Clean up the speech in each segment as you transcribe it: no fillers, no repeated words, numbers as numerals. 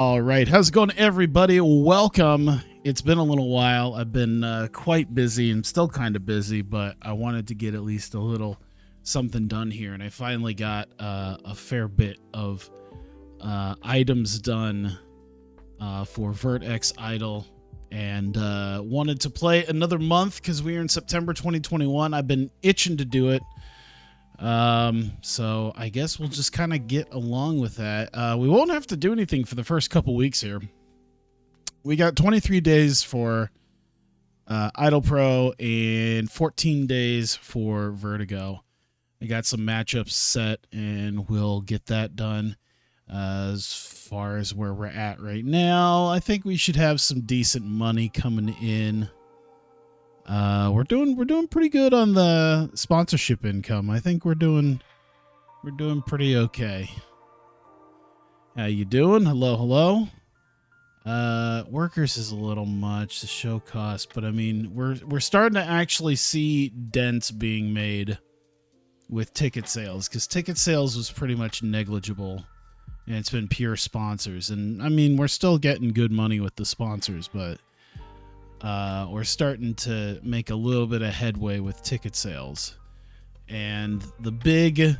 All right, how's it going, everybody? Welcome. It's been a little while. I've been quite busy and still kind of busy, but I wanted to get at least a little something done here, and I finally got a fair bit of items done for VertXIdol, and wanted to play another month because we are in September 2021. I've been itching to do it. So I guess we'll just kind of get along with that. We won't have to do anything for the first couple weeks here. We got 23 days for IdolPro and 14 days for Vertigo. I got some matchups set and we'll get that done. As far as where we're at right now, I think we should have some decent money coming in. We're doing pretty good on the sponsorship income. I think we're doing pretty okay. How you doing? Hello. Workers is a little much, the show cost, but I mean, we're starting to actually see dents being made with ticket sales, because ticket sales was pretty much negligible, and it's been pure sponsors. And I mean, we're still getting good money with the sponsors, but we're starting to make a little bit of headway with ticket sales. And the big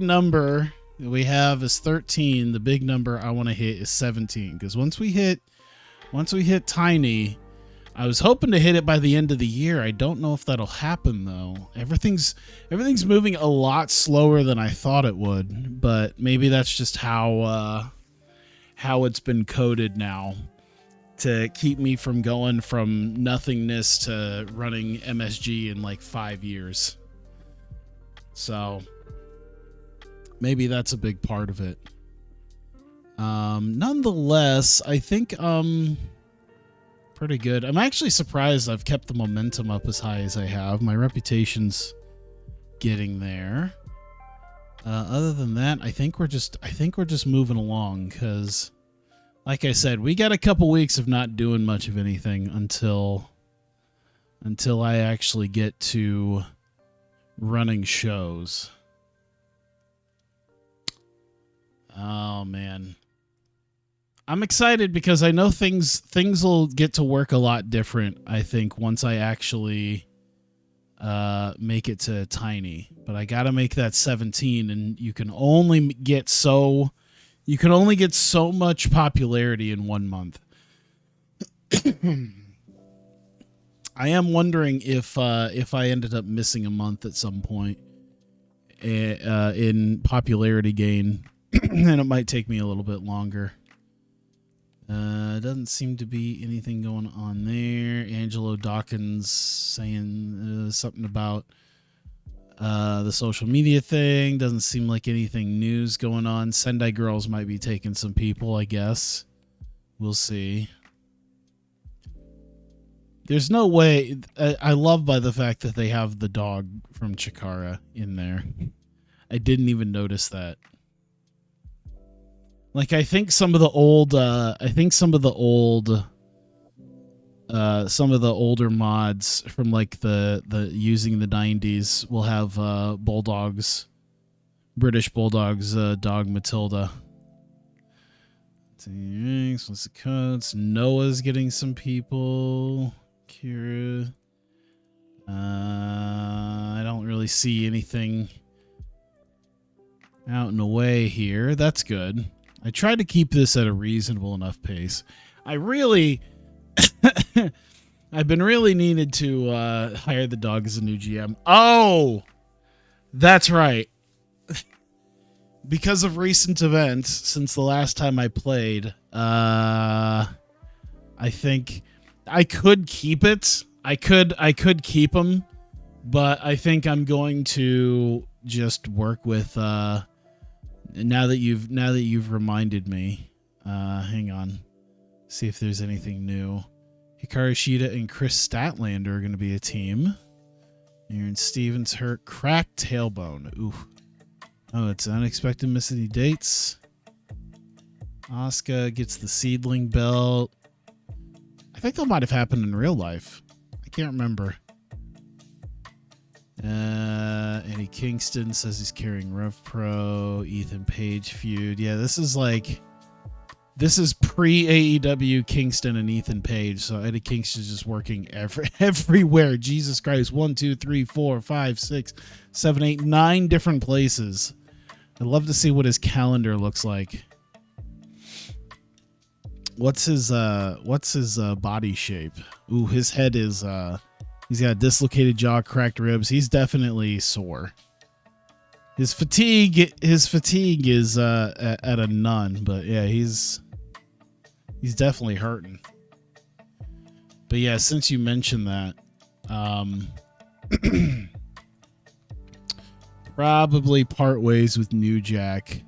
number that we have is 13. The big number I want to hit is 17, because once we hit tiny, I was hoping to hit it by the end of the year. I don't know if that'll happen though. Everything's moving a lot slower than I thought it would, but maybe that's just how it's been coded now, to keep me from going from nothingness to running MSG in like 5 years. So maybe that's a big part of it. Nonetheless, I think pretty good. I'm actually surprised I've kept the momentum up as high as I have. My reputation's getting there. Other than that, I think we're just moving along, because like I said, we got a couple weeks of not doing much of anything until I actually get to running shows. Oh man. I'm excited because I know things will get to work a lot different, I think, once I actually make it to tiny. But I got to make that 17, and you can only get so much popularity in 1 month. I am wondering if I ended up missing a month at some point in popularity gain, and it might take me a little bit longer. Doesn't seem to be anything going on there. Angelo Dawkins saying something about the social media thing. Doesn't seem like anything news going on. Sendai Girls might be taking some people, I guess. We'll see. There's no way. I love by the fact that they have the dog from Chikara in there. I didn't even notice that. Like, I think some of the older mods from like the using the 90s will have bulldogs, British bulldogs, dog Matilda. What's the codes? Noah's getting some people. Kira. I don't really see anything out and away here. That's good. I tried to keep this at a reasonable enough pace. I've been really needed to hire the dog as a new GM. Oh, that's right. Because of recent events since the last time I played, I think I could keep it. I could keep him, but I think I'm going to just work with now that you've reminded me. Hang on. See if there's anything new. Hikaru Shida and Chris Statlander are going to be a team. Aaron Stevens hurt. Cracked tailbone. Ooh. Oh, it's unexpected missing dates. Asuka gets the seedling belt. I think that might have happened in real life. I can't remember. Eddie Kingston says he's carrying Rev Pro. Ethan Page feud. Yeah, this is This is pre AEW Kingston and Ethan Page, so Eddie Kingston's just working everywhere. Jesus Christ, 1, 2, 3, 4, 5, 6, 7, 8, 9 different places. I'd love to see what his calendar looks like. What's his body shape? Ooh, his head is he's got a dislocated jaw, cracked ribs. He's definitely sore. His fatigue is at a none, but yeah, he's definitely hurting. But yeah, since you mentioned that, probably part ways with New Jack.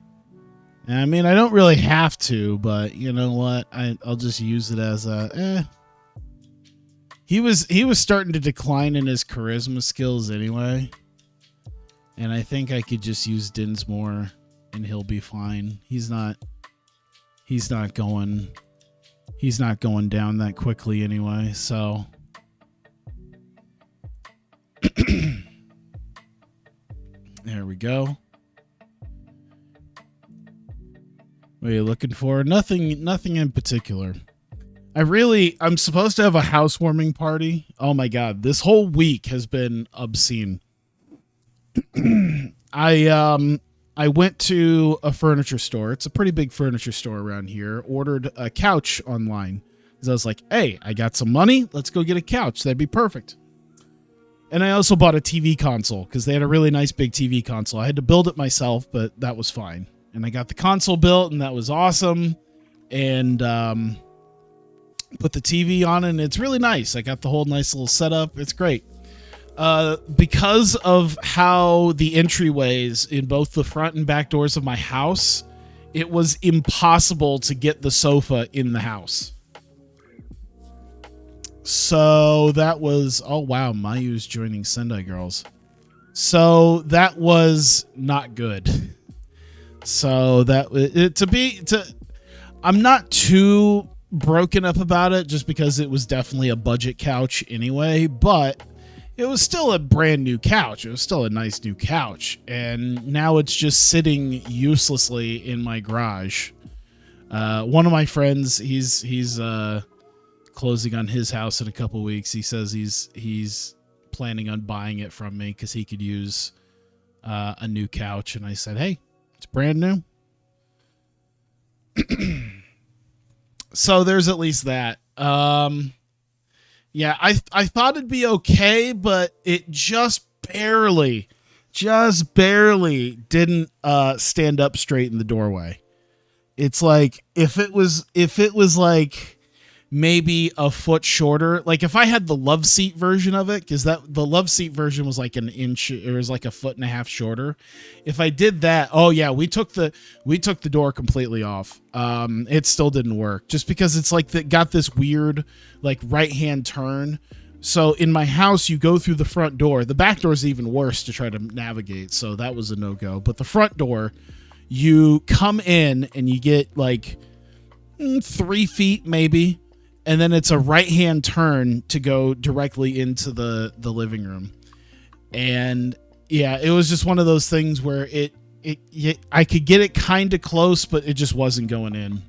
I mean, I don't really have to, but you know what? I'll just use it as a. He was starting to decline in his charisma skills anyway. And I think I could just use Dinsmore and he'll be fine. He's not going down that quickly anyway, so there we go. What are you looking for? Nothing in particular. I'm supposed to have a housewarming party. Oh my god, this whole week has been obscene. I went to a furniture store. It's a pretty big furniture store around here. Ordered a couch online because I was like, hey, I got some money. Let's go get a couch. That'd be perfect. And I also bought a TV console because they had a really nice big TV console. I had to build it myself, but that was fine. And I got the console built, and that was awesome. And put the TV on, and it's really nice. I got the whole nice little setup. It's great. Because of how the entryways in both the front and back doors of my house, it was impossible to get the sofa in the house. So that was, oh wow, Mayu's joining Sendai Girls. So that was not good. So I'm not too broken up about it just because it was definitely a budget couch anyway, but it was still a brand new couch. It was still a nice new couch. And now it's just sitting uselessly in my garage. One of my friends, he's closing on his house in a couple weeks. He says he's planning on buying it from me because he could use a new couch. And I said, hey, it's brand new. So there's at least that. Yeah, I thought it'd be okay, but it just barely didn't stand up straight in the doorway. It's like if it was like maybe a foot shorter, like if I had the love seat version of it, because the love seat version was like an inch, it was like a foot and a half shorter. If I did that, oh yeah, we took the door completely off. It still didn't work just because it's like that got this weird like right hand turn. So in my house, you go through the front door. The back door is even worse to try to navigate. So that was a no-go. But the front door, you come in and you get like 3 feet maybe. And then it's a right-hand turn to go directly into the living room. And yeah, it was just one of those things where I could get it kind of close, but it just wasn't going in.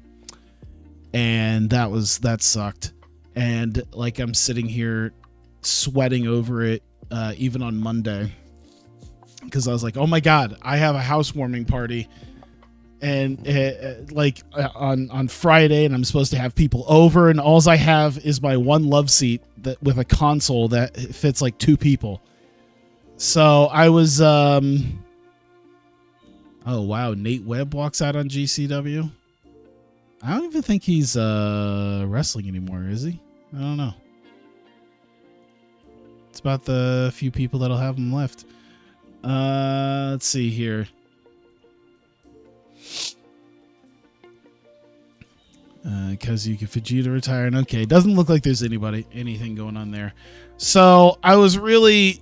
And that sucked. And like I'm sitting here sweating over it even on Monday. Because I was like, oh my God, I have a housewarming party. And on Friday, and I'm supposed to have people over, and all I have is my one love seat that with a console that fits like 2 people. So I was, oh wow, Nate Webb walks out on GCW. I don't even think he's wrestling anymore, is he? I don't know. It's about the few people that'll have him left. Let's see here. Kazuki Fujita retiring. Okay, doesn't look like there's anything going on there. So I was really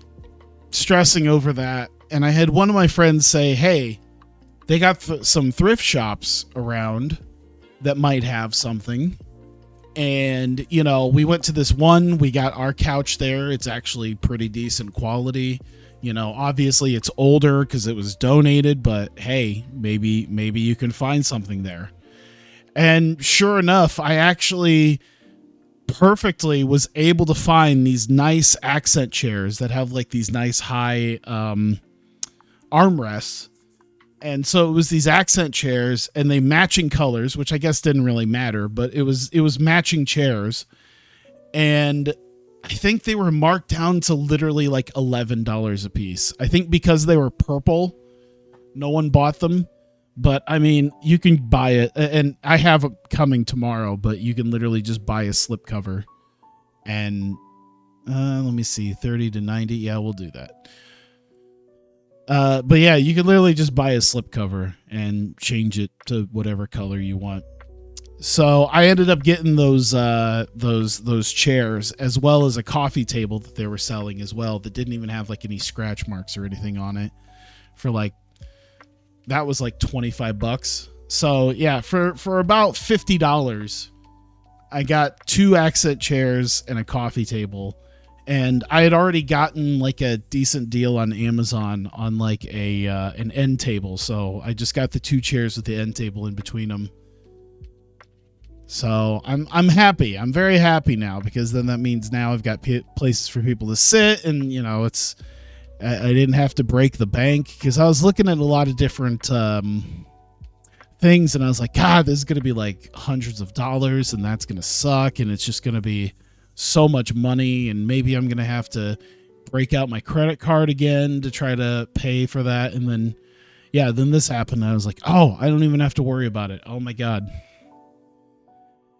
stressing over that, and I had one of my friends say, hey, they got some thrift shops around that might have something. And, you know, we went to this one, we got our couch there. It's actually pretty decent quality. You know, obviously it's older because it was donated, but hey, maybe you can find something there. And sure enough, I actually perfectly was able to find these nice accent chairs that have like these nice high armrests. And so it was these accent chairs, and they matching colors, which I guess didn't really matter, but it was matching chairs. And I think they were marked down to literally like $11 a piece. I think because they were purple, no one bought them. But I mean, you can buy it, and I have it coming tomorrow, but you can literally just buy a slipcover. And let me see, 30 to 90. Yeah, we'll do that. But yeah, you can literally just buy a slipcover and change it to whatever color you want. So I ended up getting those chairs, as well as a coffee table that they were selling as well, that didn't even have like any scratch marks or anything on it, for like, that was like $25. So yeah, for about $50, I got 2 accent chairs and a coffee table. And I had already gotten like a decent deal on Amazon on like an end table. So I just got the 2 chairs with the end table in between them. So I'm happy. I'm very happy now, because then that means now I've got places for people to sit, and you know, I didn't have to break the bank, because I was looking at a lot of different things, and I was like, God, this is going to be like hundreds of dollars, and that's going to suck, and it's just going to be so much money, and maybe I'm going to have to break out my credit card again to try to pay for that. And then, yeah, then this happened. And I was like, oh, I don't even have to worry about it. Oh my God.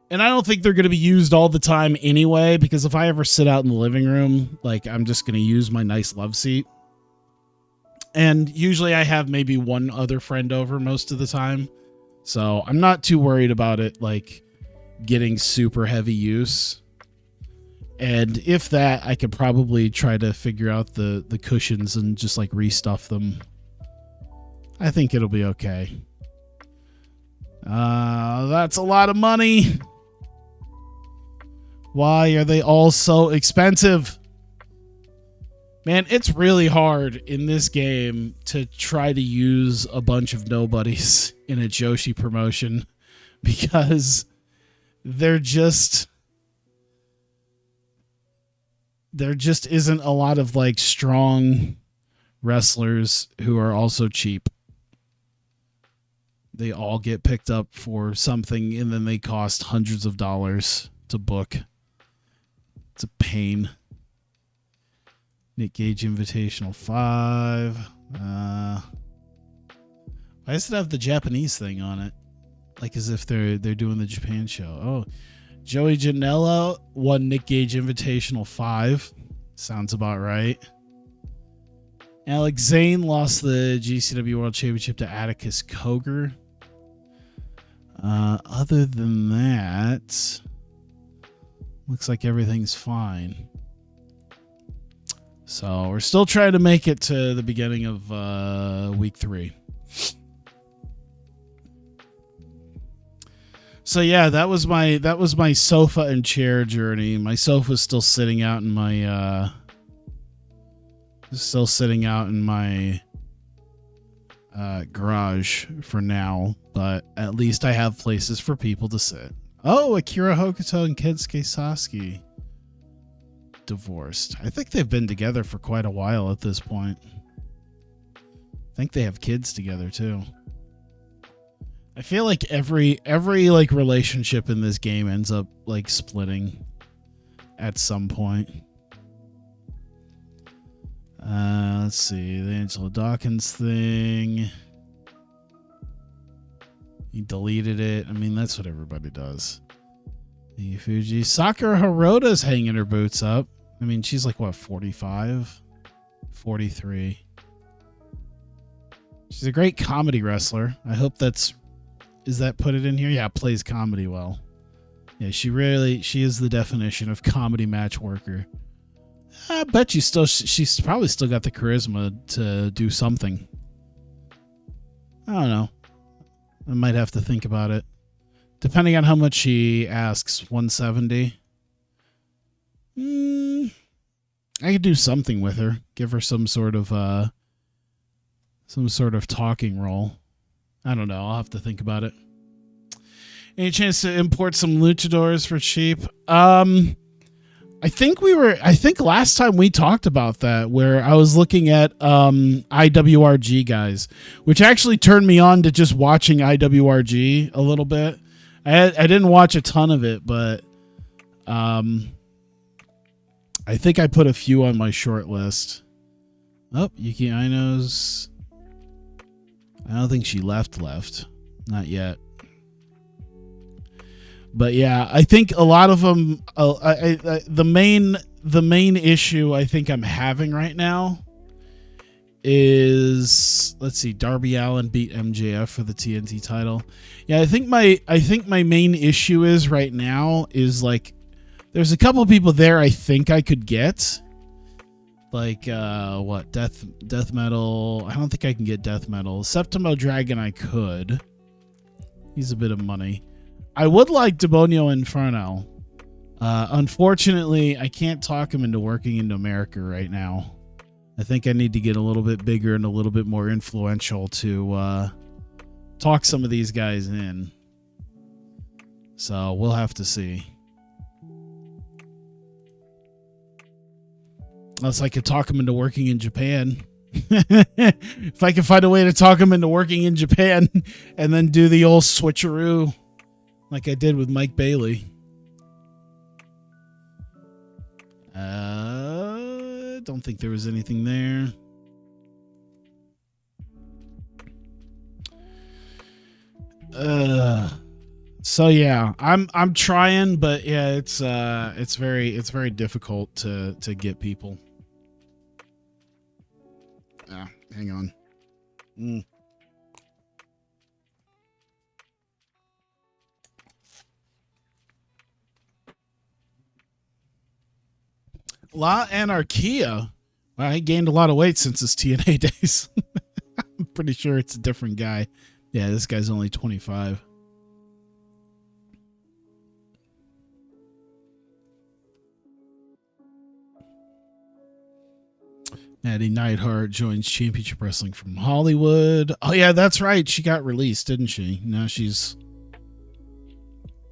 And I don't think they're going to be used all the time anyway, because if I ever sit out in the living room, like, I'm just going to use my nice love seat. And usually I have maybe one other friend over most of the time. So I'm not too worried about it, like, getting super heavy use. And if that, I could probably try to figure out the cushions and just like restuff them. I think it'll be okay. That's a lot of money. Why are they all so expensive? Man, it's really hard in this game to try to use a bunch of nobodies in a Joshi promotion, because there just isn't a lot of like strong wrestlers who are also cheap. They all get picked up for something, and then they cost hundreds of dollars to book. It's a pain. Nick Gage Invitational 5. Why does it have the Japanese thing on it? Like as if they're doing the Japan show. Oh, Joey Janela won Nick Gage Invitational 5. Sounds about right. Alex Zane lost the GCW World Championship to Atticus Cogar. Other than that, looks like everything's fine. So we're still trying to make it to the beginning of week 3. So yeah, that was my sofa and chair journey. My sofa's still sitting out in my garage for now, but at least I have places for people to sit. Oh, Akira Hokuto and Kensuke Sasuke divorced. I think they've been together for quite a while at this point. I think they have kids together too. I feel like every like relationship in this game ends up like splitting at some point. Let's see, the Angelo Dawkins thing. He deleted it. I mean, that's what everybody does. The Fuji. Sakura Hirota's hanging her boots up. I mean, she's like, what, 45? 43. She's a great comedy wrestler. I hope is that put it in here? Yeah, plays comedy well. Yeah, she is the definition of comedy match worker. I bet she's probably still got the charisma to do something. I don't know. I might have to think about it. Depending on how much she asks, 170. I could do something with her. Give her some sort of talking role. I don't know. I'll have to think about it. Any chance to import some luchadors for cheap? I think last time we talked about that, where I was looking at IWRG guys, which actually turned me on to just watching IWRG a little bit. I didn't watch a ton of it, but I think I put a few on my short list. Oh, Yuki Aino's. I don't think she left. Not yet. But yeah, I think a lot of them. The main issue I think I'm having right now is, let's see, Darby Allin beat MJF for the TNT title. Yeah, I think my main issue is right now is like there's a couple people there I think I could get. Like what, death metal? I don't think I can get death metal. Septimo Dragon I could. He's a bit of money. I would like Demonio Inferno. Unfortunately, I can't talk him into working into America right now. I think I need to get a little bit bigger and a little bit more influential to talk some of these guys in. So we'll have to see. Unless I could talk him into working in Japan. If I can find a way to talk him into working in Japan and then do the old switcheroo like I did with Mike Bailey. Don't think there was anything there. So yeah, I'm trying, but yeah, it's very difficult to get people. Hang on. La Anarchia. Wow, he gained a lot of weight since his TNA days. I'm pretty sure it's a different guy. Yeah, this guy's only 25. Maddie Neidhart joins Championship Wrestling from Hollywood. Oh, yeah, that's right. She got released, didn't she? Now she's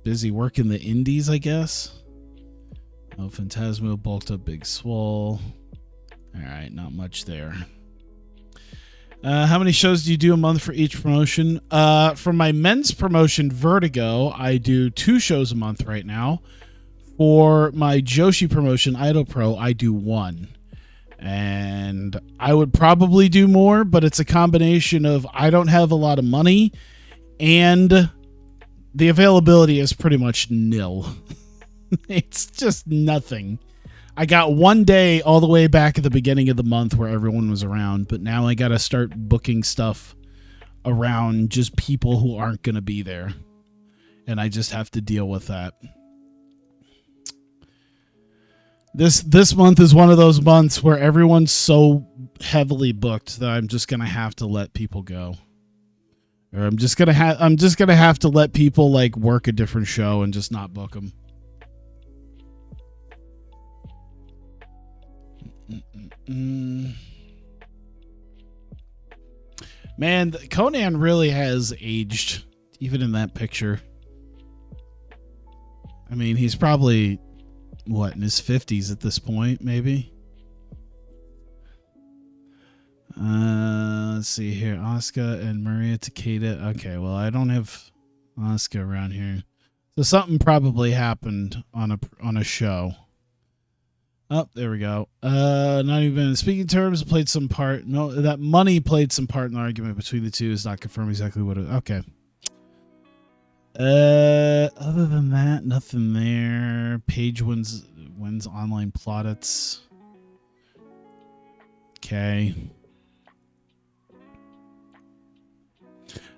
busy working the indies, I guess. Oh, Phantasmo, bulked up Big Swole. All right, not much there. How many shows do you do a month for each promotion? For my men's promotion, Vertigo, I do 2 shows a month right now. For my Joshi promotion, IdolPro, I do 1. And I would probably do more, but it's a combination of I don't have a lot of money and the availability is pretty much nil. It's just nothing. I got 1 day all the way back at the beginning of the month where everyone was around, but now I got to start booking stuff around just people who aren't going to be there. And I just have to deal with that. This month is one of those months where everyone's so heavily booked that I'm just going to have to let people go. Or I'm just going to have to let people like work a different show and just not book them. Man, Conan really has aged, even in that picture. I mean, he's probably, what, in his 50s at this point, maybe? Let's see here. Asuka and Maria Takeda. Okay, well, I don't have Asuka around here. So something probably happened on a show. Oh, there we go. Not even in speaking terms, played some part. No, that money played some part in the argument between the two. Is not confirmed exactly what it. Okay. Other than that, nothing there. Paige wins online plaudits. Okay.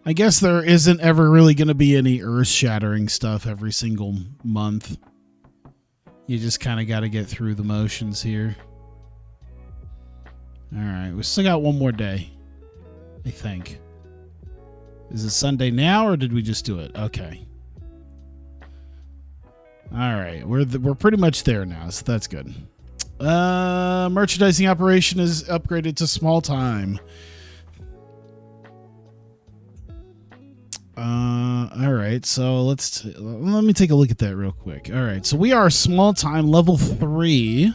I guess there isn't ever really going to be any earth-shattering stuff every single month. You just kind of got to get through the motions here. All right, we still got 1 more day, I think. Is it Sunday now, or did we just do it? Okay. All right, we're pretty much there now, so that's good. Merchandising operation is upgraded to small time. All right, so let me take a look at that real quick. All right, so we are small time level 3.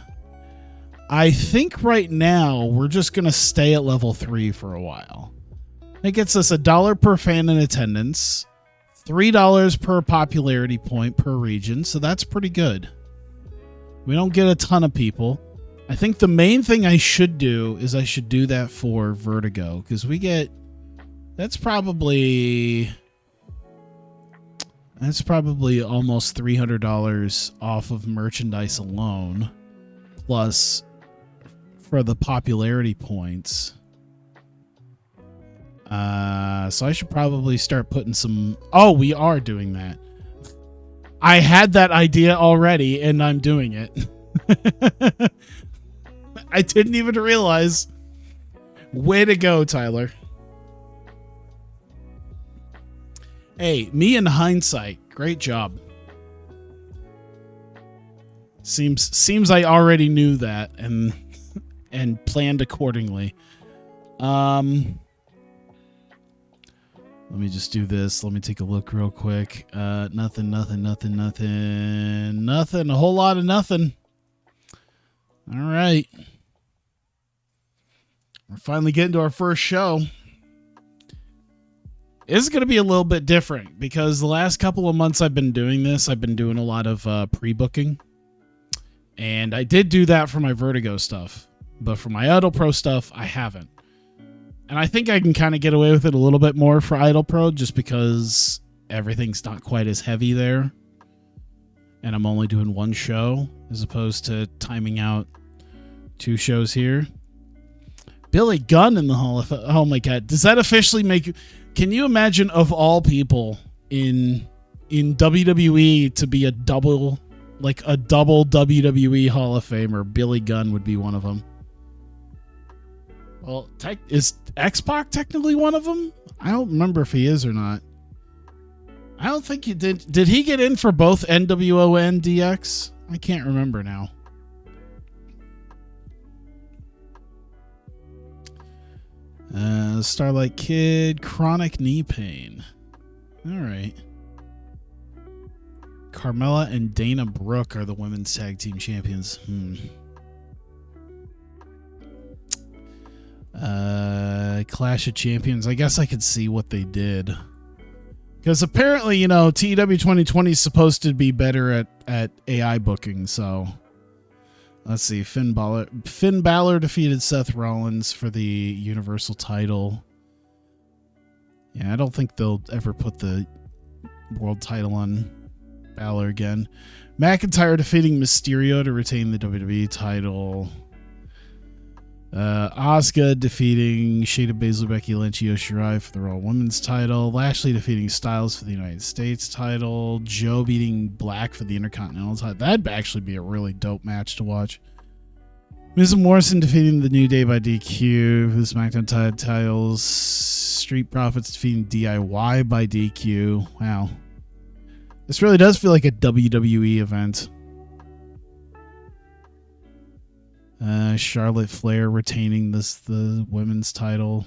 I think right now we're just gonna stay at level 3 for a while. It gets us $1 per fan in attendance, $3 per popularity point per region, so that's pretty good. We don't get a ton of people. I think the main thing I should do is I should do that for Vertigo, because that's probably almost $300 off of merchandise alone, plus for the popularity points. So I should probably start putting some... Oh, we are doing that. I had that idea already, and I'm doing it. I didn't even realize. Way to go, Tyler. Hey, me in hindsight, great job. Seems I already knew that and planned accordingly. Let me just do this. Let me take a look real quick. Nothing. A whole lot of nothing. All right. We're finally getting to our first show. It's going to be a little bit different because the last couple of months I've been doing this, I've been doing a lot of pre-booking. And I did do that for my Vertigo stuff. But for my IdolPro stuff, I haven't. And I think I can kind of get away with it a little bit more for IdolPro just because everything's not quite as heavy there. And I'm only doing one show as opposed to timing out 2 shows here. Billy Gunn in the Hall of Fame. Oh my God. Does that officially make you... Can you imagine, of all people in WWE, to be a double WWE Hall of Famer? Billy Gunn would be one of them. Well, is X-Pac technically one of them? I don't remember if he is or not. I don't think he did. Did he get in for both NWO and DX? I can't remember now. Starlight Kid, chronic knee pain. All right. Carmella and Dana Brooke are the women's tag team champions. Clash of Champions. I guess I could see what they did. Because apparently, TEW 2020 is supposed to be better at AI booking, so... Let's see. Finn Balor defeated Seth Rollins for the Universal title. Yeah, I don't think they'll ever put the world title on Balor again. McIntyre defeating Mysterio to retain the WWE title. Asuka defeating Shayna Baszler, Becky Lynch, Io Shirai for the Raw Women's title. Lashley defeating Styles for the United States title. Joe beating Black for the Intercontinental title. That'd actually be a really dope match to watch. Miz and Morrison defeating the New Day by DQ for the SmackDown titles. Street Profits defeating DIY by DQ. Wow. This really does feel like a WWE event. Charlotte Flair retaining the women's title.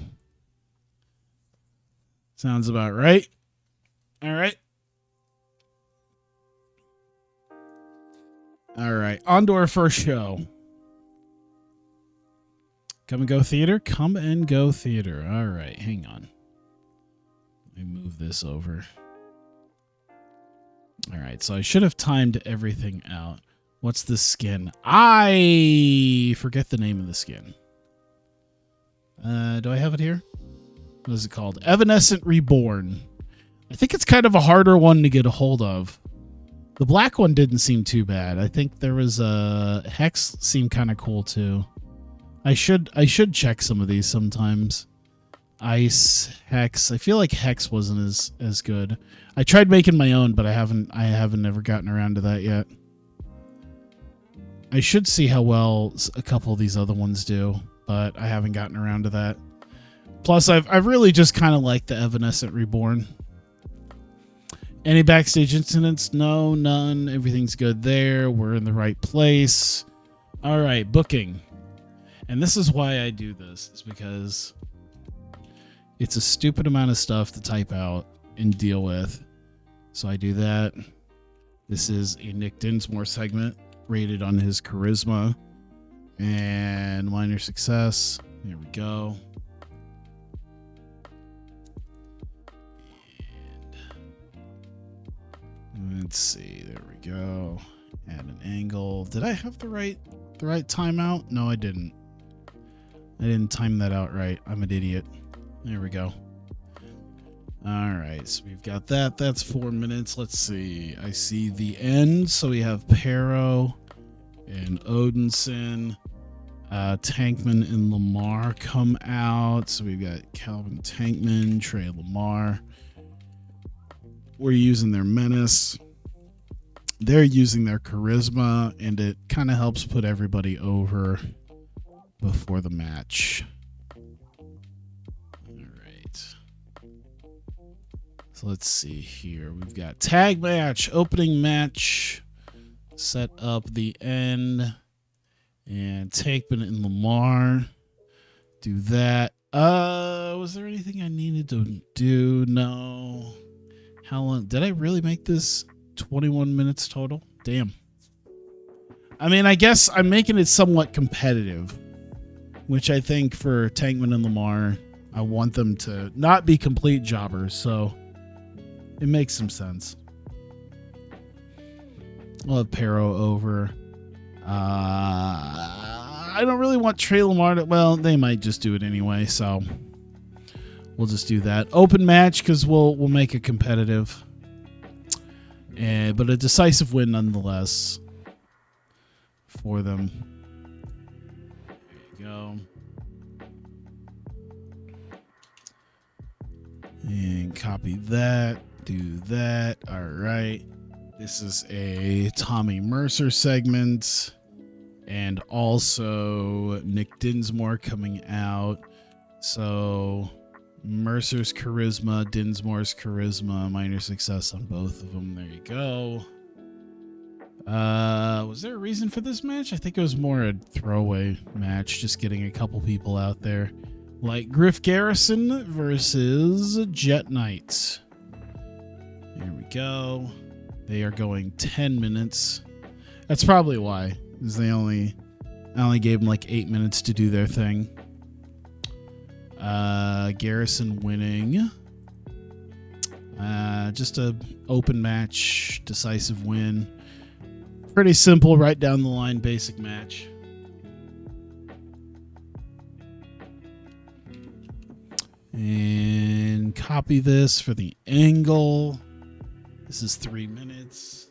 Sounds about right. All right. All right. On to our first show. Come and Go Theater. Come and Go Theater. All right. Hang on. Let me move this over. All right. So I should have timed everything out. What's the skin? I forget the name of the skin. Do I have it here? What is it called? Evanescent Reborn. I think it's kind of a harder one to get a hold of. The black one didn't seem too bad. I think there was a Hex seemed kind of cool too. I should check some of these sometimes. Ice, Hex. I feel like Hex wasn't as good. I tried making my own, but I haven't ever gotten around to that yet. I should see how well a couple of these other ones do, but I haven't gotten around to that. Plus, I've really just kind of liked the Evanescent Reborn. Any backstage incidents? No, none. Everything's good there. We're in the right place. All right, booking. And this is why I do this, is because it's a stupid amount of stuff to type out and deal with. So I do that. This is a Nick Dinsmore segment rated on his charisma and minor success. There we go. And let's see. There we go. Add an angle. Did I have the right timeout? No, I didn't. I didn't time that out right. I'm an idiot. There we go. All right, so we've got that. That's 4 minutes. Let's see. I see the end. So we have Pero and Odinson. Tankman and Lamar come out. So we've got Calvin Tankman, Trey Lamar. We're using their menace. They're using their charisma, and it kind of helps put everybody over before the match. All right. So let's see here. We've got tag match, opening match, set up the end, and Tankman and Lamar do that. Was there anything I needed to do? No. How long did I really make this? 21 minutes total? Damn. I mean, I guess I'm making it somewhat competitive, which I think for Tankman and Lamar, I want them to not be complete jobbers, so it makes some sense. We'll have Pero over. I don't really want Trey Lamar to, well, they might just do it anyway, so we'll just do that. Open match, because we'll make it competitive. But a decisive win nonetheless for them. There you go. And copy that. Do that. All right. This is a Tommy Mercer segment. And also Nick Dinsmore coming out. So Mercer's charisma, Dinsmore's charisma, minor success on both of them. There you go. Was there a reason for this match? I think it was more a throwaway match, just getting a couple people out there. Like Griff Garrison versus Jet Knight. There we go. They are going 10 minutes. That's probably why, because I only gave them like 8 minutes to do their thing. Garrison winning. Just a open match, decisive win. Pretty simple, right down the line, basic match. And copy this for the angle. This is 3 minutes.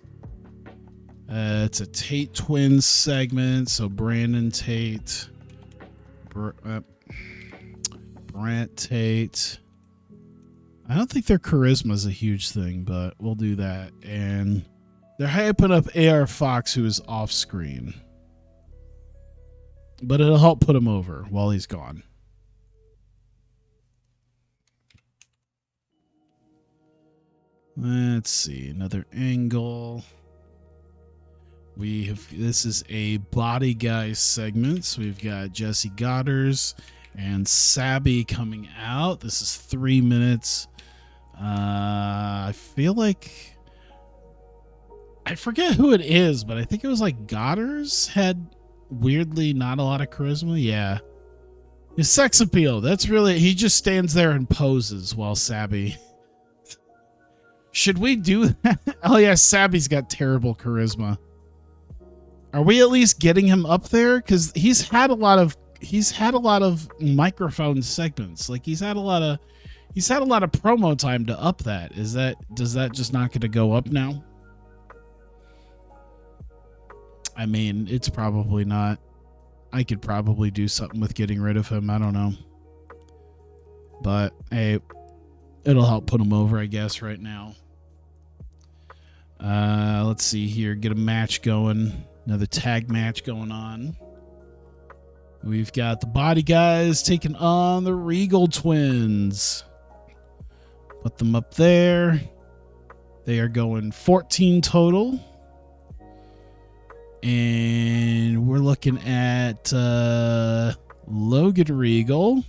It's a Tate Twins segment, so Brandon Tate, Brant Tate. I don't think their charisma is a huge thing, but we'll do that. And they're hyping up AR Fox, who is off screen, but it'll help put him over while he's gone. Let's see, another angle. This is a body guy segment. So we've got Jesse Godders and Sabby coming out. This is 3 minutes. I feel like I forget who it is, but I think it was like Godders had weirdly not a lot of charisma. Yeah. His sex appeal. That's really, he just stands there and poses while Sabby. Should we do that? Oh yeah, Sabby's got terrible charisma. Are we at least getting him up there? Because he's had a lot of microphone segments. Like he's had a lot of promo time to up that. Does that just not going to go up now? I mean, it's probably not. I could probably do something with getting rid of him. I don't know. But hey, it'll help put him over, I guess, right now. Let's see here. Get a match going. Another tag match going on. We've got the Body Guys taking on the Regal Twins. Put them up there. They are going 14 total. And we're looking at Logan Regal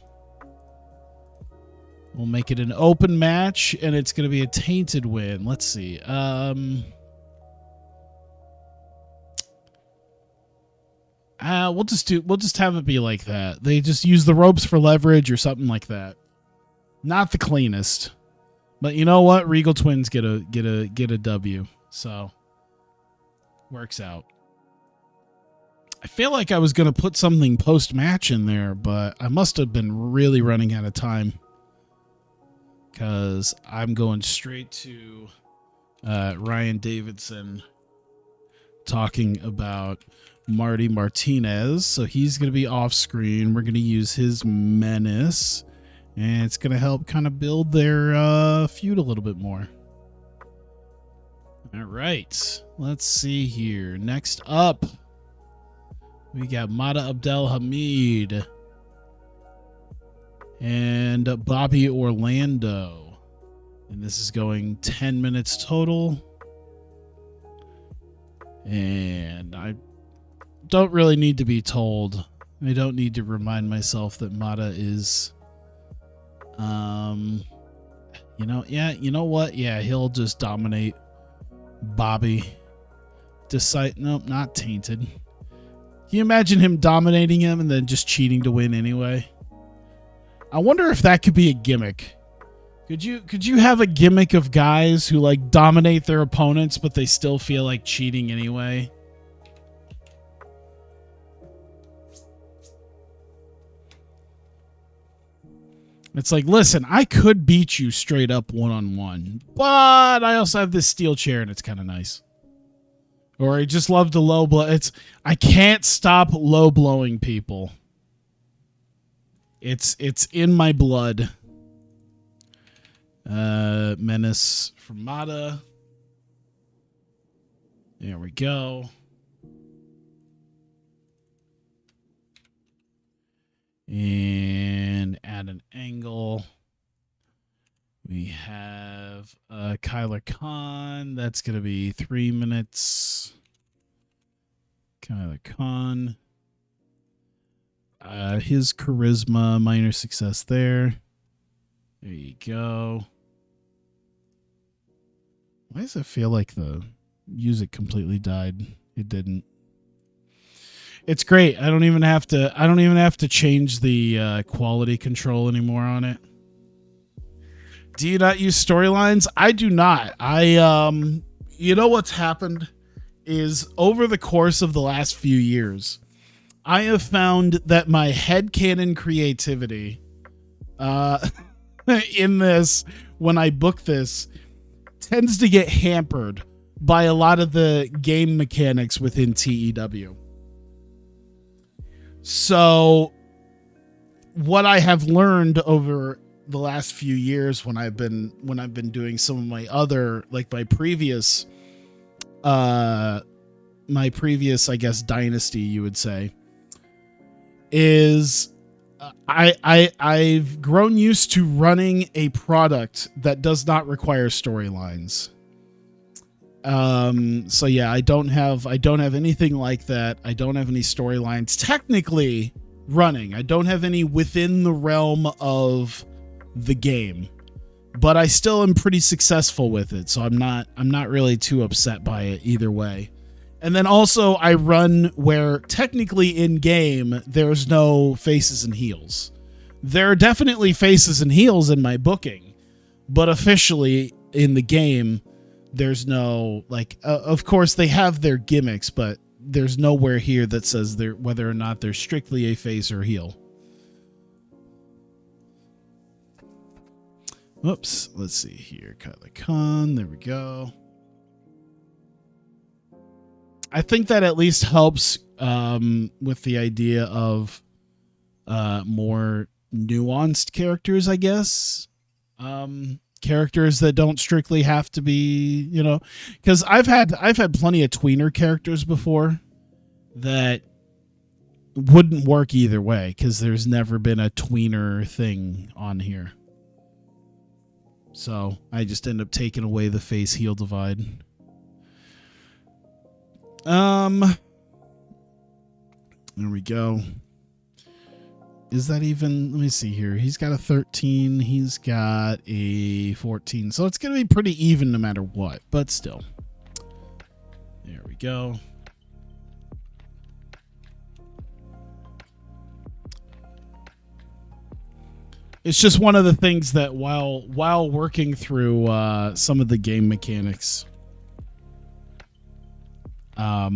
We'll make it an open match, and it's going to be a tainted win. Let's see. We'll just have it be like that. They just use the ropes for leverage or something like that. Not the cleanest, but you know what? Regal Twins get a W, so works out. I feel like I was going to put something post-match in there, but I must have been really running out of time because I'm going straight to Ryan Davidson talking about Marty Martinez. So he's going to be off screen. We're going to use his menace, and it's going to help kind of build their feud a little bit more. All right. Let's see here. Next up, we got Mata Abdel Hamid and Bobby Orlando. And this is going 10 minutes total. And I don't really need to be told. I don't need to remind myself that Mata is, you know what? Yeah, he'll just dominate Bobby. Nope, not tainted. Can you imagine him dominating him and then just cheating to win anyway? I wonder if that could be a gimmick. Could you have a gimmick of guys who like dominate their opponents but they still feel like cheating anyway? It's like, listen, I could beat you straight up one-on-one, but I also have this steel chair and it's kind of nice. Or I just love to low blow. I can't stop low blowing people. It's in my blood. Menace from Mata. There we go. And add an angle. We have Kyler Khan. That's going to be 3 minutes. Kyler Khan. His charisma, minor success there. There you go. Why does it feel like the music completely died? It didn't. It's great. I don't even have to change the quality control anymore on it. Do you not use storylines? I do not. You know what's happened is over the course of the last few years, I have found that my headcanon creativity in this, when I book this, tends to get hampered by a lot of the game mechanics within TEW. So what I have learned over the last few years when I've been doing some of my other, like my previous I guess dynasty, you would say, is I've grown used to running a product that does not require storylines. So yeah, I don't have anything like that. I don't have any storylines technically running. I don't have any within the realm of the game, but I still am pretty successful with it. So I'm not really too upset by it either way. And then also I run where technically in game, there's no faces and heels. There are definitely faces and heels in my booking, but officially in the game, there's no, like, of course they have their gimmicks, but there's nowhere here that says whether or not they're strictly a face or heel. Whoops. Let's see here. Kyler Khan. There we go. I think that at least helps with the idea of more nuanced characters, I guess. Characters that don't strictly have to be, because I've had plenty of tweener characters before that wouldn't work either way because there's never been a tweener thing on here. So I just end up taking away the face heel divide. There we go. is that even? Let me see here. He's got a 13. He's got a 14. So it's going to be pretty even no matter what. But still. There we go. It's just one of the things that while working through some of the game mechanics, I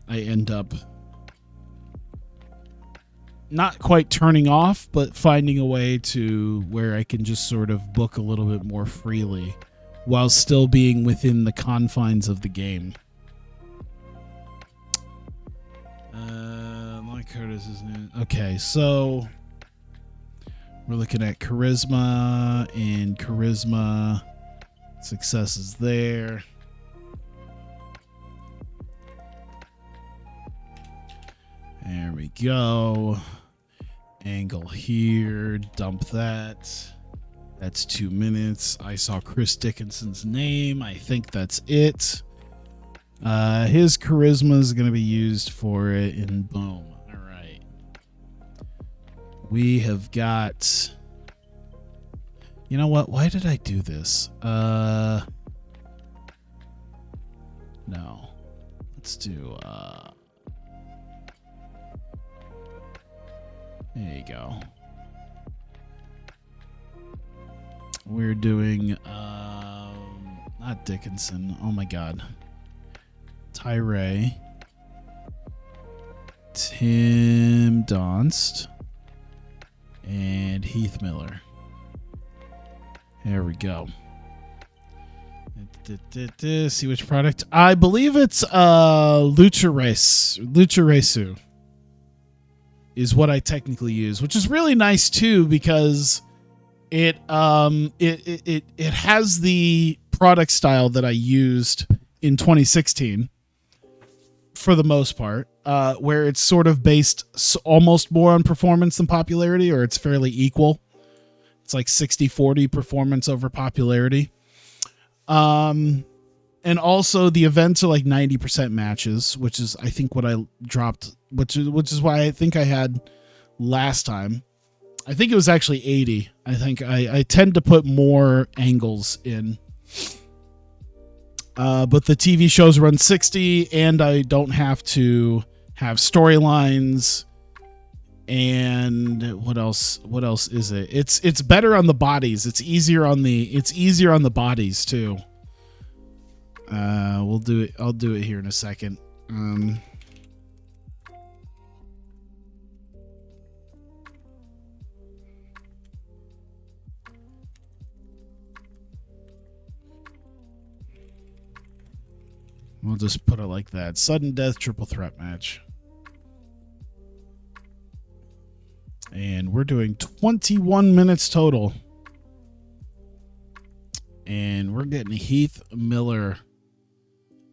end up not quite turning off, but finding a way to where I can just sort of book a little bit more freely while still being within the confines of the game. My card is his name. Okay, so we're looking at charisma, and charisma success is there. There we go. Angle here. Dump that. That's 2 minutes. I saw Chris Dickinson's name. I think that's it. His charisma is going to be used for it, and boom. All right. We have got... You know what? Why did I do this? No. Let's do... There you go. We're doing not Dickinson. Oh my god. Tyree. Tim Donst. And Heath Miller. There we go. See which product. I believe it's Lucharesu is what I technically use, which is really nice too, because it has the product style that I used in 2016 for the most part, where it's sort of based almost more on performance than popularity, or it's fairly equal. It's like 60-40 performance over popularity. And also the events are like 90% matches, which is, I think, what I dropped, which is why I think I had last time. I think it was actually 80. I think I tend to put more angles in. But the TV shows run 60, and I don't have to have storylines. And what else? What else is it? It's better on the bodies. It's easier on the bodies too. We'll do it. I'll do it here in a second. We'll just put it like that. Sudden death triple threat match. And we're doing 21 minutes total. And we're getting Heath Miller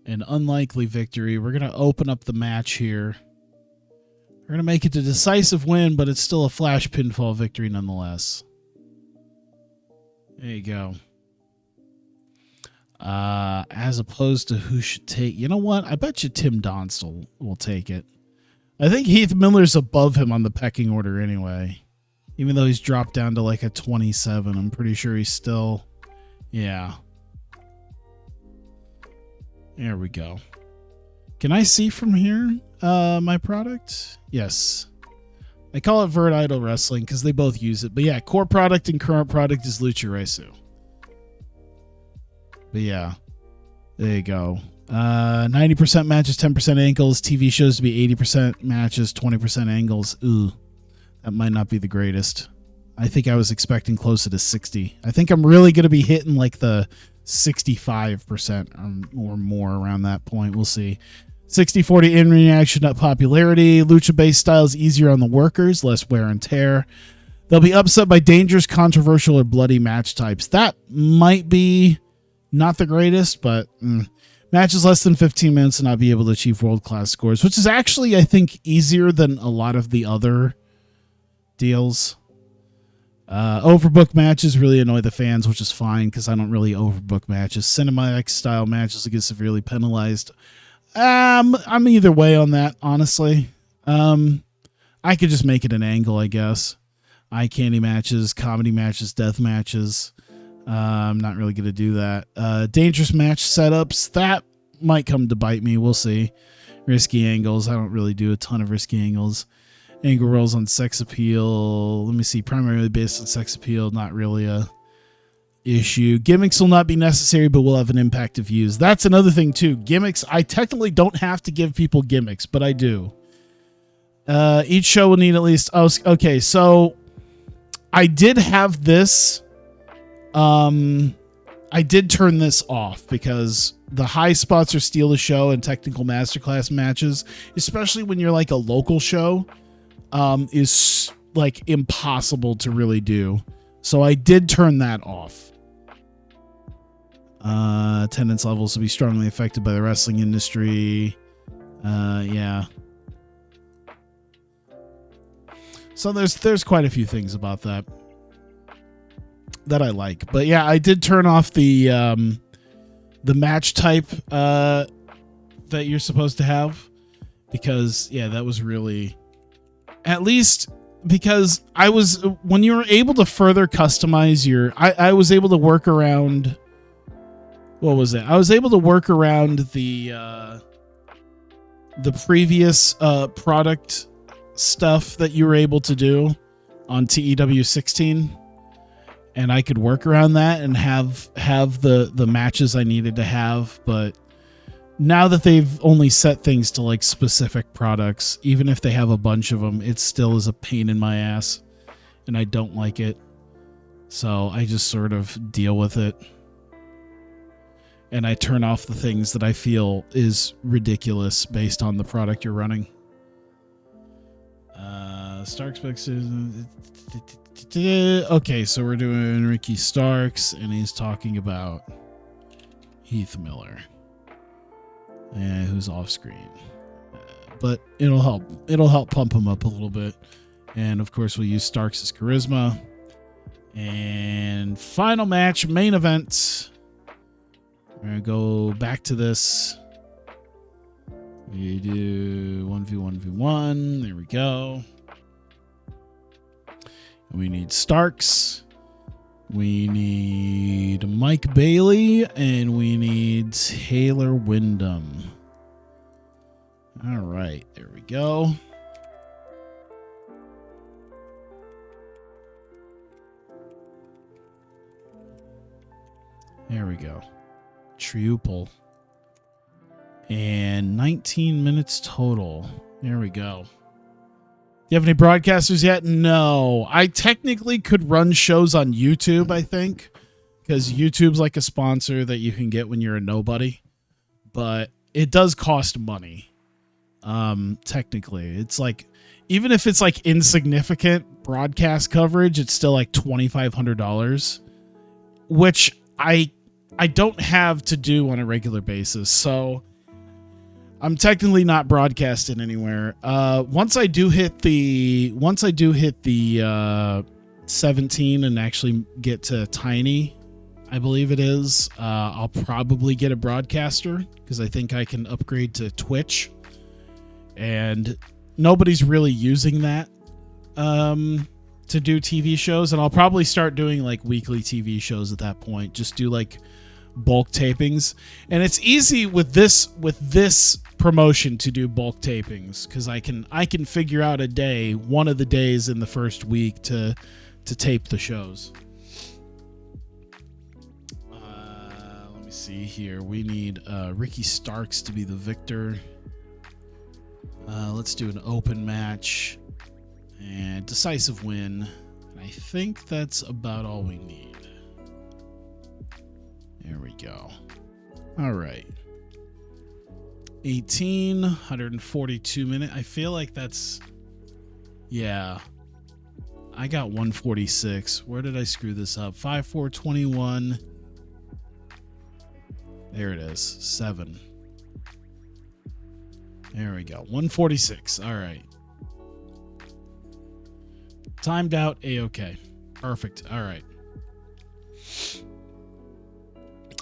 an unlikely victory. We're going to open up the match here. We're going to make it a decisive win, but it's still a flash pinfall victory nonetheless. There you go. As opposed to who should take... You know what? I bet you Tim Donst will take it. I think Heath Miller's above him on the pecking order anyway. Even though he's dropped down to like a 27. I'm pretty sure he's still... Yeah. There we go. Can I see from here my product? Yes. I call it VertXIdol Wrestling because they both use it. But yeah, core product and current product is Lucharesu. But yeah, there you go. 90% matches, 10% ankles. TV shows to be 80% matches, 20% angles. Ooh, that might not be the greatest. I think I was expecting closer to 60. I think I'm really going to be hitting like the 65% or more around that point. We'll see. 60-40 in-ring action at popularity. Lucha-based styles easier on the workers, less wear and tear. They'll be upset by dangerous, controversial, or bloody match types. That might be not the greatest, but matches less than 15 minutes and not be able to achieve world-class scores, which is actually, I think, easier than a lot of the other deals. Overbook matches really annoy the fans, which is fine because I don't really overbook matches. Cinematic style matches get severely penalized. I'm either way on that, honestly. I could just make it an angle, I guess. eye candy matches, comedy matches, death matches. I'm not really going to do that. Dangerous match setups, that might come to bite me. We'll see. Risky angles. I don't really do a ton of risky angles. Angle rolls on sex appeal. Let me see. Primarily based on sex appeal. Not really a issue. Gimmicks will not be necessary, but will have an impact if used. That's another thing too. Gimmicks. I technically don't have to give people gimmicks, but I do. Each show will need at least. Oh, okay. So I did have this. I did turn this off because the high spots are steal the show and technical masterclass matches, especially when you're like a local show, is like impossible to really do. So I did turn that off. Attendance levels will be strongly affected by the wrestling industry. Yeah. So there's quite a few things about that I like. But yeah, I did turn off the match type that you're supposed to have, because yeah, that was really, at least because when you were able to further customize your, I was able to work around, what was it? I was able to work around the previous product stuff that you were able to do on TEW 16. And I could work around that and have the matches I needed to have. But now that they've only set things to like specific products, even if they have a bunch of them, it still is a pain in my ass. And I don't like it. So I just sort of deal with it. And I turn off the things that I feel is ridiculous based on the product you're running. Starks specs. Okay, so we're doing Ricky Starks, and he's talking about Heath Miller, who's off screen. But it'll help pump him up a little bit. And of course, we'll use Starks' charisma. And final match, main event. We're gonna go back to this. We do 1v1v1. There we go. We need Starks. We need Mike Bailey, and we need Taylor Wyndham. All right, there we go. There we go. Triuple. And 19 minutes total. There we go. Do you have any broadcasters yet? No. I technically could run shows on YouTube, I think, because YouTube's like a sponsor that you can get when you're a nobody. But it does cost money. Technically. It's like, even if it's like insignificant broadcast coverage, it's still like $2,500, which I don't have to do on a regular basis. So I'm technically not broadcasting anywhere. Once I do hit the 17 and actually get to Tiny, I believe it is, I'll probably get a broadcaster, because I think I can upgrade to Twitch, and nobody's really using that to do TV shows, and I'll probably start doing like weekly TV shows at that point. Just do like bulk tapings, and it's easy with this promotion to do bulk tapings, because I can figure out a day, one of the days in the first week to tape the shows. Let me see here. We need Ricky Starks to be the victor. Let's do an open match and decisive win. And I think that's about all we need. There we go. All right. 142 minute. I feel like that's, yeah. I got 146. Where did I screw this up? 5/4/21. There it is. 7. There we go. 146. All right. Timed out. A-okay. Perfect. All right.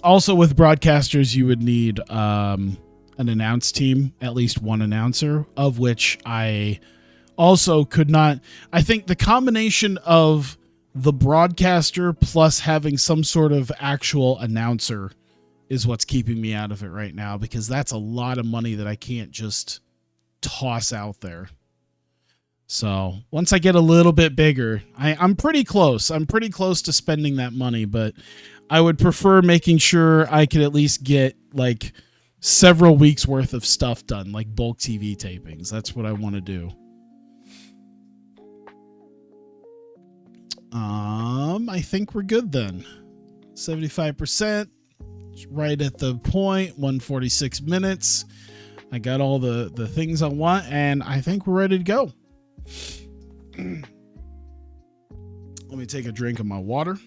Also, with broadcasters, you would need an announce team, at least one announcer, of which I also could not. I think the combination of the broadcaster plus having some sort of actual announcer is what's keeping me out of it right now, because that's a lot of money that I can't just toss out there. So once I get a little bit bigger, I'm pretty close. I'm pretty close to spending that money, but I would prefer making sure I could at least get like several weeks worth of stuff done, like bulk TV tapings. That's what I want to do. I think we're good then. 75%, right at the point, 146 minutes. I got all the things I want, and I think we're ready to go. Let me take a drink of my water.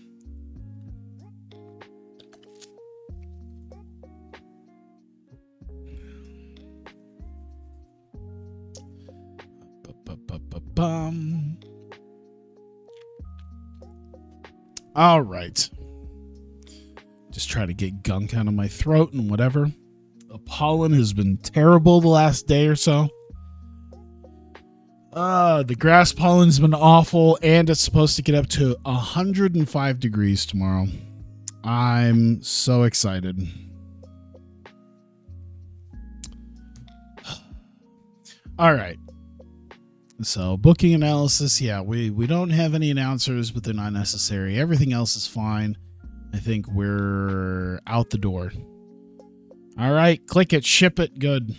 All right. Just try to get gunk out of my throat and whatever. The pollen has been terrible the last day or so. The grass pollen's been awful, and it's supposed to get up to 105 degrees tomorrow. I'm so excited. All right. So booking analysis, yeah, we don't have any announcers, but they're not necessary. Everything else is fine. I think we're out the door. All right, click it, ship it, good.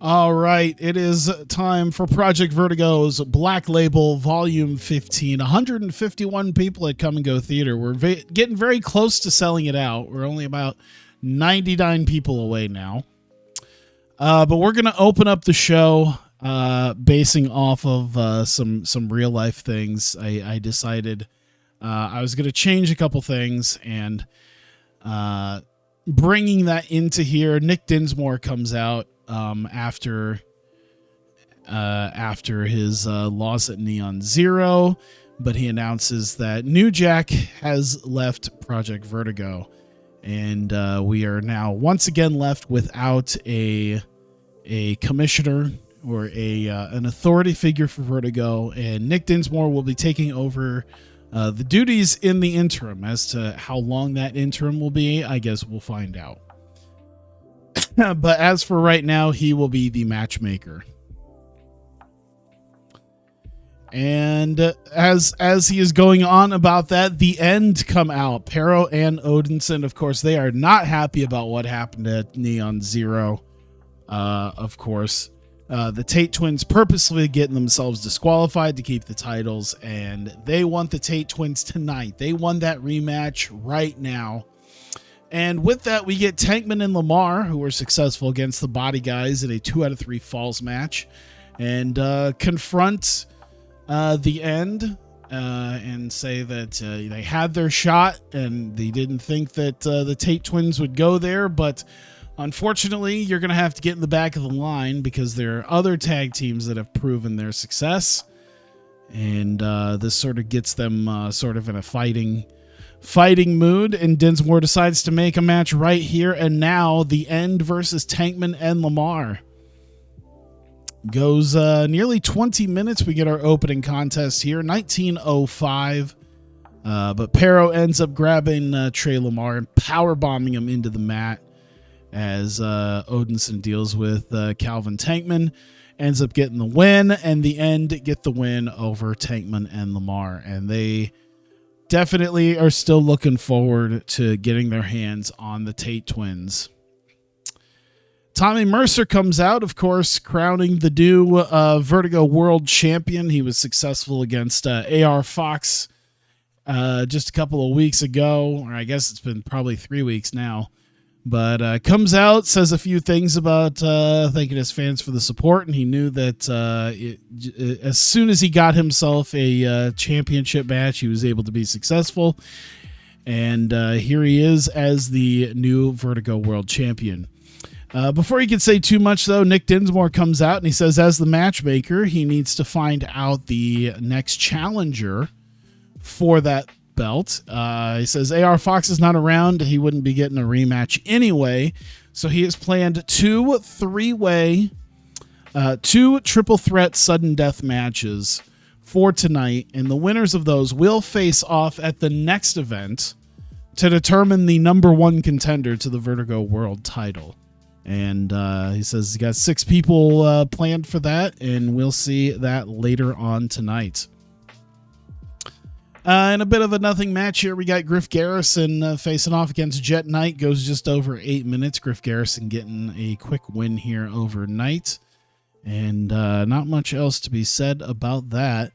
All right, it is time for Project Vertigo's Black Label Volume 15. 151 people at Come and Go Theater. We're getting very close to selling it out. We're only about 99 people away now. But we're going to open up the show basing off of some real life things. I decided I was going to change a couple things, and bringing that into here, Nick Dinsmore comes out after his loss at Neon Zero, but he announces that New Jack has left Project Vertigo. And we are now once again left without a commissioner or an authority figure for Vertigo, and Nick Dinsmore will be taking over the duties in the interim. As to how long that interim will be, I guess we'll find out. But as for right now, he will be the matchmaker. And as he is going on about that, the end come out. Pero and Odinson, of course, they are not happy about what happened at Neon Zero. Of course, the Tate twins purposely getting themselves disqualified to keep the titles, and they want the Tate twins tonight. They won that rematch right now. And with that, we get Tankman and Lamar, who were successful against the Body Guys in a 2 out of 3 falls match, and confront the end and say that they had their shot and they didn't think that the Tate twins would go there, but unfortunately you're going to have to get in the back of the line because there are other tag teams that have proven their success, and this sort of gets them sort of in a fighting mood, and Dinsmore decides to make a match right here and now. The End versus Tankman and Lamar goes nearly 20 minutes. We get our opening contest here, 19:05. But Pero ends up grabbing Trey Lamar and power bombing him into the mat as Odinson deals with Calvin Tankman. Ends up getting the win, and the End get the win over Tankman and Lamar. And they definitely are still looking forward to getting their hands on the Tate twins. Tommy Mercer comes out, of course, crowning the new Vertigo World Champion. He was successful against AR Fox just a couple of weeks ago, or I guess it's been probably 3 weeks now. But comes out, says a few things about thanking his fans for the support, and he knew that as soon as he got himself a championship match, he was able to be successful. And here he is as the new Vertigo World Champion. Before he can say too much, though, Nick Dinsmore comes out and he says, as the matchmaker, he needs to find out the next challenger for that belt. He says AR Fox is not around. He wouldn't be getting a rematch anyway. So he has planned 2 3-way 2 triple threat sudden death matches for tonight, and the winners of those will face off at the next event to determine the #1 contender to the Vertigo World title. And he says he got 6 people planned for that, and we'll see that later on tonight. In a bit of a nothing match here, we got Griff Garrison facing off against Jet Knight. Goes just over 8 minutes. Griff Garrison getting a quick win here overnight. And not much else to be said about that.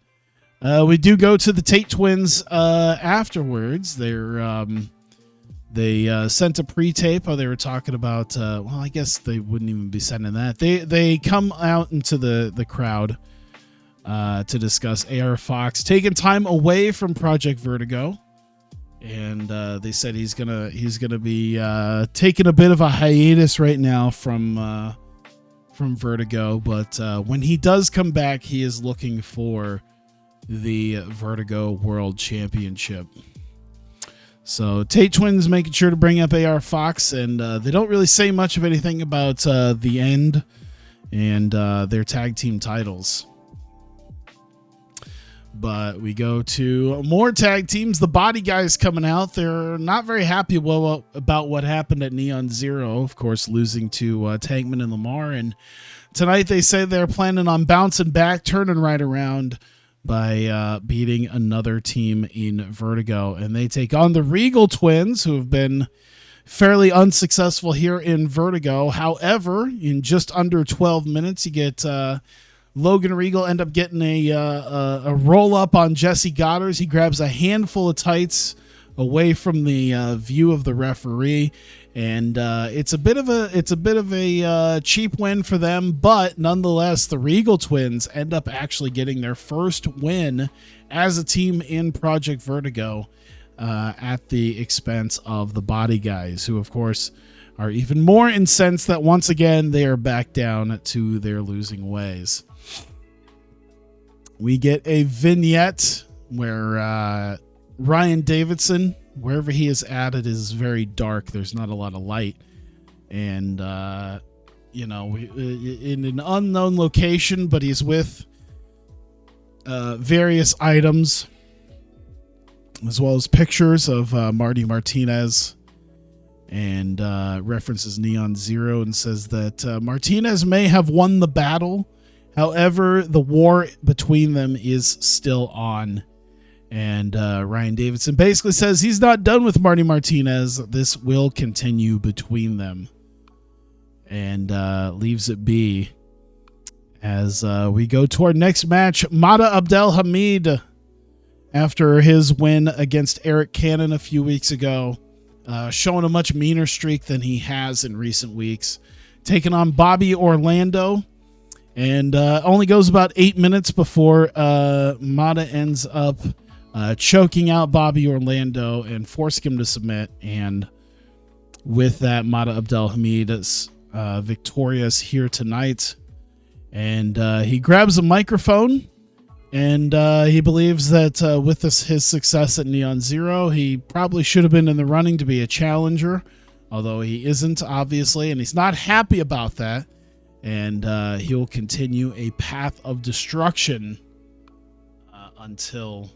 We do go to the Tate twins afterwards. They sent a pre-tape. They were talking about, well, I guess they wouldn't even be sending that. They come out into the crowd to discuss AR Fox taking time away from Project Vertigo, and they said he's gonna be taking a bit of a hiatus right now from Vertigo, but when he does come back, he is looking for the Vertigo World Championship. So Tate twins making sure to bring up AR Fox, and they don't really say much of anything about the end and their tag team titles. But we go to more tag teams. The Body Guys coming out. They're not very happy about what happened at Neon Zero, of course, losing to Tankman and Lamar. And tonight they say they're planning on bouncing back, turning right around by beating another team in Vertigo. And they take on the Regal twins, who have been fairly unsuccessful here in Vertigo. However, in just under 12 minutes, you get Logan Regal end up getting a roll up on Jesse Goddard. He grabs a handful of tights away from the view of the referee, and it's a bit of a cheap win for them. But nonetheless, the Regal twins end up actually getting their first win as a team in Project Vertigo at the expense of the Body Guys, who of course are even more incensed that once again they are back down to their losing ways. We get a vignette where Ryan Davidson, wherever he is at, it is very dark. There's not a lot of light. And, in an unknown location, but he's with various items, as well as pictures of Marty Martinez, and references Neon Zero and says that Martinez may have won the battle. However, the war between them is still on. And Ryan Davidson basically says he's not done with Marty Martinez. This will continue between them. And leaves it be as we go to our next match. Mada Abdelhamid, after his win against Eric Cannon a few weeks ago, showing a much meaner streak than he has in recent weeks, taking on Bobby Orlando. And only goes about 8 minutes before Mada ends up choking out Bobby Orlando and forcing him to submit. And with that, Mada Abdelhamid is victorious here tonight. And he grabs a microphone, and he believes that with his success at Neon Zero, he probably should have been in the running to be a challenger, although he isn't, obviously, and he's not happy about that. And he'll continue a path of destruction until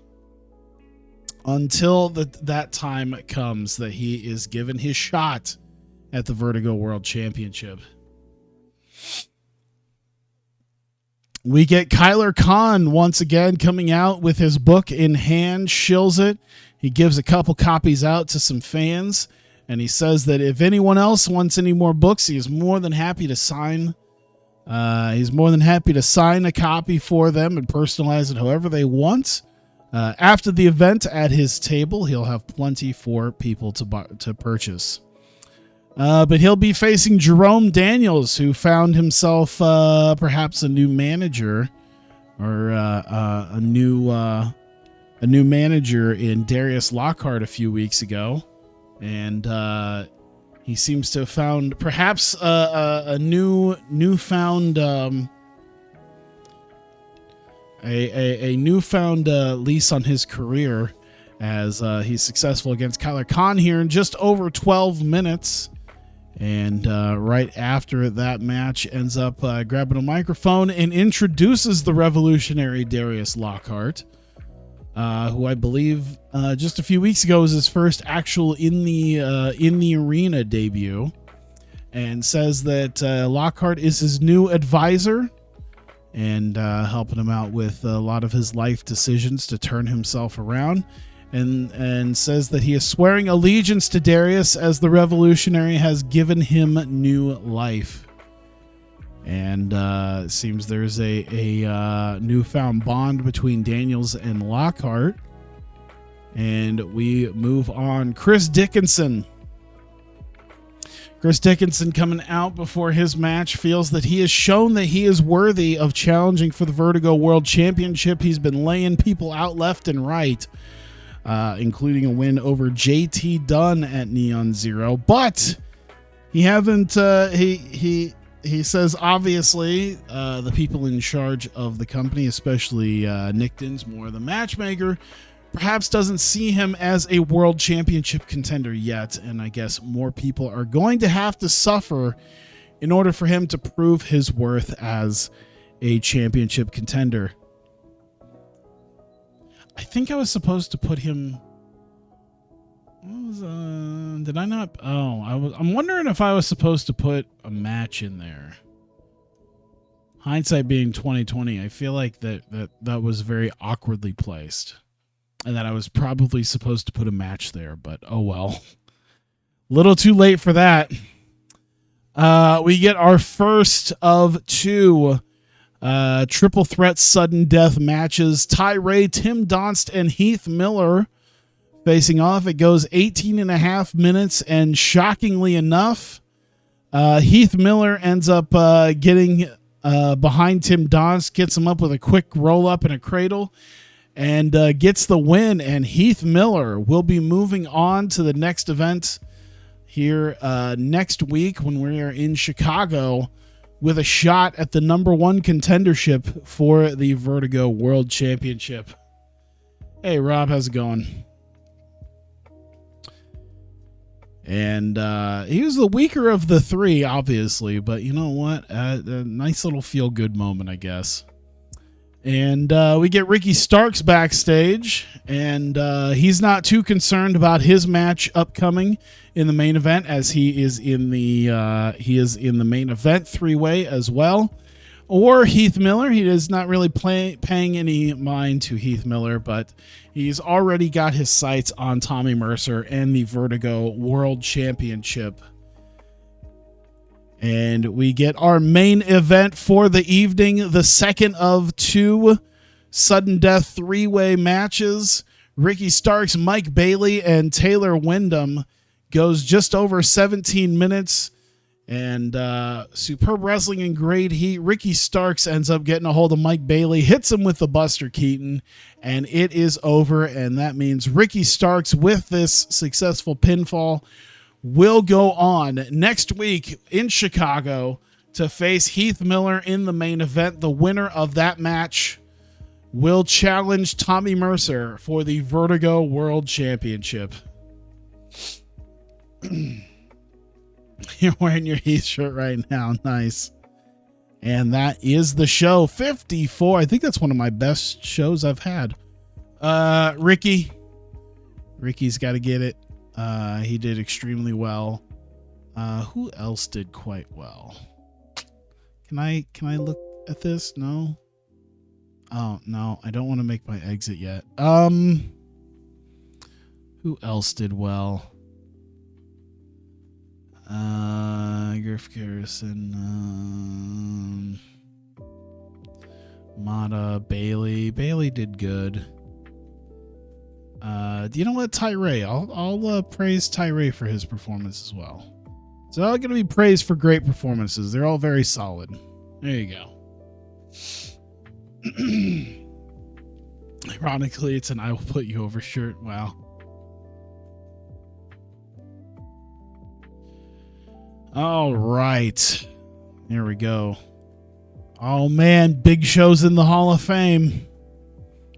that time comes that he is given his shot at the Vertigo World Championship. We get Kyler Khan once again coming out with his book in hand, shills it. He gives a couple copies out to some fans, and he says that if anyone else wants any more books, he is more than happy to sign. He's more than happy to sign a copy for them and personalize it however they want. After the event at his table, he'll have plenty for people to purchase. But he'll be facing Jerome Daniels, who found himself perhaps a new manager, or a new manager in Darius Lockhart a few weeks ago, and he seems to have found perhaps a newfound lease on his career, as he's successful against Kyler Khan here in just over 12 minutes. And right after that match, ends up grabbing a microphone and introduces the revolutionary Darius Lockhart, who I believe just a few weeks ago was his first actual in the arena debut, and says that Lockhart is his new advisor and helping him out with a lot of his life decisions to turn himself around. And says that he is swearing allegiance to Darius as the revolutionary has given him new life. And it seems there's a newfound bond between Daniels and Lockhart. And we move on. Chris Dickinson coming out before his match feels that he has shown that he is worthy of challenging for the Vertigo World Championship. He's been laying people out left and right, including a win over JT Dunn at Neon Zero, but he haven't. He says obviously the people in charge of the company, especially Nick Dinsmore, the matchmaker, perhaps doesn't see him as a world championship contender yet, and I guess more people are going to have to suffer in order for him to prove his worth as a championship contender. I think I was supposed to put him. Did I not? Oh, I'm wondering if I was supposed to put a match in there. Hindsight being 2020, I feel like that was very awkwardly placed, and that I was probably supposed to put a match there. But oh well, little too late for that. We get our first of two triple threat sudden death matches. Ty Tim Donst, and Heath Miller facing off. It goes 18 and a half minutes, and shockingly enough, Heath Miller ends up getting behind Tim Donst, gets him up with a quick roll up and a cradle, and gets the win. And Heath Miller will be moving on to the next event here next week when we are in Chicago, with a shot at the #1 contendership for the Vertigo World Championship. Hey, Rob, how's it going? And he was the weaker of the three, obviously, but you know what? A nice little feel-good moment, I guess. And we get Ricky Starks backstage, and he's not too concerned about his match upcoming in the main event, as he is in the main event three-way as well. Or Heath Miller. He is not really paying any mind to Heath Miller, but he's already got his sights on Tommy Mercer and the Vertigo World Championship. And we get our main event for the evening, the second of two sudden death three-way matches. Ricky Starks, Mike Bailey, and Taylor Wyndham goes just over 17 minutes. And superb wrestling in great heat. Ricky Starks ends up getting a hold of Mike Bailey, hits him with the Buster Keaton, and it is over. And that means Ricky Starks, with this successful pinfall, will go on next week in Chicago to face Heath Miller in the main event. The winner of that match will challenge Tommy Mercer for the Vertigo World Championship. You're wearing your Heath shirt right now. Nice. And that is the show. 54. I think that's one of my best shows I've had. Ricky's got to get it. He did extremely well. Who else did quite well? Can I look at this? No. Oh, no. I don't want to make my exit yet. Who else did well? Griff Garrison, Mata, Bailey did good. Do you know what, Tyree? I'll praise Tyree for his performance as well. So all going to be praised for great performances. They're all very solid. There you go. Ironically, it's an "I will put you over" shirt. Wow. All right. Here we go. Oh, man. Big shows in the Hall of Fame.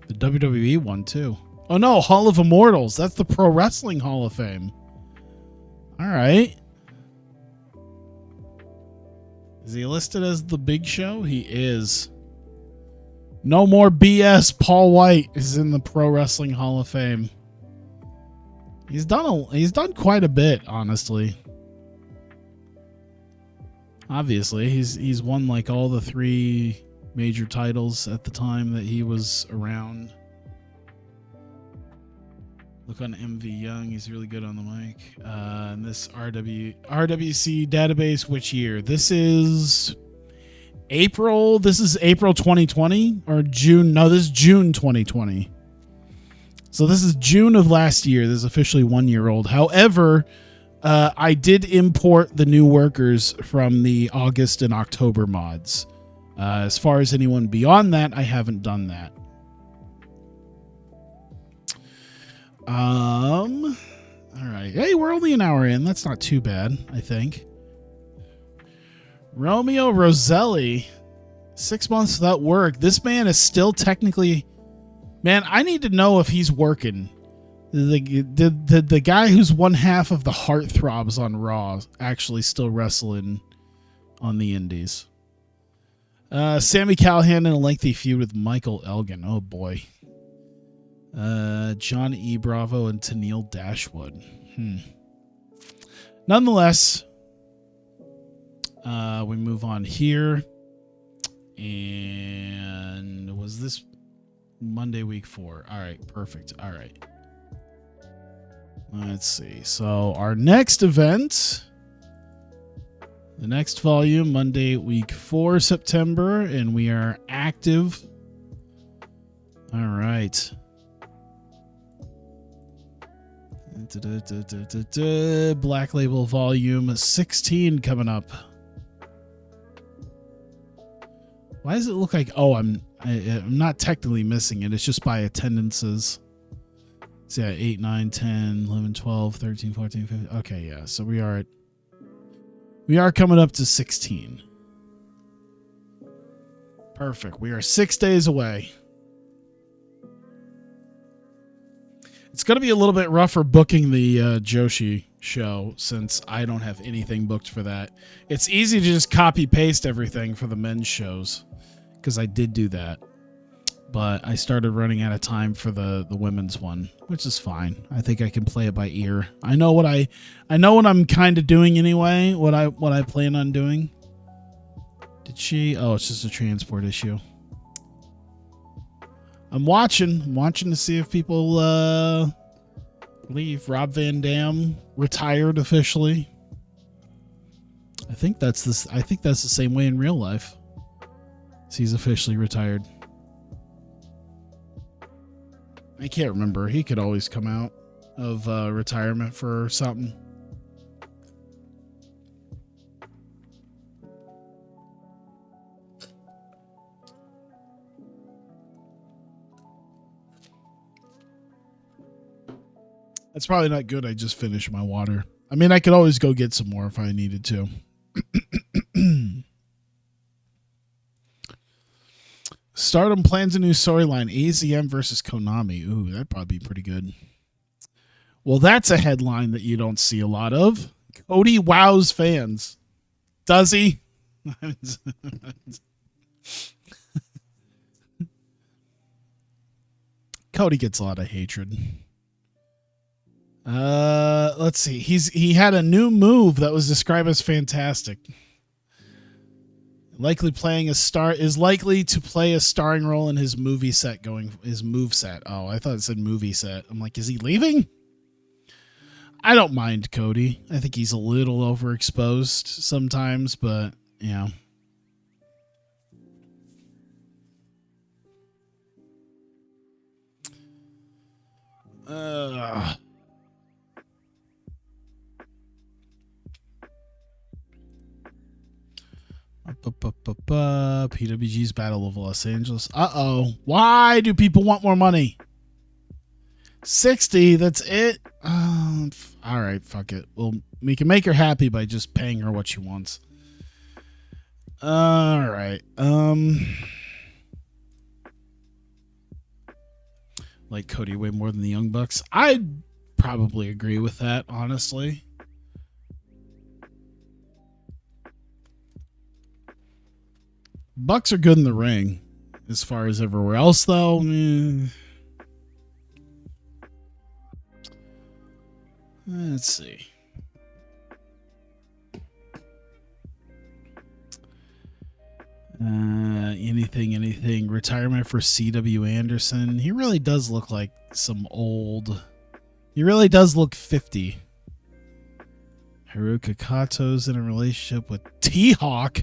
The WWE one, too. Oh, no. Hall of Immortals. That's the Pro Wrestling Hall of Fame. All right. Is he listed as the Big Show? He is. No more BS. Paul White is in the Pro Wrestling Hall of Fame. He's done quite a bit, honestly. Obviously, he's won like all the 3 major titles at the time that he was around. Look on MV Young. He's really good on the mic. And this RWC database, which year? This is April. This is April 2020 or June. No, this is June 2020. So this is June of last year. This is officially 1 year old. However, I did import the new workers from the August and October mods. As far as anyone beyond that, I haven't done that. All right. Hey, we're only an hour in. That's not too bad, I think. Romeo Roselli, 6 months without work. This man is still technically... Man, I need to know if he's working. The guy who's one half of the Heartthrobs on Raw actually still wrestling on the indies. Sami Callihan in a lengthy feud with Michael Elgin. Oh, boy. John E. Bravo and Tennille Dashwood. Nonetheless, we move on here. And was this Monday week 4? All right, perfect. All right. Let's see. So our next event, the next volume, Monday week 4, September, and we are active. All right. Black Label volume 16 coming up. Why does it look like, oh, I'm not technically missing it. It's just by attendances. So yeah, 8, 9, 10, 11, 12, 13, 14, 15. Okay, yeah. So we are coming up to 16. Perfect. We are 6 days away. It's going to be a little bit rougher booking the Joshi show since I don't have anything booked for that. It's easy to just copy paste everything for the men's shows because I did do that. But I started running out of time for the women's one, which is fine. I think I can play it by ear. I know what I'm kind of doing anyway, what I plan on doing. Did she? Oh, it's just a transport issue. I'm watching to see if people leave. Rob Van Dam retired officially. I think that's the same way in real life. He's officially retired. I can't remember. He could always come out of retirement for something. That's probably not good. I just finished my water. I mean, I could always go get some more if I needed to. Stardom plans a new storyline, AZM versus Konami. Ooh, that'd probably be pretty good. Well, that's a headline that you don't see a lot of. Cody wows fans. Does he? Cody gets a lot of hatred. Let's see. He had a new move that was described as fantastic. Is likely to play a starring role in his movie set his move set. Oh, I thought it said movie set. I'm like, is he leaving? I don't mind Cody. I think he's a little overexposed sometimes, but yeah. PWG's Battle of Los Angeles. Uh-oh. Why do people want more money? 60, that's it? All right, fuck it. Well, we can make her happy by just paying her what she wants. All right. Like Cody way more than the Young Bucks. I'd probably agree with that, honestly. Bucks are good in the ring. As far as everywhere else, though, let's see. Anything. Retirement for C.W. Anderson. He really does look like some old. He really does look 50. Haruka Kato's in a relationship with T-Hawk.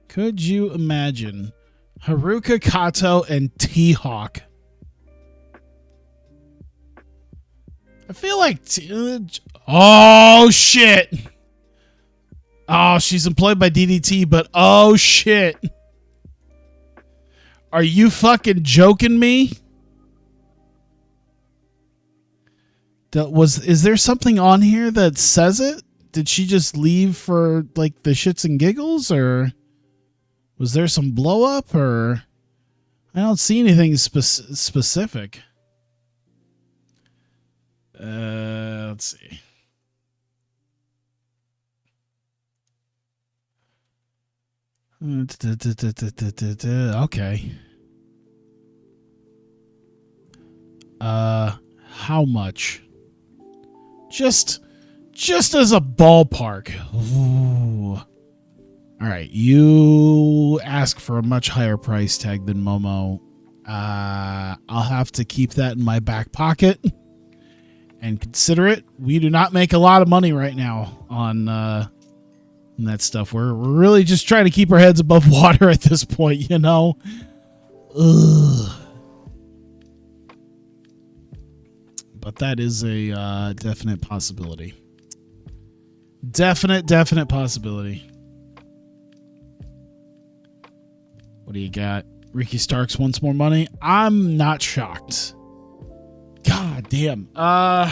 Could you imagine Haruka Kato and T-Hawk? I feel like... oh, shit. Oh, she's employed by DDT, but oh, shit. Are you fucking joking me? Is there something on here that says it? Did she just leave for, like, the shits and giggles, or... was there some blow up, or I don't see anything specific. Let's see. Okay. How much? Just as a ballpark. Ooh. All right, you ask for a much higher price tag than Momo. I'll have to keep that in my back pocket and consider it. We do not make a lot of money right now on that stuff. We're really just trying to keep our heads above water at this point, you know? Ugh. But that is a definite possibility. Definite possibility. What do you got? Ricky Starks wants more money. I'm not shocked. God damn. All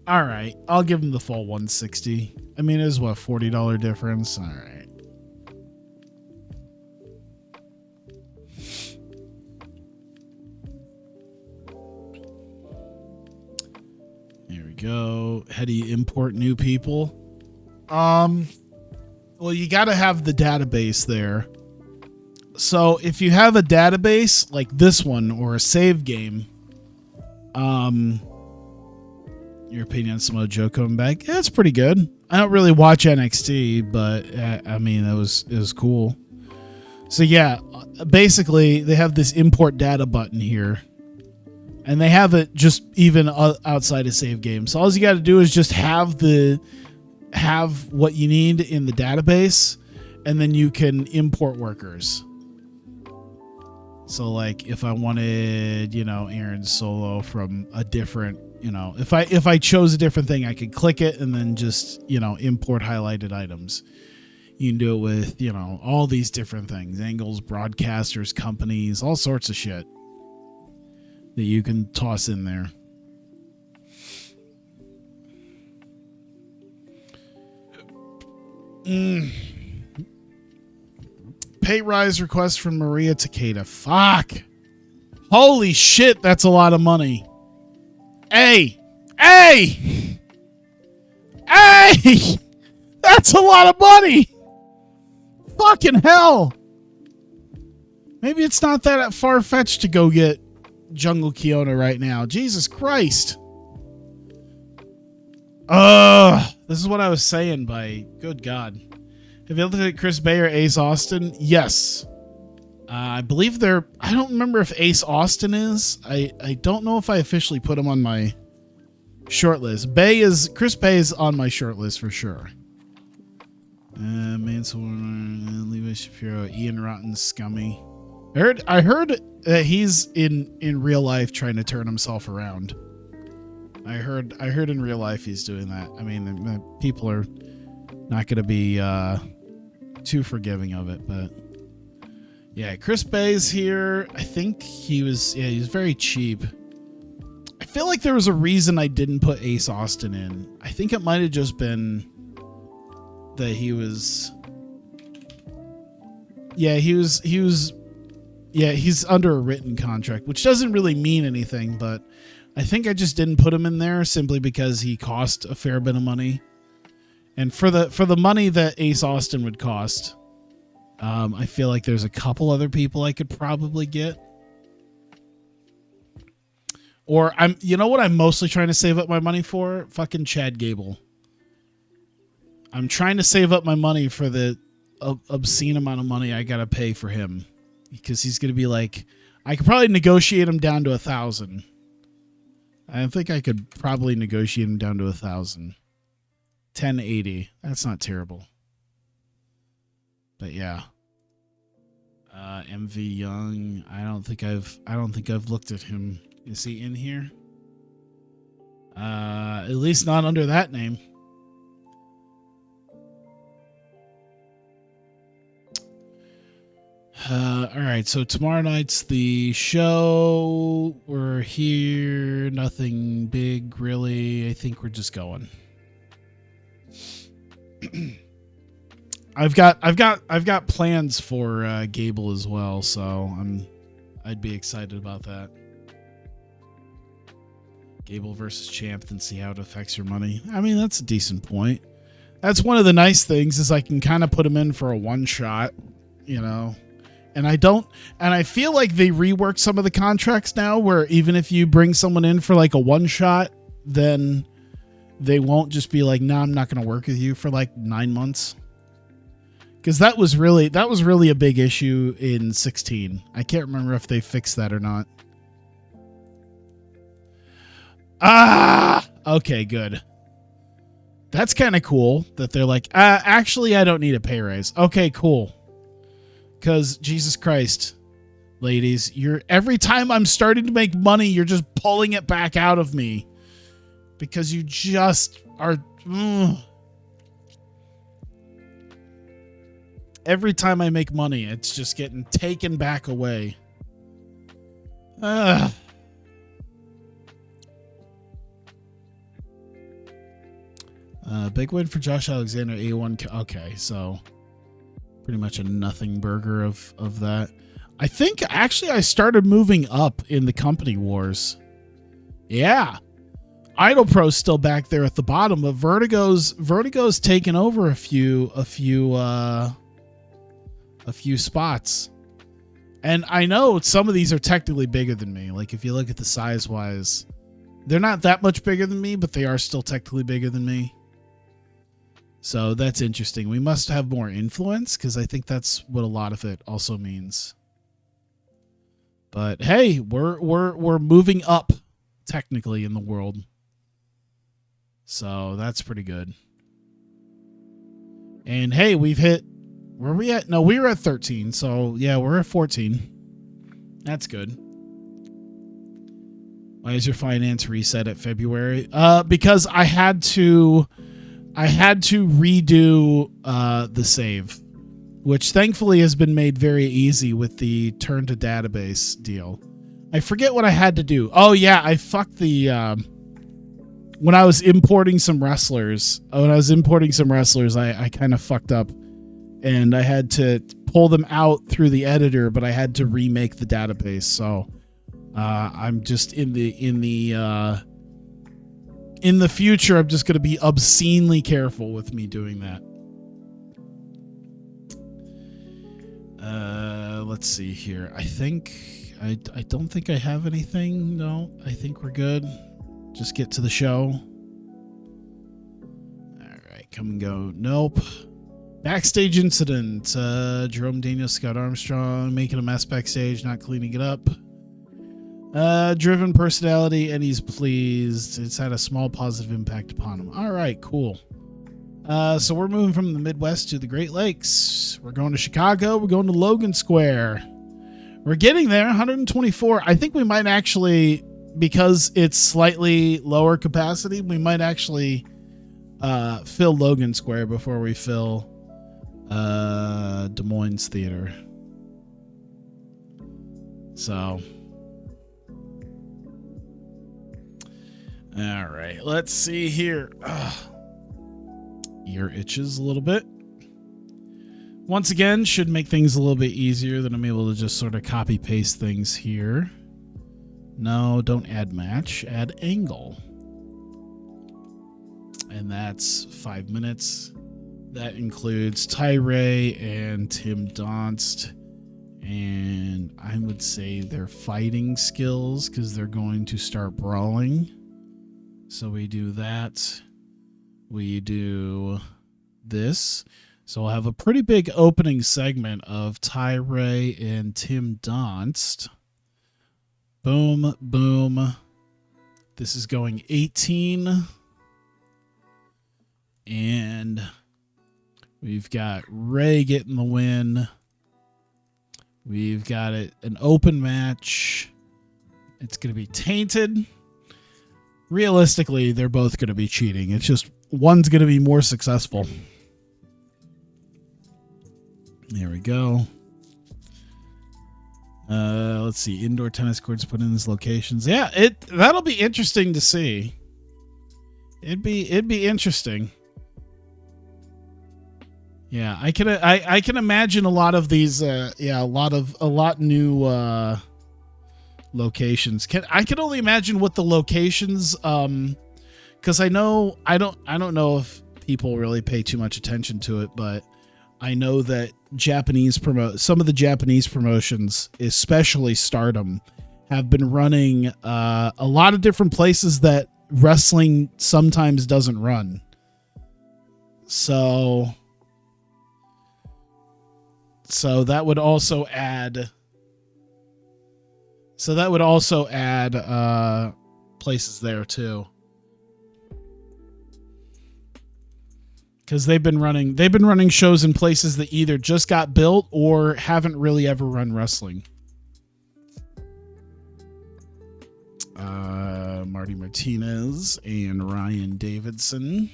right. I'll give him the full 160. I mean, it's what, $40 difference? All right. There we go. How do you import new people? Well, you got to have the database there. So if you have a database like this one or a save game, your opinion on Samoa Joe coming back? Yeah, it's pretty good. I don't really watch NXT, but I mean, it was cool. So yeah, basically they have this import data button here, and they have it just even outside of save games. So all you got to do is just have what you need in the database, and then you can import workers. So like if I wanted, Aaron Solo from a different, if I chose a different thing, I could click it and then just, import highlighted items. You can do it with, all these different things, angles, broadcasters, companies, all sorts of shit that you can toss in there. Pay rise request from Maria Takeda. Fuck. Holy shit, that's a lot of money. Hey! That's a lot of money! Fucking hell! Maybe it's not that far-fetched to go get Jungle Kiona right now. Jesus Christ. This is what I was saying by... Good God. Have you looked at Chris Bay or Ace Austin? Yes. I believe they're... I don't remember if Ace Austin is. I don't know if I officially put him on my short list. Chris Bay is on my short list for sure. Mansoor, Levi Shapiro, Ian Rotten, Scummy. I heard that he's in real life trying to turn himself around. I heard in real life he's doing that. I mean, people are not going to be too forgiving of it, but yeah, Chris Bay's here. I think he's very cheap. I feel like there was a reason I didn't put Ace Austin in. I think it might have just been that he's under a written contract, which doesn't really mean anything, but I think I just didn't put him in there simply because he cost a fair bit of money. And for the money that Ace Austin would cost, I feel like there's a couple other people I could probably get. Or you know what I'm mostly trying to save up my money for? Fucking Chad Gable. I'm trying to save up my money for the obscene amount of money I gotta pay for him, because he's gonna be like, I could probably negotiate him down to 1,000. I think I could probably negotiate him down to 1,000. 1080. That's not terrible. But yeah. MV Young. I don't think I've looked at him. Is he in here? At least not under that name. All right, so tomorrow night's the show. We're here. Nothing big, really. I think we're just going. I've got plans for Gable as well, so I'd be excited about that. Gable versus Champ, then see how it affects your money. I mean, that's a decent point. That's one of the nice things, is I can kind of put him in for a one shot, you know. And I feel like they rework some of the contracts now, where even if you bring someone in for like a one shot, then they won't just be like, "No, I'm not going to work with you for like 9 months." Because that was really a big issue in 16. I can't remember if they fixed that or not. Okay, good. That's kind of cool that they're like, actually, I don't need a pay raise. Okay, cool. Because Jesus Christ, ladies, every time I'm starting to make money, you're just pulling it back out of me. Because you just are... Every time I make money, it's just getting taken back away. Big win for Josh Alexander, A1. Okay, so pretty much a nothing burger of that. I think actually I started moving up in the company wars. Yeah. IdolPro's still back there at the bottom, but Vertigo's taken over a few spots. And I know some of these are technically bigger than me. Like if you look at the size wise, they're not that much bigger than me, but they are still technically bigger than me. So that's interesting. We must have more influence, because I think that's what a lot of it also means. But hey, we're moving up technically in the world. So that's pretty good. And hey, we've hit, where are we at? No, we were at 13. So yeah, we're at 14. That's good. Why is your finance reset at February? Because I had to redo the save, which thankfully has been made very easy with the turn to database deal. I forget what I had to do. Oh yeah, I fucked the when I was importing some wrestlers. I kind of fucked up, and I had to pull them out through the editor, but I had to remake the database. So I'm just in the future, I'm just going to be obscenely careful with me doing that. Let's see here. I don't think I have anything. No, I think we're good. Just get to the show. All right, come and go. Nope. Backstage incident. Jerome Daniels, Scott Armstrong making a mess backstage, not cleaning it up. Driven personality, and he's pleased. It's had a small positive impact upon him. All right, cool. So we're moving from the Midwest to the Great Lakes. We're going to Chicago. We're going to Logan Square. We're getting there, 124. I think we might actually, because it's slightly lower capacity, we might actually fill Logan Square before we fill Des Moines Theater. So... all right, let's see here. Ear itches a little bit. Once again, should make things a little bit easier than I'm able to just sort of copy paste things here. No, don't add match, add angle. and that's 5 minutes. That includes Tyree and Tim Donst, and I would say their fighting skills because they're going to start brawling. So we do that. We do this. So we'll have a pretty big opening segment of Tyree and Tim Donst. Boom, boom. This is going 18. And we've got Ray getting the win. We've got an open match. It's going to be tainted. Realistically, they're both going to be cheating. It's just one's going to be more successful. There we go. Let's see. Indoor tennis courts put in these locations. Yeah, that'll be interesting to see. It'd be interesting. Yeah, I can imagine a lot of these. A lot new locations. I can only imagine what the locations. Because I don't know if people really pay too much attention to it, but I know that some of the Japanese promotions, especially Stardom, have been running a lot of different places that wrestling sometimes doesn't run. So that would also add. Places there too. Because they've been running shows in places that either just got built or haven't really ever run wrestling. Marty Martinez and Ryan Davidson.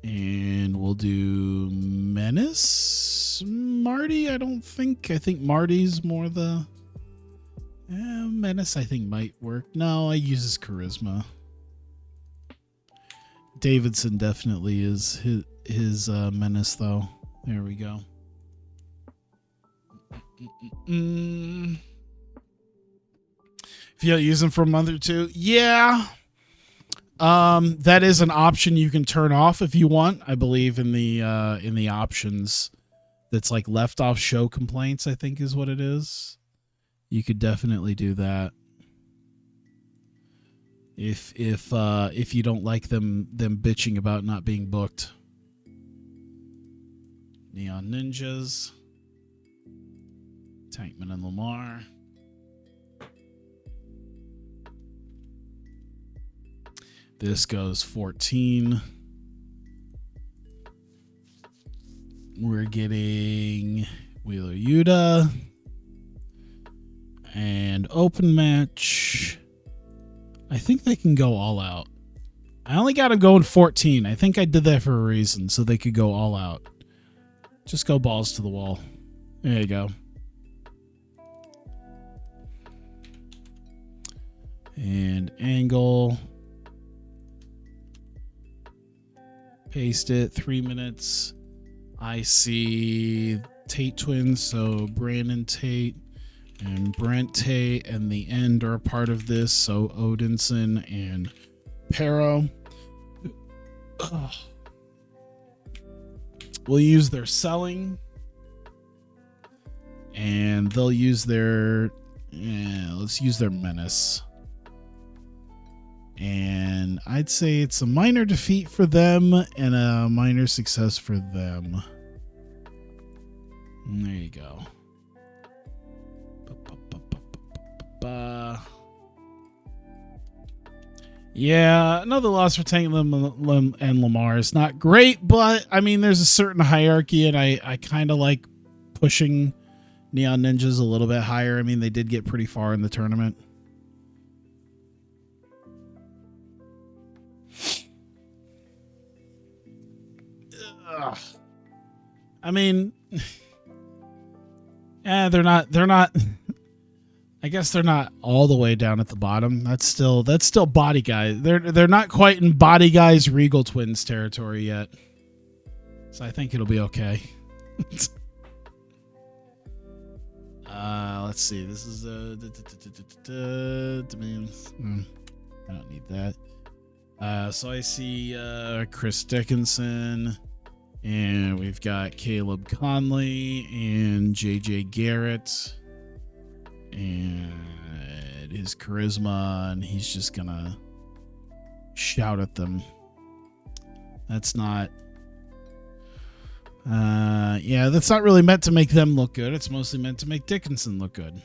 And we'll do Menace. Marty, I think Marty's more the... Menace, I think, might work. No, I use his charisma. Davidson definitely is his Menace, though. There we go. If you don't use him for a month or two, yeah. That is an option you can turn off if you want. I believe in the options. That's like left off show complaints, I think is what it is. You could definitely do that. If you don't like them bitching about not being booked. Neon Ninjas. Tankman and Lamar. This goes 14. We're getting Wheeler Yuta. And open match. I think they can go all out. I only got them going 14. I think I did that for a reason, so they could go all out. Just go balls to the wall. There you go. And Angle. Paste it. 3 minutes. I see Tate twins, so Brandon Tate and Brent Tate and the End are a part of this, so Odinson and Pero. We'll use their selling, and they'll use their let's use their Menace. And I'd say it's a minor defeat for them and a minor success for them. And there you go. Yeah, another loss for Tank and Lamar. It's not great, but I mean, there's a certain hierarchy, and I kind of like pushing Neon Ninjas a little bit higher. I mean, they did get pretty far in the tournament. Ugh. I mean, they're not. I guess they're not all the way down at the bottom. That's still Body Guys. They're not quite in Body Guys Regal Twins territory yet. So I think it'll be okay. Let's see. This is demands. I don't need that. So I see Chris Dickinson, and we've got Caleb Conley and JJ Garrett, and his charisma, and he's just gonna shout at them. That's not that's not really meant to make them look good. It's mostly meant to make Dickinson look good.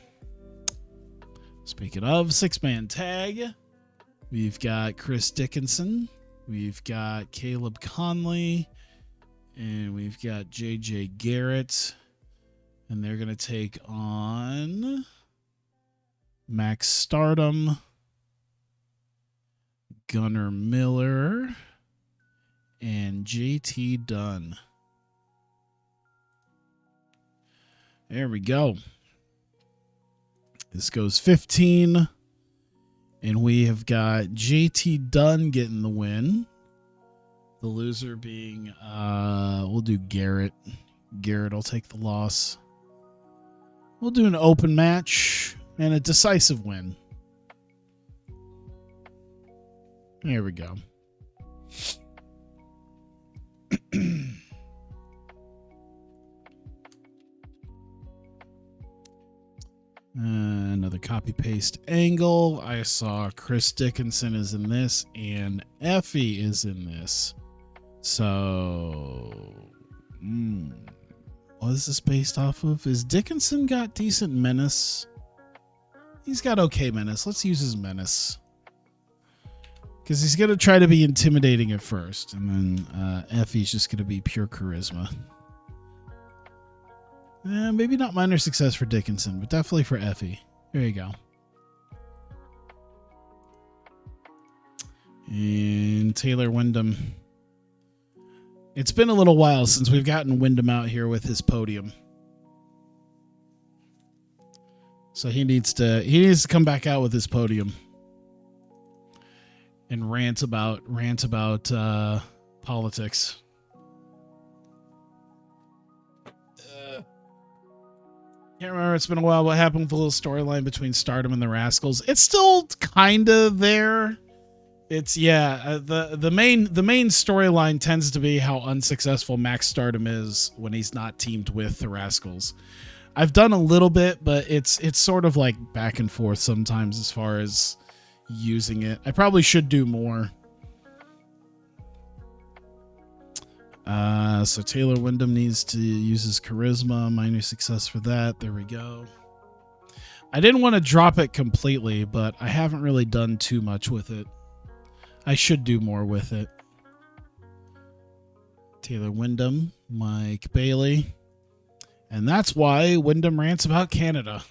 Speaking of 6-man tag, we've got Chris Dickinson, we've got Caleb Conley, and we've got JJ Garrett, and they're going to take on Max Stardom, Gunnar Miller, and JT Dunn. There we go. This goes 15, and we have got JT Dunn getting the win. The loser being, we'll do Garrett. Garrett will take the loss. We'll do an open match and a decisive win. There we go. Another copy paste angle. I saw Chris Dickinson is in this and Effie is in this. So, what is this based off of? Is Dickinson got decent menace? He's got okay menace. Let's use his menace. Because he's going to try to be intimidating at first. And then Effie's just going to be pure charisma. Maybe not minor success for Dickinson, but definitely for Effie. There you go. And Taylor Wyndham. It's been a little while since we've gotten Wyndham out here with his podium. So he needs to come back out with his podium and rant about politics. Can't remember. It's been a while. What happened with the little storyline between Stardom and the Rascals? It's still kind of there. It's the main storyline tends to be how unsuccessful Max Stardom is when he's not teamed with the Rascals. I've done a little bit, but it's sort of like back and forth sometimes as far as using it. I probably should do more. So Taylor Wyndham needs to use his charisma. Minor success for that. There we go. I didn't want to drop it completely, but I haven't really done too much with it. I should do more with it. Taylor Wyndham, Mike Bailey. And that's why Wyndham rants about Canada.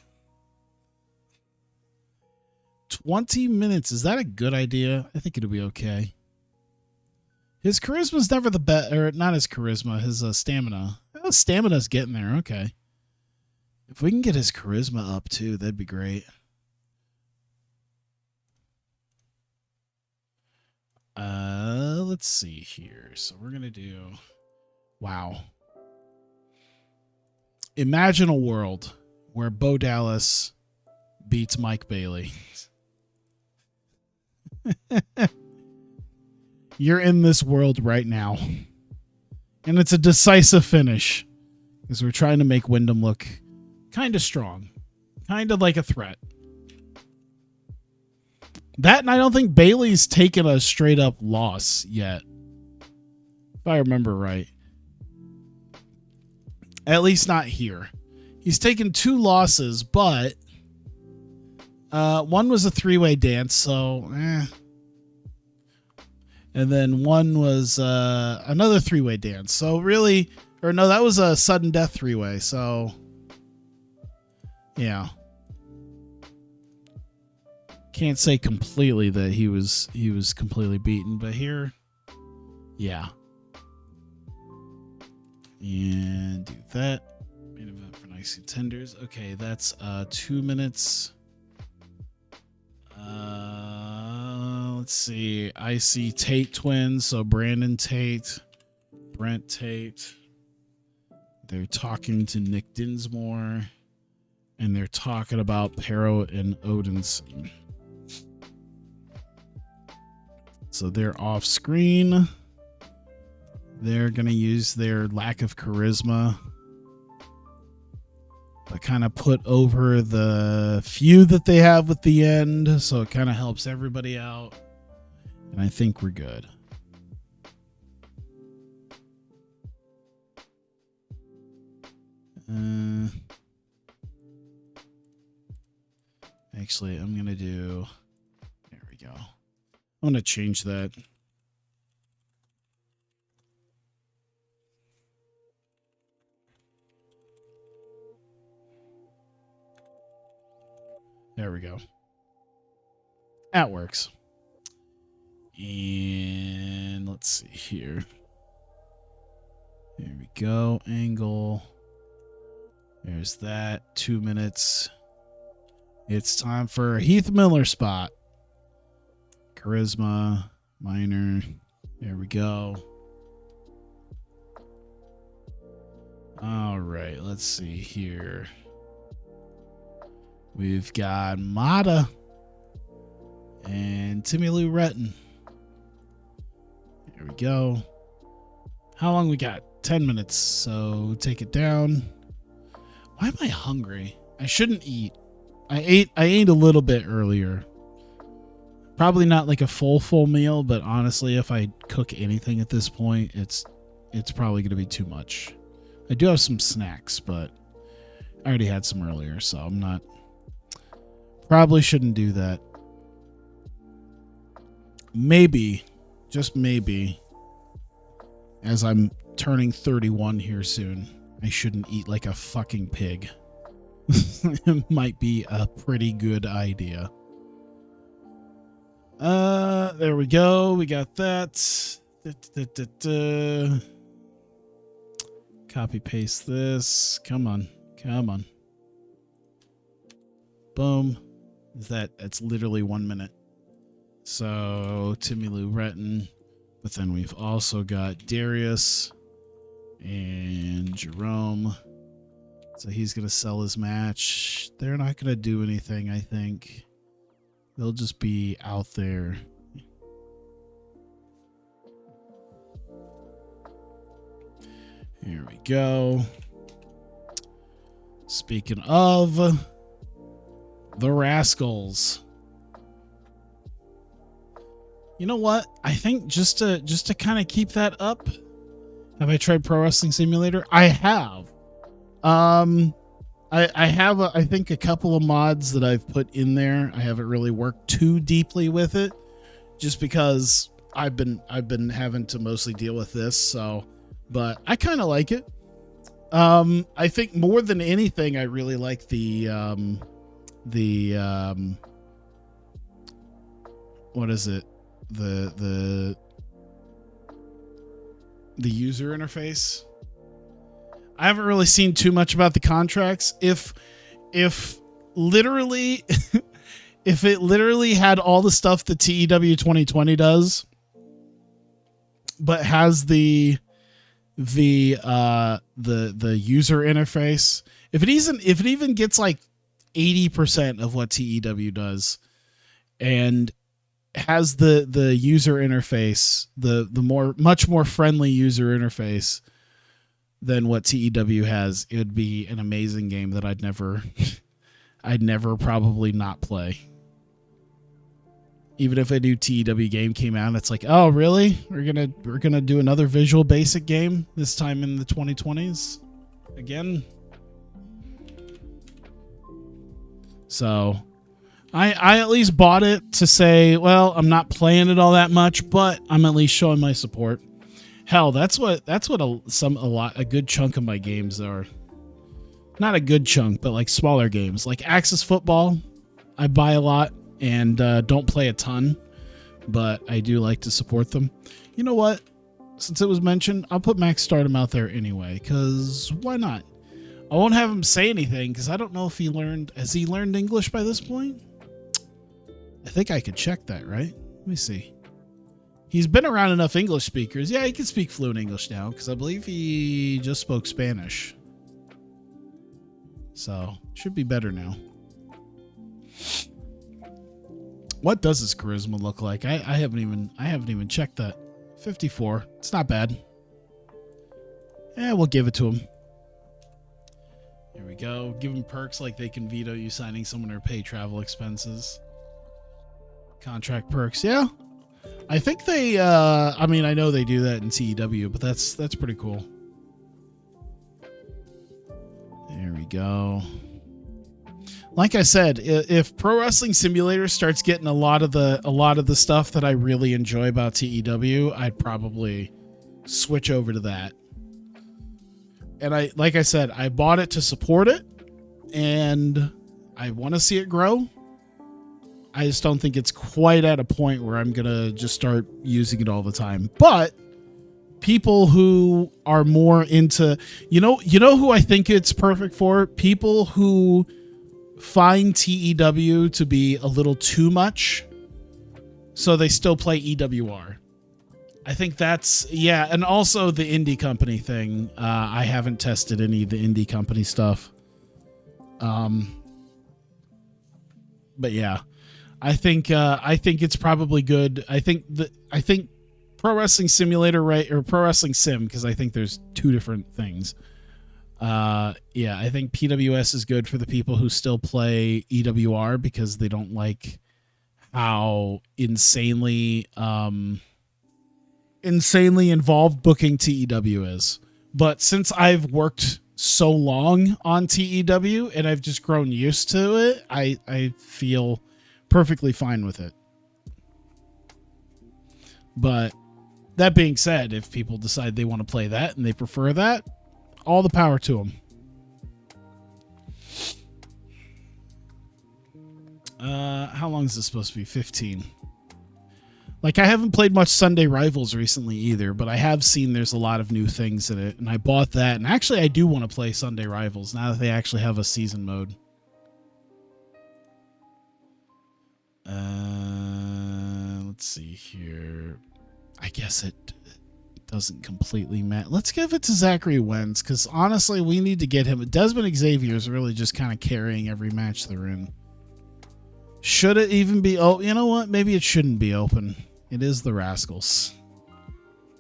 20 minutes. Is that a good idea? I think it'll be okay. His charisma's never the best, or not his charisma, his stamina. Oh, stamina's getting there. Okay. If we can get his charisma up too, that'd be great. Let's see here. So we're going to do, wow. Imagine a world where Bo Dallas beats Mike Bailey. You're in this world right now. And it's a decisive finish. Because we're trying to make Wyndham look kind of strong. Kind of like a threat. That, and I don't think Bailey's taken a straight up loss yet. If I remember right. At least not here. He's taken 2 losses, but one was a 3-way dance, so and then one was another 3-way dance. So really, or no, that was a sudden death 3-way. So yeah. Can't say completely that he was completely beaten, but here, yeah. And do that. Main event for nice contenders. Okay, that's 2 minutes. Let's see. I see Tate twins, so Brandon Tate, Brent Tate. They're talking to Nick Dinsmore, and they're talking about Pero and Odinson. So they're off screen. They're going to use their lack of charisma, but kind of put over the few that they have with the end. So it kind of helps everybody out. And I think we're good. Actually, I'm going to do... There we go. I'm going to change that. There we go. That works. And let's see here. There we go. Angle. There's that. 2 minutes. It's time for a Heath Miller spot. Charisma. Minor. There we go. All right. Let's see here. We've got Mata and Timmy Lou Retton. There we go. How long we got? 10 minutes. So take it down. Why am I hungry? I shouldn't eat. I ate a little bit earlier. Probably not like a full meal, but honestly, if I cook anything at this point, it's probably going to be too much. I do have some snacks, but I already had some earlier, so I'm not... Probably shouldn't do that. Maybe, just maybe, as I'm turning 31 here soon, I shouldn't eat like a fucking pig. It might be a pretty good idea. There we go. We got that. Copy paste this. Come on. Come on. Boom. That's literally 1 minute. So Timmy Lou Retton, but then we've also got Darius and Jerome. So he's gonna sell his match. They're not gonna do anything, I think. They'll just be out there. Here we go. Speaking of the Rascals. You know what? I think just to kind of keep that up. Have I tried Pro Wrestling Simulator? I have. I have I think a couple of mods that I've put in there. I haven't really worked too deeply with it, just because I've been having to mostly deal with this. So, but I kind of like it. I think more than anything, I really like the what is it? The user interface. I haven't really seen too much about the contracts. If literally if it literally had all the stuff that TEW 2020 does, but has the user interface, if it even gets like 80% of what TEW does, and has the user interface, the much more friendly user interface than what TEW has, it would be an amazing game that I'd never probably not play. Even if a new TEW game came out, it's like, oh really? We're gonna do another Visual Basic game, this time in the 2020s again. So I at least bought it to say, well, I'm not playing it all that much, but I'm at least showing my support. Hell, that's what a good chunk of my games are. Not a good chunk, but like smaller games, like Axis Football. I buy a lot and don't play a ton, but I do like to support them. You know what? Since it was mentioned, I'll put Max Stardom out there anyway, because why not? I won't have him say anything because I don't know if has he learned English by this point? I think I could check that, right? Let me see. He's been around enough English speakers. Yeah, he can speak fluent English now, because I believe he just spoke Spanish. So, should be better now. What does his charisma look like? I haven't even checked that. 54. It's not bad. Yeah, we'll give it to him. Here we go. Give him perks like they can veto you signing someone or pay travel expenses. Contract perks, yeah. I think they I mean, I know they do that in TEW, but that's pretty cool. There we go. Like I said, if Pro Wrestling Simulator starts getting a lot of the stuff that I really enjoy about TEW, I'd probably switch over to that. And like I said, I bought it to support it, and I want to see it grow. I just don't think it's quite at a point where I'm gonna just start using it all the time. But people who are more into, you know who I think it's perfect for? People who find TEW to be a little too much, so they still play EWR. I think that's, yeah, and also the indie company thing. I haven't tested any of the indie company stuff. But yeah, I think it's probably good. I think Pro Wrestling Simulator, right, or Pro Wrestling Sim, because I think there's two different things. Yeah, I think PWS is good for the people who still play EWR because they don't like how insanely involved booking TEW is. But since I've worked so long on TEW and I've just grown used to it, I feel perfectly fine with it. But that being said, if people decide they want to play that and they prefer that, all the power to them. How long is this supposed to be? 15. Like, I haven't played much Sunday Rivals recently either, but I have seen there's a lot of new things in it, and I bought that. And actually, I do want to play Sunday Rivals now that they actually have a season mode. Let's see here. I guess it doesn't completely match. Let's give it to Zachary Wentz, because honestly, we need to get him. Desmond Xavier is really just kind of carrying every match they're in. Should it even be? Oh, you know what? Maybe it shouldn't be open. It is the Rascals.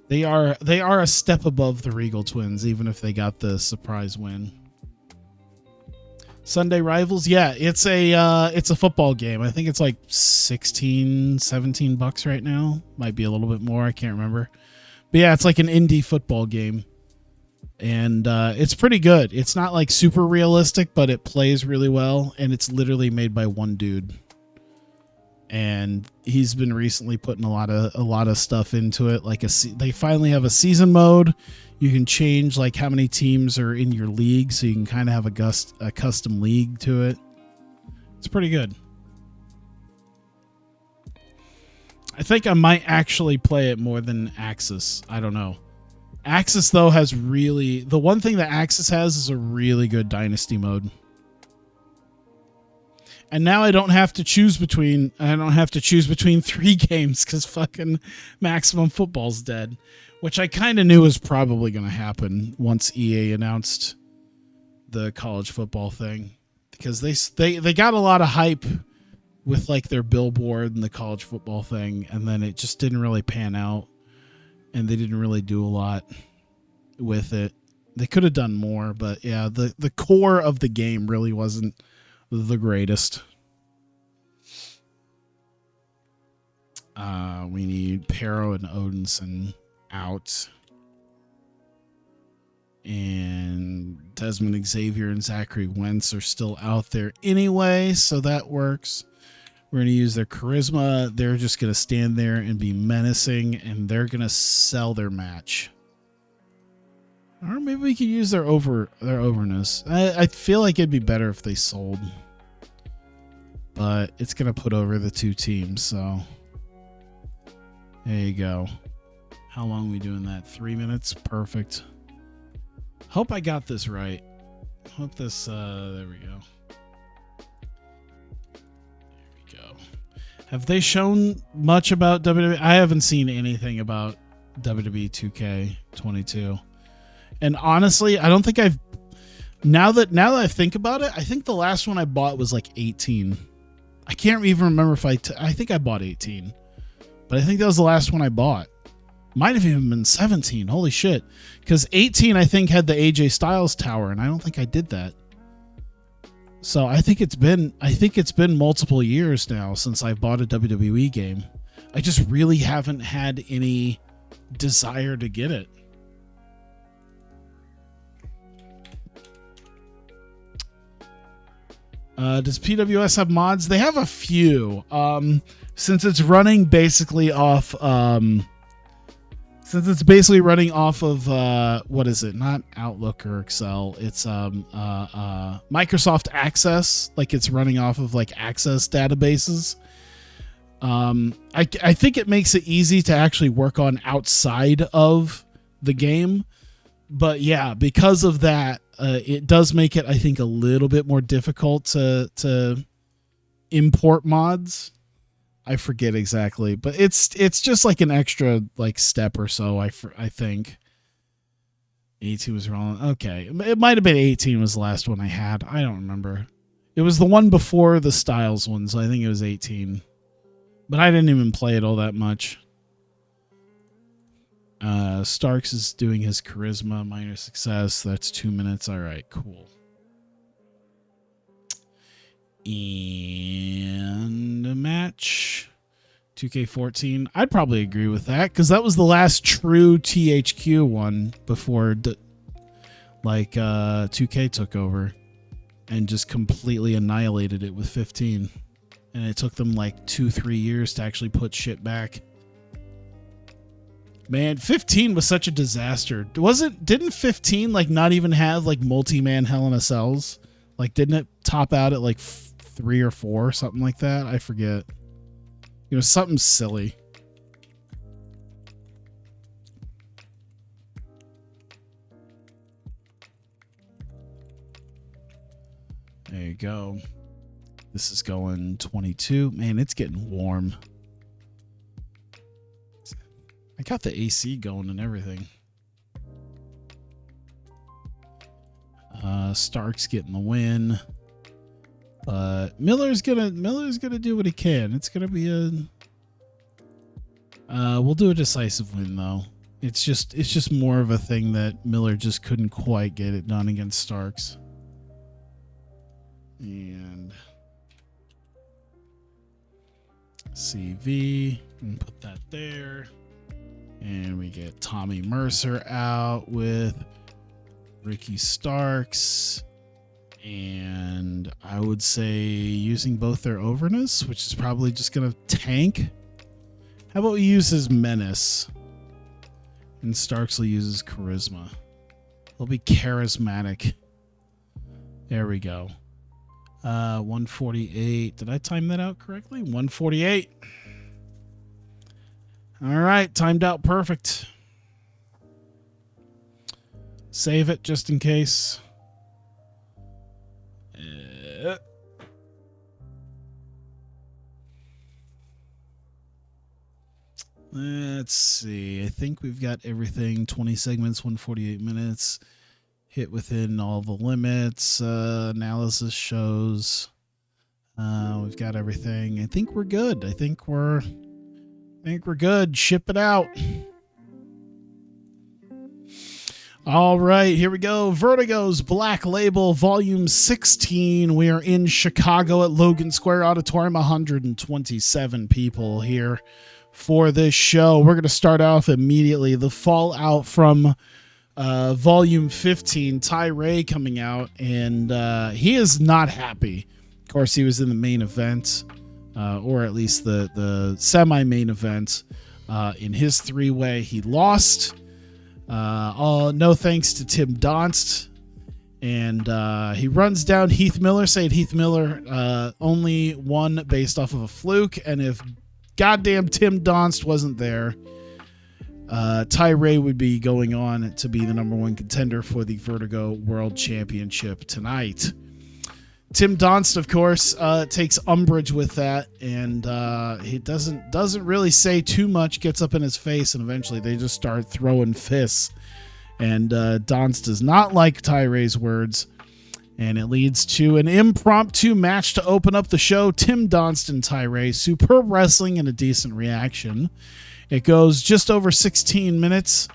They are a step above the Regal Twins, even if they got the surprise win. Sunday Rivals, yeah, it's a football game. I think it's like $16-17 right now. Might be a little bit more. I can't remember. But yeah, it's like an indie football game. And it's pretty good. It's not like super realistic, but it plays really well. And it's literally made by one dude. And he's been recently putting a lot of stuff into it. Like they finally have a season mode. You can change like how many teams are in your league, so you can kind of have a custom league to it. It's pretty good. I think I might actually play it more than Axis. I don't know. Axis though has the one thing that Axis has is a really good dynasty mode. And now I don't have to choose between 3 games because fucking Maximum Football's dead, which I kind of knew was probably going to happen once EA announced the college football thing, because they got a lot of hype with like their billboard and the college football thing, and then it just didn't really pan out, and they didn't really do a lot with it. They could have done more, but yeah, the core of the game really wasn't the greatest. We need Pero and Odinson out. And Desmond Xavier and Zachary Wentz are still out there anyway, so that works. We're going to use their charisma. They're just going to stand there and be menacing, and they're going to sell their match. Or maybe we could use their overness. I feel like it'd be better if they sold. But it's going to put over the two teams, so there you go. How long are we doing that? 3 minutes? Perfect. Hope I got this right. Hope this, there we go. There we go. Have they shown much about WWE? I haven't seen anything about WWE 2K22. And honestly, I don't think now that I think about it, I think the last one I bought was like 18. I can't even remember if I think I bought 18, but I think that was the last one I bought. Might have even been 17. Holy shit. Because 18, I think, had the AJ Styles tower, and I don't think I did that. So I think it's been multiple years now since I've bought a WWE game. I just really haven't had any desire to get it. Does PWS have mods? They have a few. Since it's running basically off of what is it? Not Outlook or Excel. It's Microsoft Access. Like it's running off of like Access databases. I think it makes it easy to actually work on outside of the game. But yeah, because of that, it does make it, I think, a little bit more difficult to import mods. I forget exactly, but it's just like an extra like step or so. I think 18 was wrong. Okay, it might have been 18 was the last one I had. I don't remember. It was the one before the Styles one, so I think it was 18. But I didn't even play it all that much. Starks is doing his charisma, minor success. That's 2 minutes. All right, cool. And a match. 2K14. I'd probably agree with that because that was the last true THQ one before 2K took over and just completely annihilated it with 15. And it took them like 2-3 years to actually put shit back. Man, 15 was such a disaster. Didn't 15 like not even have like multi-man Hell in a Cells? Like didn't it top out at like 3 or 4, something like that? I forget. You know, something silly. There you go. This is going 22. Man, it's getting warm. I got the AC going and everything. Stark's getting the win. But Miller's gonna do what he can. It's gonna be we'll do a decisive win though. It's just more of a thing that Miller just couldn't quite get it done against Starks. And CV, and put that there. And we get Tommy Mercer out with Ricky Starks. And I would say using both their overness, which is probably just going to tank. How about we use his menace? And Starks will use his charisma. He'll be charismatic. There we go. 148. Did I time that out correctly? 148. All right, timed out perfect. Save it just in case. Let's see. I think we've got everything. 20 segments, 148 minutes. Hit within all the limits. Analysis shows. We've got everything. I think we're good. I think we're good. Ship it out. All right, here we go. Vertigo's Black Label, Volume 16. We are in Chicago at Logan Square Auditorium. 127 people here for this show. We're going to start off immediately. The fallout from Volume 15. Ty Ray coming out, and he is not happy. Of course, he was in the main event, or at least the semi-main event. In his three-way, he lost. No thanks to Tim Donst. And he runs down Heath Miller, saying Heath Miller only won based off of a fluke. And if goddamn Tim Donst wasn't there, Ty Ray would be going on to be the #1 contender for the Vertigo World Championship tonight. Tim Donst, of course, takes umbrage with that, and he doesn't really say too much, gets up in his face, and eventually they just start throwing fists. And Donst does not like Ty Ray's words, And it leads to an impromptu match to open up the show. Tim Donston, Tyree, superb wrestling and a decent reaction. It goes just over 16 minutes,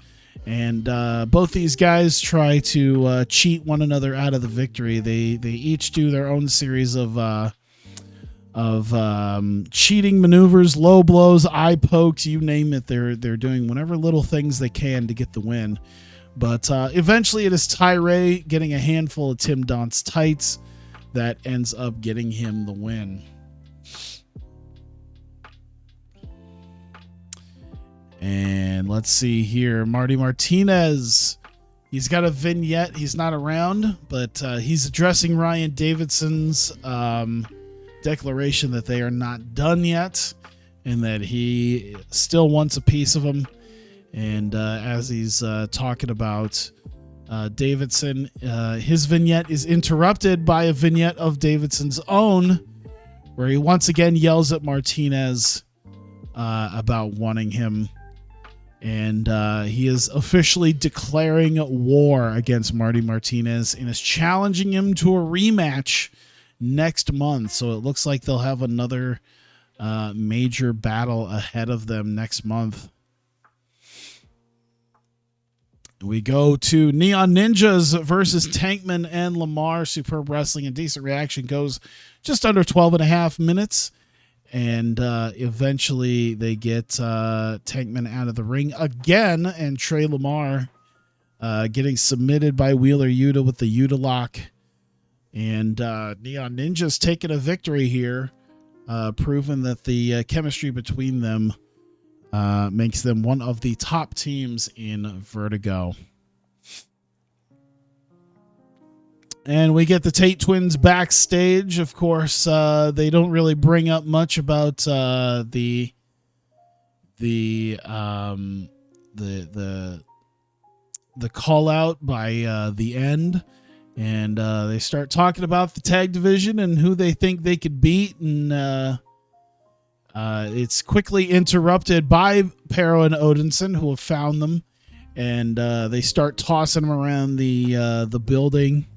and both these guys try to cheat one another out of the victory. They each do their own series of cheating maneuvers, low blows, eye pokes, you name it. They're doing whatever little things they can to get the win. But eventually it is Tyree getting a handful of Tim Don's tights that ends up getting him the win. And let's see here. Marty Martinez. He's got a vignette. He's not around, but he's addressing Ryan Davidson's declaration that they are not done yet and that he still wants a piece of him. And as he's talking about Davidson, his vignette is interrupted by a vignette of Davidson's own, where he once again yells at Martinez about wanting him. And he is officially declaring war against Marty Martinez and is challenging him to a rematch next month. So it looks like they'll have another major battle ahead of them next month. We go to Neon Ninjas versus Tankman and Lamar. Superb wrestling and decent reaction. Goes just under 12 and a half minutes. And eventually they get Tankman out of the ring again. And Trey Lamar getting submitted by Wheeler Yuta with the Yuta lock. And Neon Ninjas taking a victory here. Proving that the chemistry between them makes them one of the top teams in Vertigo. And we get the Tate twins backstage. Of course, they don't really bring up much about the call out by the end. And they start talking about the tag division and who they think they could beat. And it's quickly interrupted by Pero and Odinson, who have found them. And they start tossing them around the building.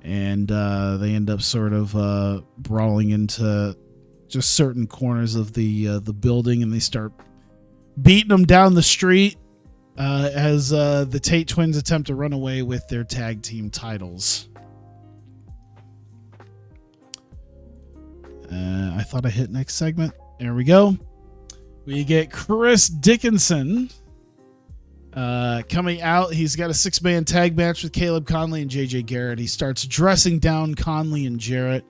And they end up sort of brawling into just certain corners of the building. And they start beating them down the street as the Tate twins attempt to run away with their tag team titles. I thought I hit next segment. There we go. We get Chris Dickinson coming out. He's got a 6-man tag match with Caleb Conley and JJ Garrett. He starts dressing down Conley and Garrett.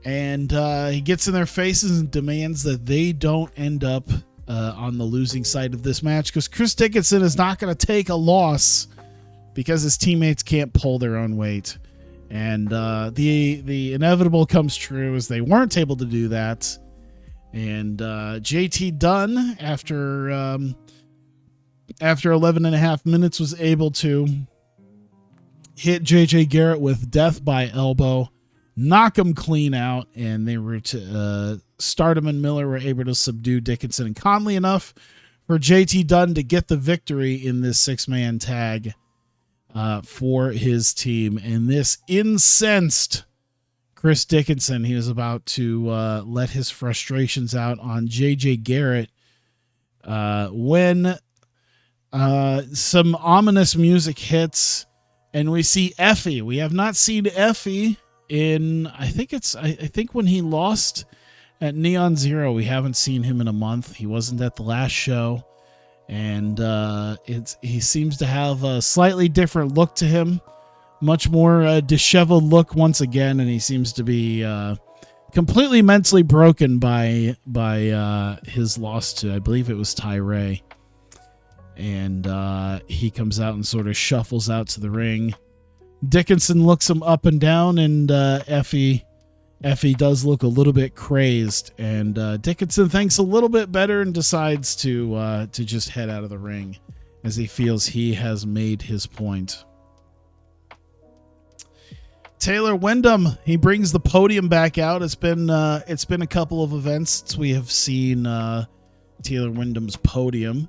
And he gets in their faces and demands that they don't end up on the losing side of this match, because Chris Dickinson is not going to take a loss because his teammates can't pull their own weight. And the inevitable comes true, as they weren't able to do that. And JT Dunn, after 11 and a half minutes, was able to hit JJ Garrett with death by elbow, knock him clean out, and they were to Stardom and Miller were able to subdue Dickinson and Conley enough for JT Dunn to get the victory in this 6-man tag for his team. And this incensed Chris Dickinson. He was about to let his frustrations out on JJ Garrett when some ominous music hits and we see Effie. We have not seen Effie in, I think when he lost at Neon Zero, we haven't seen him in a month. He wasn't at the last show, and he seems to have a slightly different look to him, much more disheveled look once again, and he seems to be completely mentally broken by his loss to, I believe it was Tyree. And he comes out and sort of shuffles out to the ring. Dickinson looks him up and down, and Effie does look a little bit crazed. And Dickinson thinks a little bit better and decides to just head out of the ring, as he feels he has made his point. Taylor Wyndham, he brings the podium back out. It's been a couple of events since we have seen Taylor Wyndham's podium.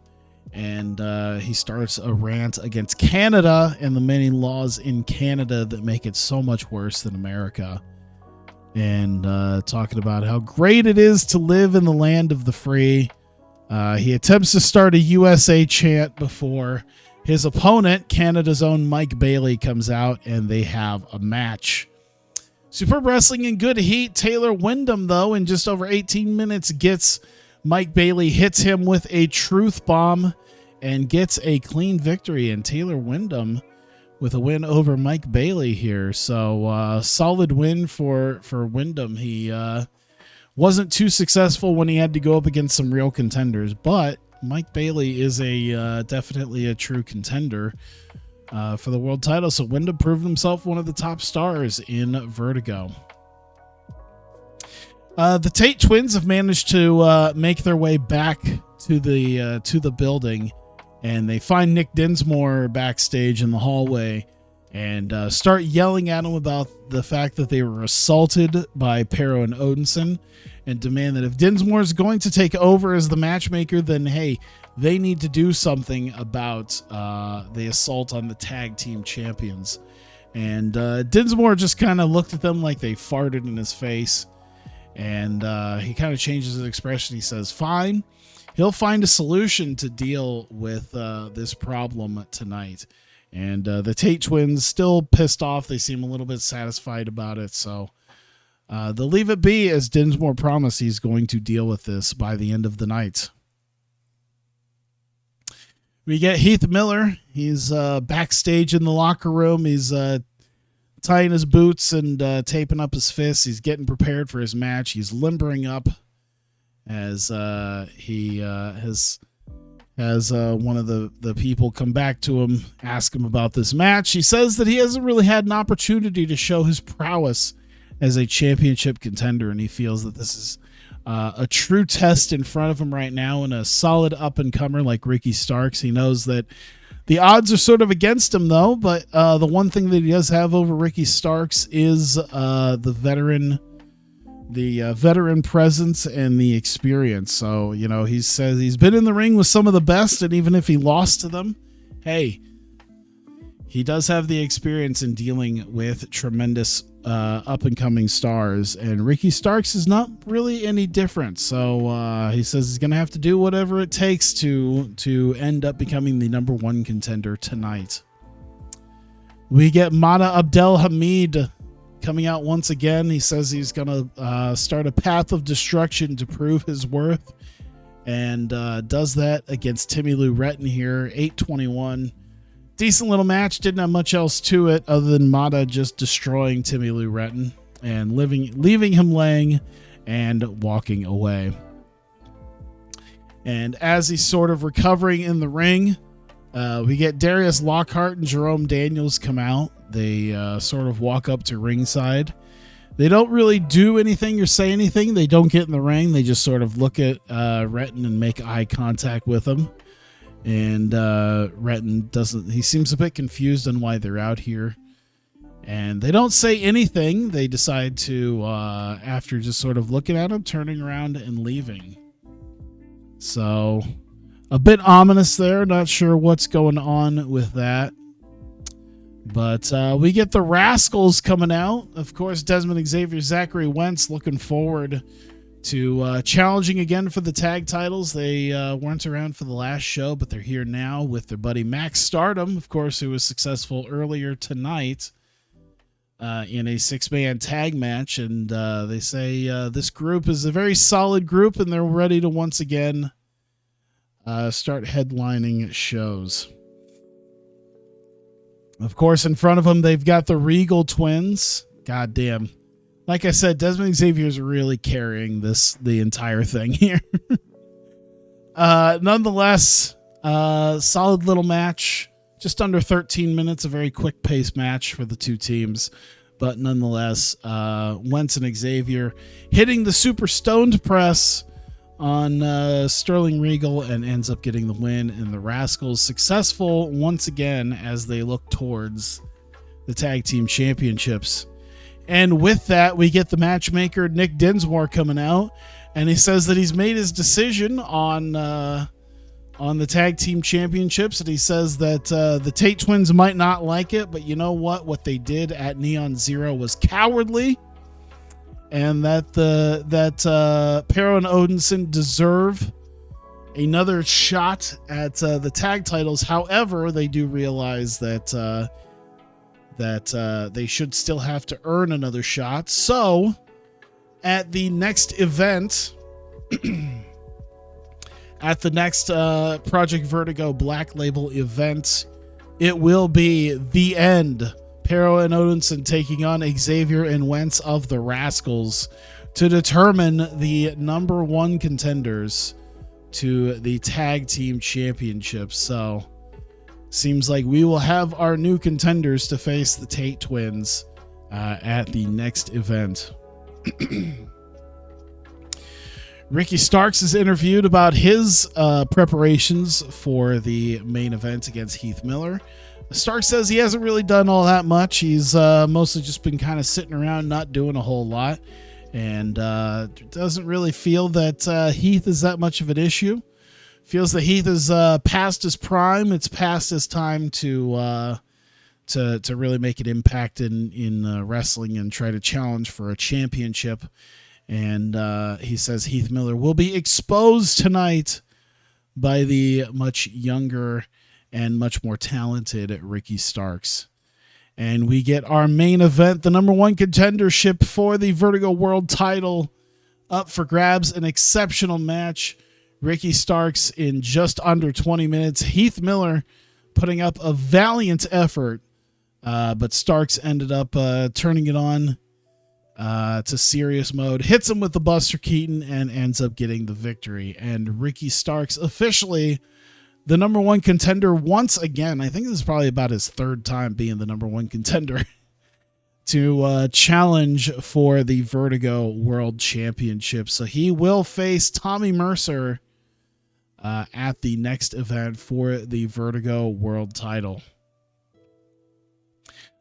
And he starts a rant against Canada and the many laws in Canada that make it so much worse than America. And talking about how great it is to live in the land of the free. He attempts to start a USA chant before his opponent, Canada's own Mike Bailey, comes out and they have a match. Superb Wrestling in good heat. Taylor Wyndham, though, in just over 18 minutes, gets Mike Bailey, hits him with a truth bomb, and gets a clean victory. And Taylor Wyndham with a win over Mike Bailey here. So solid win for Wyndham. He wasn't too successful when he had to go up against some real contenders, but Mike Bailey is definitely a true contender for the world title. So Wyndham proved himself one of the top stars in Vertigo. The Tate twins have managed to make their way back to the building, and they find Nick Dinsmore backstage in the hallway and start yelling at him about the fact that they were assaulted by Pero and Odinson, and demand that if Dinsmore is going to take over as the matchmaker, then hey, they need to do something about the assault on the tag team champions. And Dinsmore just kind of looked at them like they farted in his face, and he kind of changes his expression. He says, fine. He'll find a solution to deal with this problem tonight. And the Tate twins still pissed off. They seem a little bit satisfied about it. So they'll leave it be, as Dinsmore promised he's going to deal with this by the end of the night. We get Heath Miller. He's backstage in the locker room. He's tying his boots and taping up his fists. He's getting prepared for his match. He's limbering up as he has one of the people come back to him, ask him about this match. He says that he hasn't really had an opportunity to show his prowess as a championship contender, and he feels that this is a true test in front of him right now, and a solid up-and-comer like Ricky Starks. He knows that the odds are sort of against him, though, but the one thing that he does have over Ricky Starks is the veteran presence and the experience. So, you know, he says he's been in the ring with some of the best, and even if he lost to them, hey, he does have the experience in dealing with tremendous up-and-coming stars, and Ricky Starks is not really any different. So he says he's going to have to do whatever it takes to end up becoming the number one contender tonight. We get Mada Abdelhamid coming out once again. He says he's going to start a path of destruction to prove his worth, and does that against Timmy Lou Retton here. 8:21. Decent little match. Didn't have much else to it other than Mada just destroying Timmy Lou Retton and leaving him laying and walking away. And as he's sort of recovering in the ring, we get Darius Lockhart and Jerome Daniels come out. They sort of walk up to ringside. They don't really do anything or say anything. They don't get in the ring. They just sort of look at Retton and make eye contact with him. And Retton doesn't. He seems a bit confused on why they're out here. And they don't say anything. They decide to, after just sort of looking at him, turning around and leaving. So, a bit ominous there. Not sure what's going on with that. But we get the Rascals coming out. Of course, Desmond Xavier, Zachary Wentz looking forward to challenging again for the tag titles. They weren't around for the last show, but they're here now with their buddy Max Stardom, of course, who was successful earlier tonight in a 6-man tag match. And they say this group is a very solid group, and they're ready to once again start headlining shows. Of course, in front of them, they've got the Regal twins. Goddamn. Like I said, Desmond Xavier is really carrying the entire thing here. Nonetheless, solid little match. Just under 13 minutes, a very quick-paced match for the two teams. But nonetheless, Wentz and Xavier hitting the Super Stoned Press on Sterling Regal and ends up getting the win. And the Rascals successful once again as they look towards the Tag Team Championships. And with that, we get the matchmaker, Nick Dinsmore, coming out. And he says that he's made his decision on on the tag team championships, and he says that the Tate twins might not like it, but you know what they did at Neon Zero was cowardly, and that Pero and Odinson deserve another shot at the tag titles. However, they do realize that they should still have to earn another shot. So at the next event, at the next Project Vertigo Black Label event, it will be the end. Pero and Odinson taking on Xavier and Wentz of the Rascals to determine the number one contenders to the tag team championships. So seems like we will have our new contenders to face the Tate twins at the next event. Ricky Starks is interviewed about his preparations for the main event against Heath Miller. Starks says he hasn't really done all that much. He's mostly just been kind of sitting around, not doing a whole lot, and doesn't really feel that Heath is that much of an issue. Feels that Heath is past his prime. It's past his time to really make an impact in wrestling and try to challenge for a championship. And he says Heath Miller will be exposed tonight by the much younger and much more talented Ricky Starks. And we get our main event, the number one contendership for the Vertigo World title, up for grabs. An exceptional match. Ricky Starks in just under 20 minutes. Heath Miller putting up a valiant effort, but Starks ended up turning it on to serious mode, hits him with the Buster Keaton, and ends up getting the victory. And Ricky Starks officially the number one contender once again. I think this is probably about his third time being the number one contender to challenge for the Vertigo World Championship. So he will face Tommy Mercer at the next event for the Vertigo World title.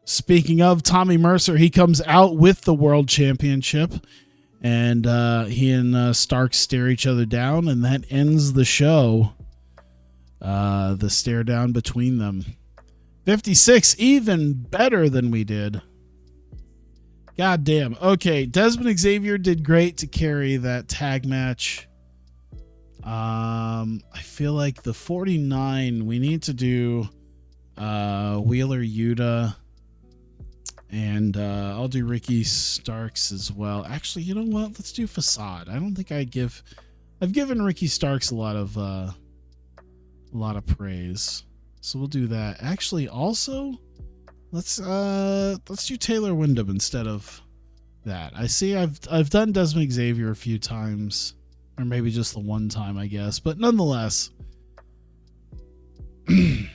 Speaking of Tommy Mercer, he comes out with the World Championship, and he and Starks stare each other down, and that ends the show. The stare down between them. 56, even better than we did. God damn. Okay, Desmond Xavier did great to carry that tag match. I feel like the 49, we need to do Wheeler Yuta, and I'll do Ricky Starks as well. Actually, you know what? Let's do Facade. I don't think I've given Ricky Starks a lot of praise, so we'll do that. Actually, also, let's do Taylor Wyndham instead of that. I see I've done Desmond Xavier a few times, or maybe just the one time, I guess, but nonetheless, I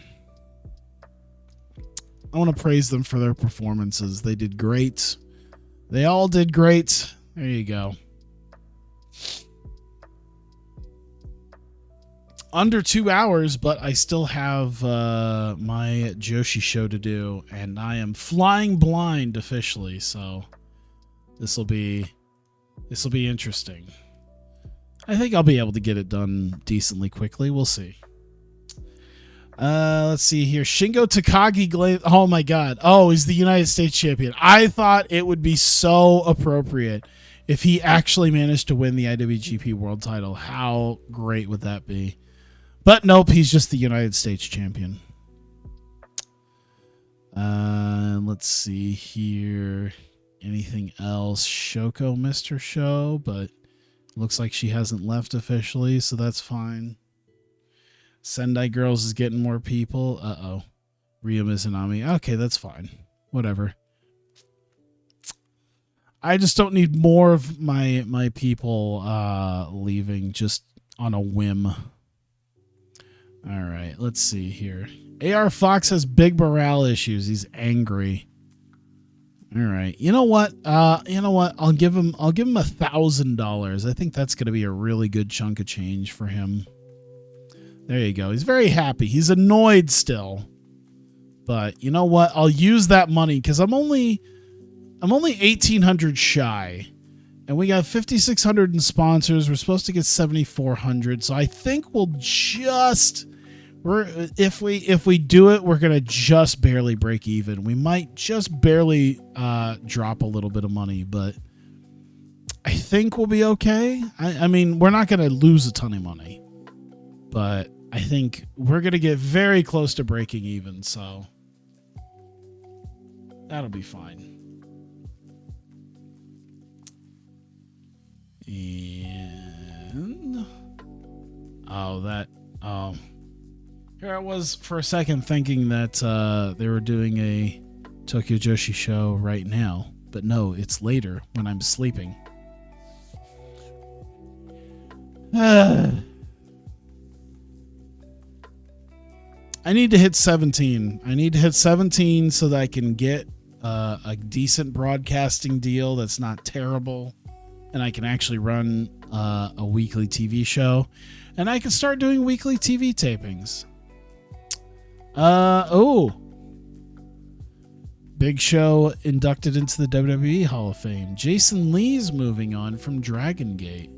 want to praise them for their performances. They did great. They all did great. There you go. Under 2 hours, but I still have my Joshi show to do, and I am flying blind officially, so this will be interesting. I think I'll be able to get it done decently quickly. We'll see. Let's see here. Shingo Takagi. Oh my God. Oh, he's the United States champion. I thought it would be so appropriate if he actually managed to win the IWGP World title. How great would that be? But nope, he's just the United States champion. Let's see here. Anything else? Shoko missed her show, but looks like she hasn't left officially, so that's fine. Sendai Girls is getting more people. Uh-oh. Ryo Mizunami. Okay, that's fine. Whatever. I just don't need more of my people leaving just on a whim. All right, let's see here. AR Fox has big morale issues. He's angry. All right. You know what? I'll give him $1,000. I think that's going to be a really good chunk of change for him. There you go. He's very happy. He's annoyed still. But you know what? I'll use that money because I'm only 1,800 shy. And we got 5,600 in sponsors. We're supposed to get 7,400. So I think we'll just, if we do it, we're gonna just barely break even. We might just barely drop a little bit of money, but I think we'll be okay. I mean, we're not gonna lose a ton of money, but I think we're gonna get very close to breaking even. So that'll be fine. And here I was for a second thinking that they were doing a Tokyo Joshi show right now, but no, it's later when I'm sleeping. I need to hit 17. I need to hit 17 so that I can get a decent broadcasting deal that's not terrible. And I can actually run a weekly TV show. And I can start doing weekly TV tapings. Big Show inducted into the WWE Hall of Fame. Jason Lee's moving on from Dragon Gate.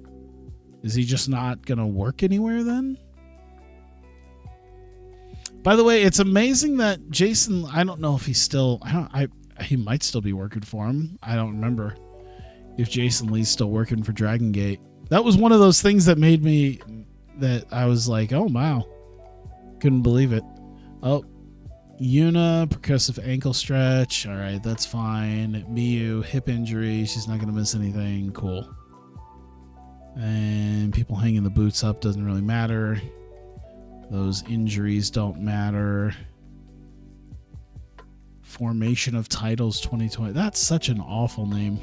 Is he just not going to work anywhere then? By the way, it's amazing that Jason, I don't know if he's still, he might still be working for him. I don't remember if Jason Lee's still working for Dragon Gate. That was one of those things that made me, that I was like, oh, wow. Couldn't believe it. Oh, Yuna, percussive ankle stretch. All right, that's fine. Miyu, hip injury. She's not going to miss anything. Cool. And people hanging the boots up doesn't really matter. Those injuries don't matter. Formation of Titles 2020. That's such an awful name.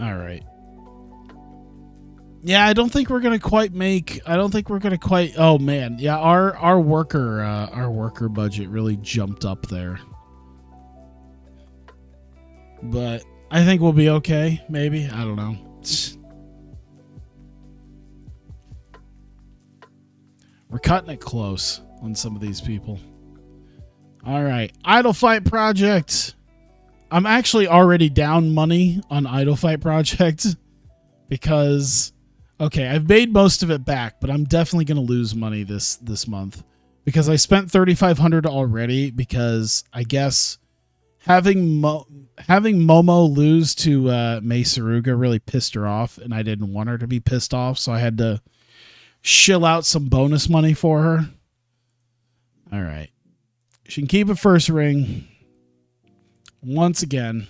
All right. Yeah, I don't think we're gonna quite make. Oh man, yeah, our worker budget really jumped up there. But I think we'll be okay. Maybe, I don't know. We're cutting it close on some of these people. All right, Idolfight Project. I'm actually already down money on Idolfight Project because, okay, I've made most of it back, but I'm definitely going to lose money this month because I spent $3,500 already because I guess having Momo lose to Mei Saruga really pissed her off, and I didn't want her to be pissed off, so I had to shill out some bonus money for her. All right. She can keep a first ring. Once again,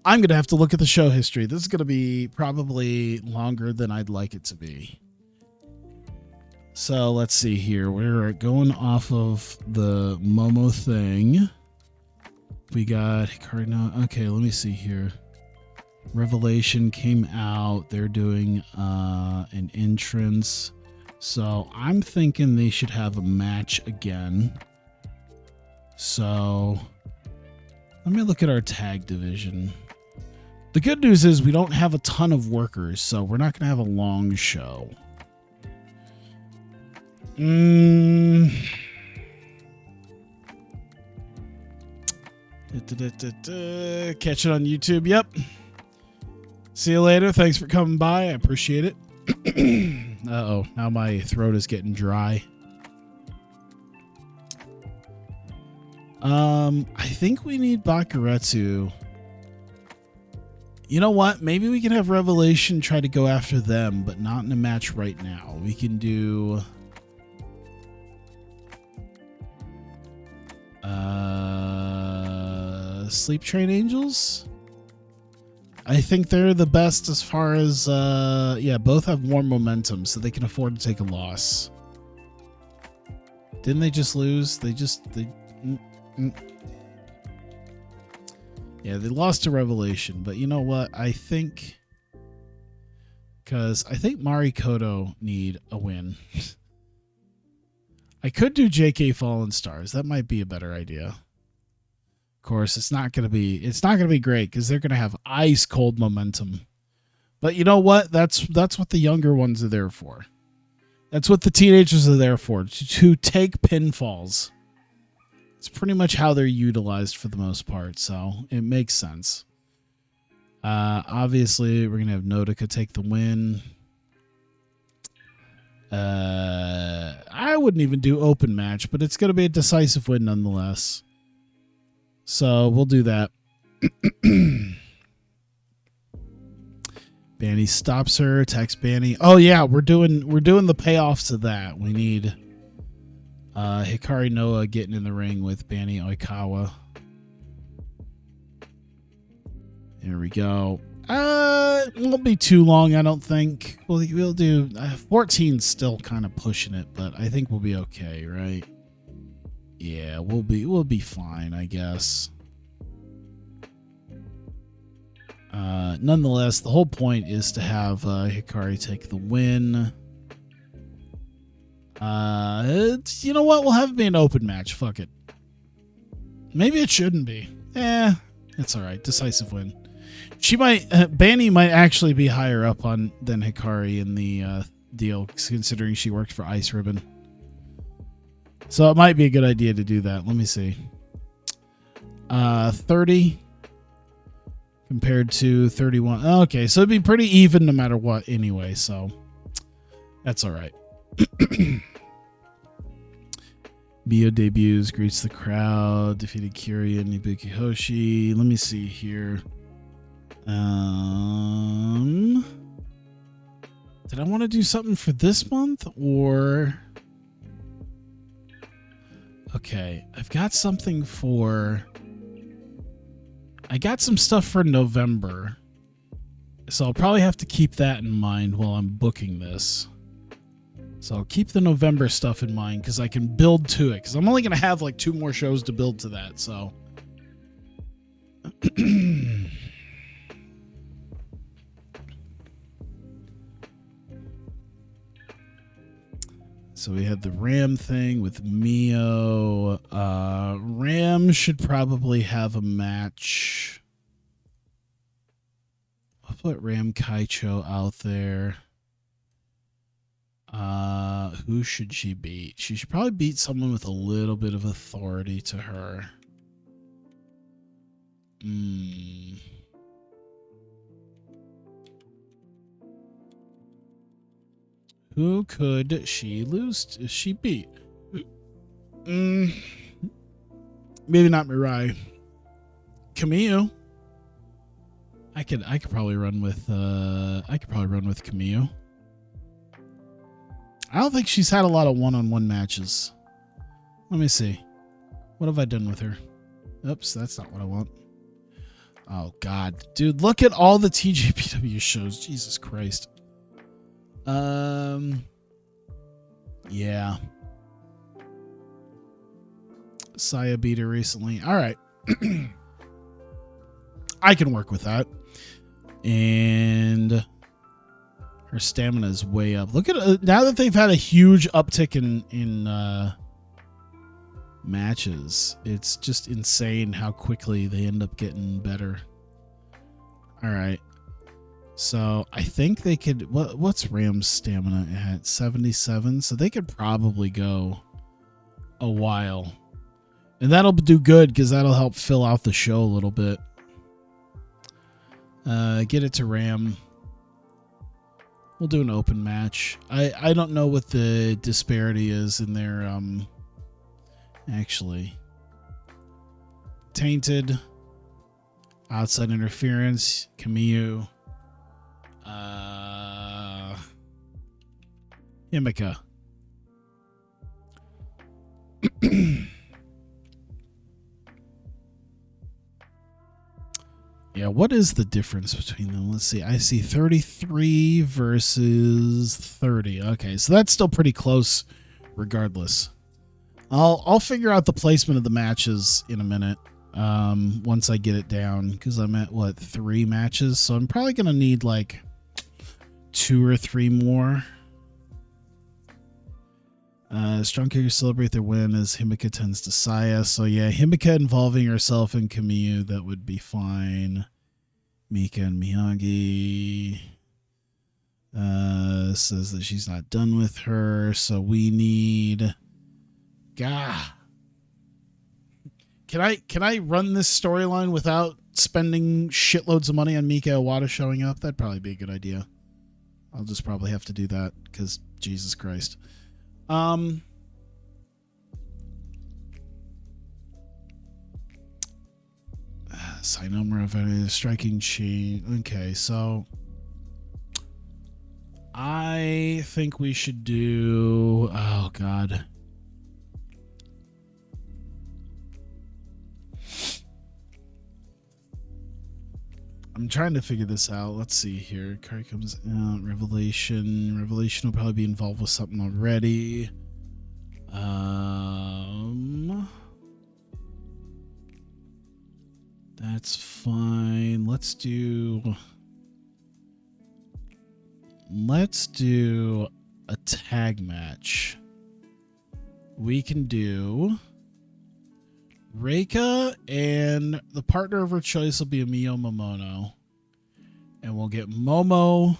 I'm going to have to look at the show history. This is going to be probably longer than I'd like it to be. So let's see here. We're going off of the Momo thing. We got Cardinal. Okay, let me see here. Revelation came out. They're doing an entrance. So I'm thinking they should have a match again. So let me look at our tag division. The good news is we don't have a ton of workers, so we're not going to have a long show. Catch it on YouTube. Yep. See you later. Thanks for coming by. I appreciate it. Uh-oh. Now my throat is getting dry. I think we need Bakuretsu. You know what? Maybe we can have Revelation try to go after them, but not in a match right now. We can do... Sleep Train Angels? I think they're the best as far as... yeah, both have more momentum, so they can afford to take a loss. Didn't they just lose? Yeah, they lost to Revelation, but you know what? I think... Because I think Marikoto need a win. I could do JK Fallen Stars. That might be a better idea. Of course, it's not gonna be great because they're gonna have ice cold momentum. But you know what? That's what the younger ones are there for. That's what the teenagers are there for, to take pinfalls. It's pretty much how they're utilized for the most part, so it makes sense. Obviously, we're going to have Notica take the win. I wouldn't even do open match, but it's going to be a decisive win nonetheless. So we'll do that. Banny stops her, attacks Banny. Oh yeah, we're doing the payoffs of that. We need Hikari Noa getting in the ring with Banny Oikawa. There we go. It won't be too long, I don't think. We'll do 14's still kind of pushing it, but I think we'll be okay, right? Yeah, we'll be fine, I guess. Nonetheless, the whole point is to have Hikari take the win. You know what? We'll have it be an open match. Fuck it. Maybe it shouldn't be. It's all right. Decisive win. She might. Banny might actually be higher up than Hikari in the deal, considering she worked for Ice Ribbon. So it might be a good idea to do that. Let me see. 30 compared to 31. Okay, so it'd be pretty even no matter what anyway, so that's all right. Mio debuts, greets the crowd, defeated Kyria and Ibuki Hoshi. Let me see here. Did I want to do something for this month or... Okay, I've got something for... I got some stuff for November. So I'll probably have to keep that in mind while I'm booking this. So I'll keep the November stuff in mind because I can build to it. Because I'm only going to have like 2 more shows to build to that. So... So we had the Ram thing with Mio. Ram should probably have a match. I'll put Ram Kaicho out there. Who should she beat? She should probably beat someone with a little bit of authority to her. Who could she lose? She beat? Maybe not Mirai. Camille. I could probably run with Camille. I don't think she's had a lot of one-on-one matches. Let me see. What have I done with her? Oops, that's not what I want. Oh God, dude, look at all the TJPW shows. Jesus Christ. Yeah. Saya beat her recently. All right. I can work with that. And her stamina is way up. Look at now that they've had a huge uptick in matches. It's just insane how quickly they end up getting better. All right. So I think they could. What's Ram's stamina at? 77. So they could probably go a while, and that'll do good because that'll help fill out the show a little bit. Get it to Ram. We'll do an open match. I don't know what the disparity is in their actually. Tainted, outside interference, Camille. Himika. Yeah, what is the difference between them? Let's see. I see 33 versus 30. Okay, so that's still pretty close regardless. I'll figure out the placement of the matches in a minute. Once I get it down, because I'm at 3 matches, so I'm probably gonna need like 2 or 3 more. Strong kickers celebrate their win as Himika tends to Saya. So yeah, Himika involving herself in Camille, that would be fine. Mika and Miyagi says that she's not done with her, so we need Can I run this storyline without spending shitloads of money on Mika Iwata showing up? That'd probably be a good idea. I'll just probably have to do that because Jesus Christ. Cynomura of a striking chain. Okay, so I think we should do. Oh God. I'm trying to figure this out. Let's see here. Card comes out. Revelation. Revelation will probably be involved with something already. That's fine. Let's do a tag match. We can do Reika, and the partner of her choice will be a Mio Momono. And we'll get Momo,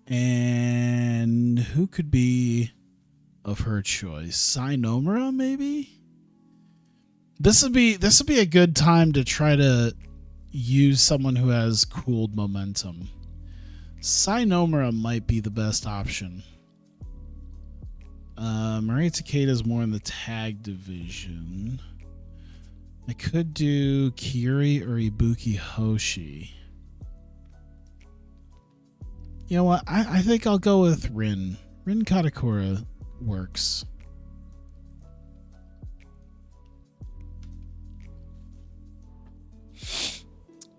and who could be of her choice? Cynomura, maybe? This would be a good time to try to use someone who has cooled momentum. Cynomura might be the best option. Maria Takeda is more in the tag division. I could do Kiri or Ibuki Hoshi. You know what? I think I'll go with Rin. Rin Katakura works.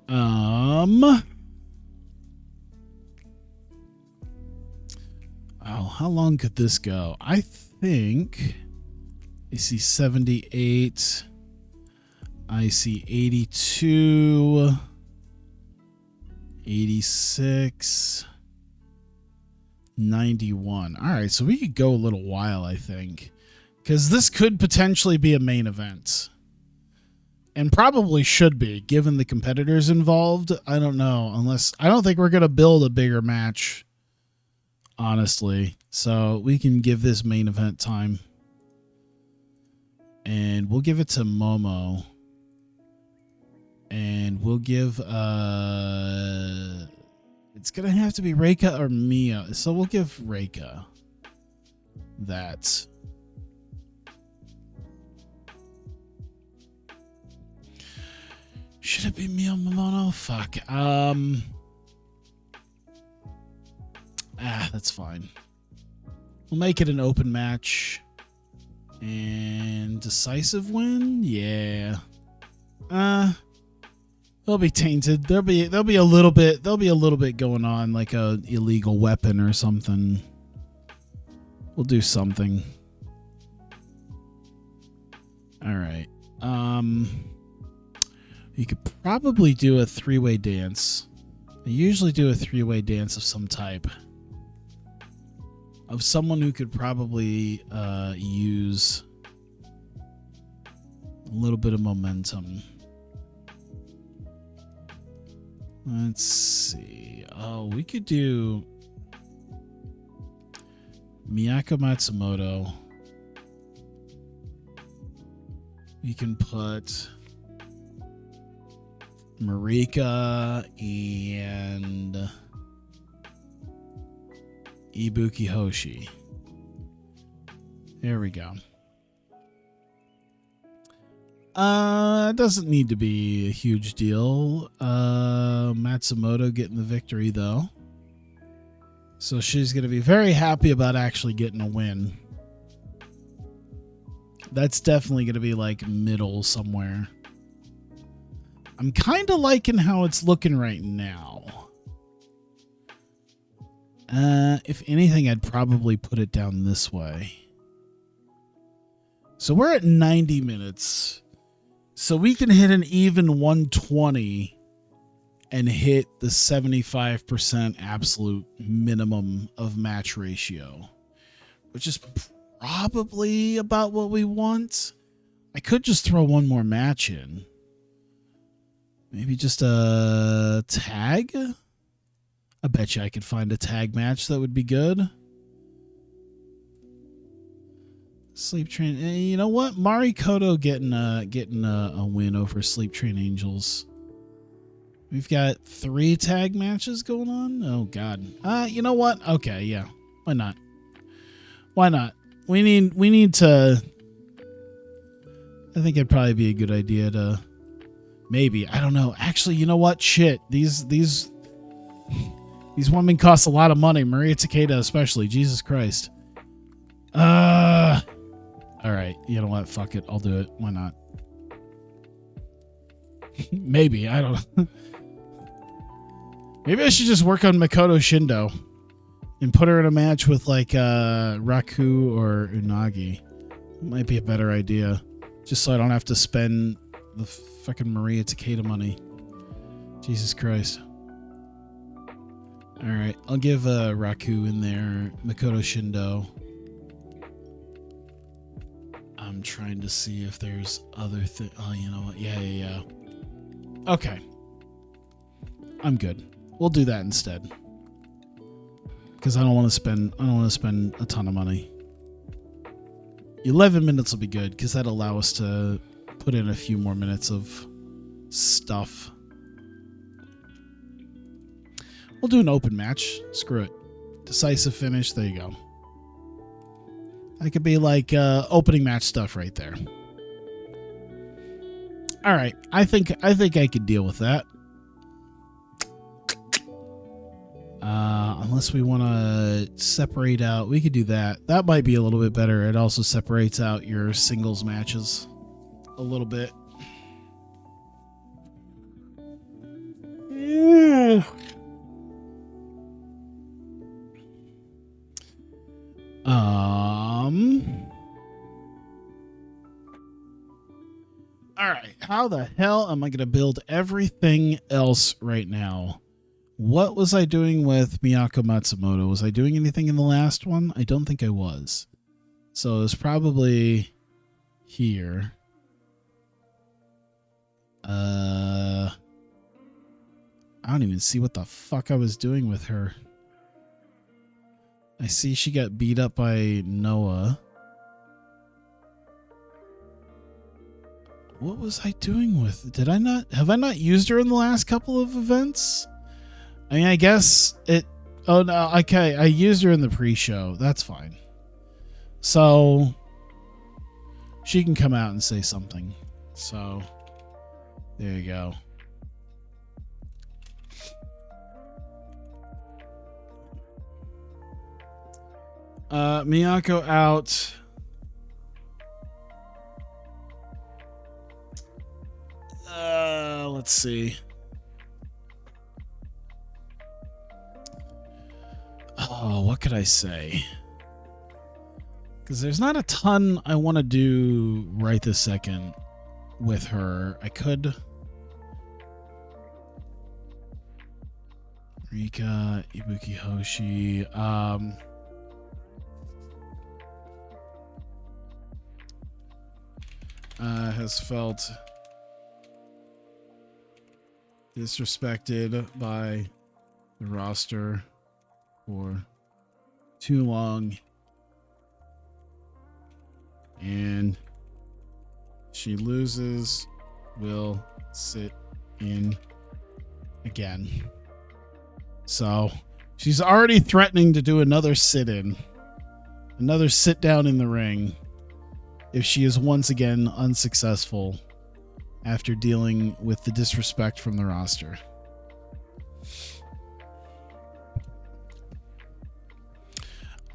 Oh, how long could this go? I think I see 78. I see 82, 86, 91. All right, so we could go a little while, I think, because this could potentially be a main event. And probably should be, given the competitors involved. I don't know, I don't think we're going to build a bigger match, honestly. So we can give this main event time. And we'll give it to Momo. And we'll give, it's going to have to be Reika or Mia. So we'll give Reika that. Should it be Mia Momono? Fuck. That's fine. We'll make it an open match. And decisive win? Yeah. They'll be tainted. There'll be a little bit going on, like a illegal weapon or something. We'll do something. All right. You could probably do a three-way dance. I usually do a three-way dance of some type. Of someone who could probably use a little bit of momentum. Let's see. Oh, we could do Miyako Matsumoto. We can put Marika and Ibuki Hoshi. There we go. It doesn't need to be a huge deal. Matsumoto getting the victory, though. So she's going to be very happy about actually getting a win. That's definitely going to be like middle somewhere. I'm kind of liking how it's looking right now. If anything, I'd probably put it down this way. So we're at 90 minutes. So we can hit an even 120 and hit the 75% absolute minimum of match ratio, which is probably about what we want. I could just throw one more match in. Maybe just a tag? I bet you I could find a tag match that would be good. Sleep Train. You know what? Mari Koto getting a win over Sleep Train Angels. We've got 3 tag matches going on. Oh God. You know what? Okay, yeah. Why not? Why not? We need to. I think it'd probably be a good idea to. Maybe, I don't know. Actually, you know what? Shit. These women cost a lot of money. Maria Takeda especially. Jesus Christ. All right. You know what? Fuck it. I'll do it. Why not? Maybe. I don't know. Maybe I should just work on Makoto Shindo and put her in a match with like Raku or Unagi. It might be a better idea. Just so I don't have to spend the fucking Maria Takeda money. Jesus Christ. All right. I'll give Raku in there. Makoto Shindo. I'm trying to see if there's other things. Oh, you know what? Yeah. Okay. I'm good. We'll do that instead. Because I don't want to spend a ton of money. 11 minutes will be good because that'll allow us to put in a few more minutes of stuff. We'll do an open match. Screw it. Decisive finish. There you go. That could be like opening match stuff right there. All right. I think I could deal with that. Unless we want to separate out, we could do that. That might be a little bit better. It also separates out your singles matches a little bit. All right. How the hell am I going to build everything else right now? What was I doing with Miyako Matsumoto? Was I doing anything in the last one? I don't think I was. So it was probably here. I don't even see what the fuck I was doing with her. I see she got beat up by Noah. What was I doing with? Have I not used her in the last couple of events? I mean, I guess it... Oh, no, okay. I used her in the pre-show. That's fine. So, she can come out and say something. So, there you go. Miyako out. Let's see. Oh, what could I say? Because there's not a ton I want to do right this second with her. I could. Rika, Ibuki Hoshi. Has felt disrespected by the roster for too long, and she loses, will sit in again. So she's already threatening to do another sit-in, another sit down in the ring, if she is once again unsuccessful after dealing with the disrespect from the roster.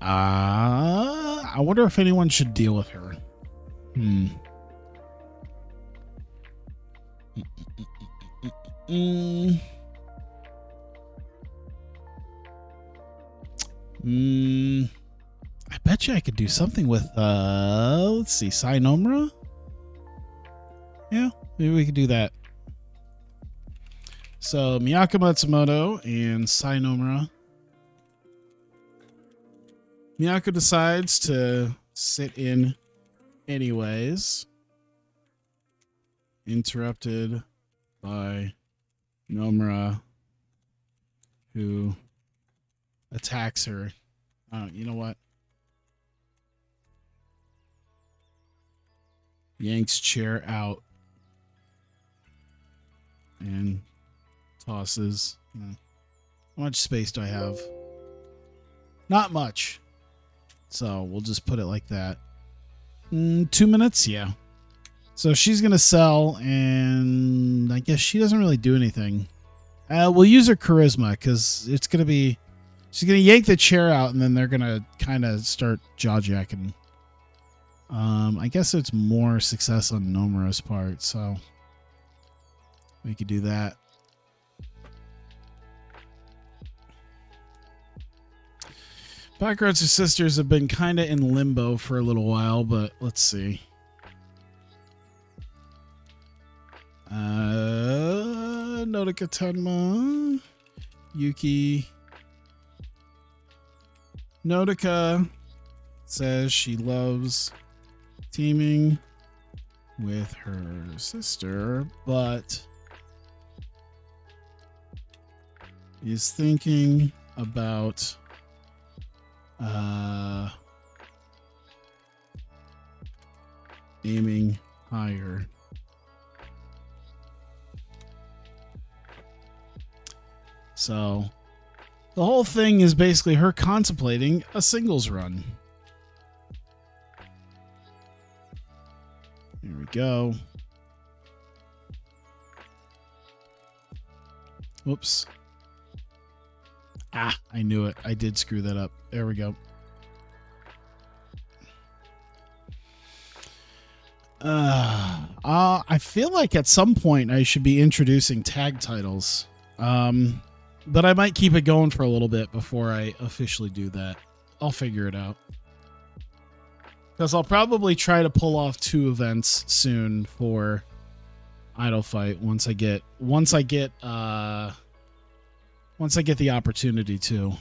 I wonder if anyone should deal with her. I bet you I could do something with let's see, Sainomura? Yeah, maybe we could do that. So Miyako Matsumoto and Sainomura. Miyako decides to sit in anyways. Interrupted by Nomura, who attacks her. Oh, you know what? Yanks chair out. And tosses. How much space do I have? Not much. So we'll just put it like that. 2 minutes? Yeah. So she's going to sell, and I guess she doesn't really do anything. We'll use her charisma, because it's going to be... She's going to yank the chair out, and then they're going to kind of start jaw-jacking. I guess it's more success on Nomura's part, so... We could do that. Backroads' sisters have been kind of in limbo for a little while, but let's see. Nodoka Tenma. Yuki. Nodoka says she loves teaming with her sister, but is thinking about aiming higher. So the whole thing is basically her contemplating a singles run. Here we go. Whoops. Ah, I knew it. I did screw that up. There we go. I feel like at some point I should be introducing tag titles. But I might keep it going for a little bit before I officially do that. I'll figure it out. Because I'll probably try to pull off 2 events soon for Idolfight once I get the opportunity to.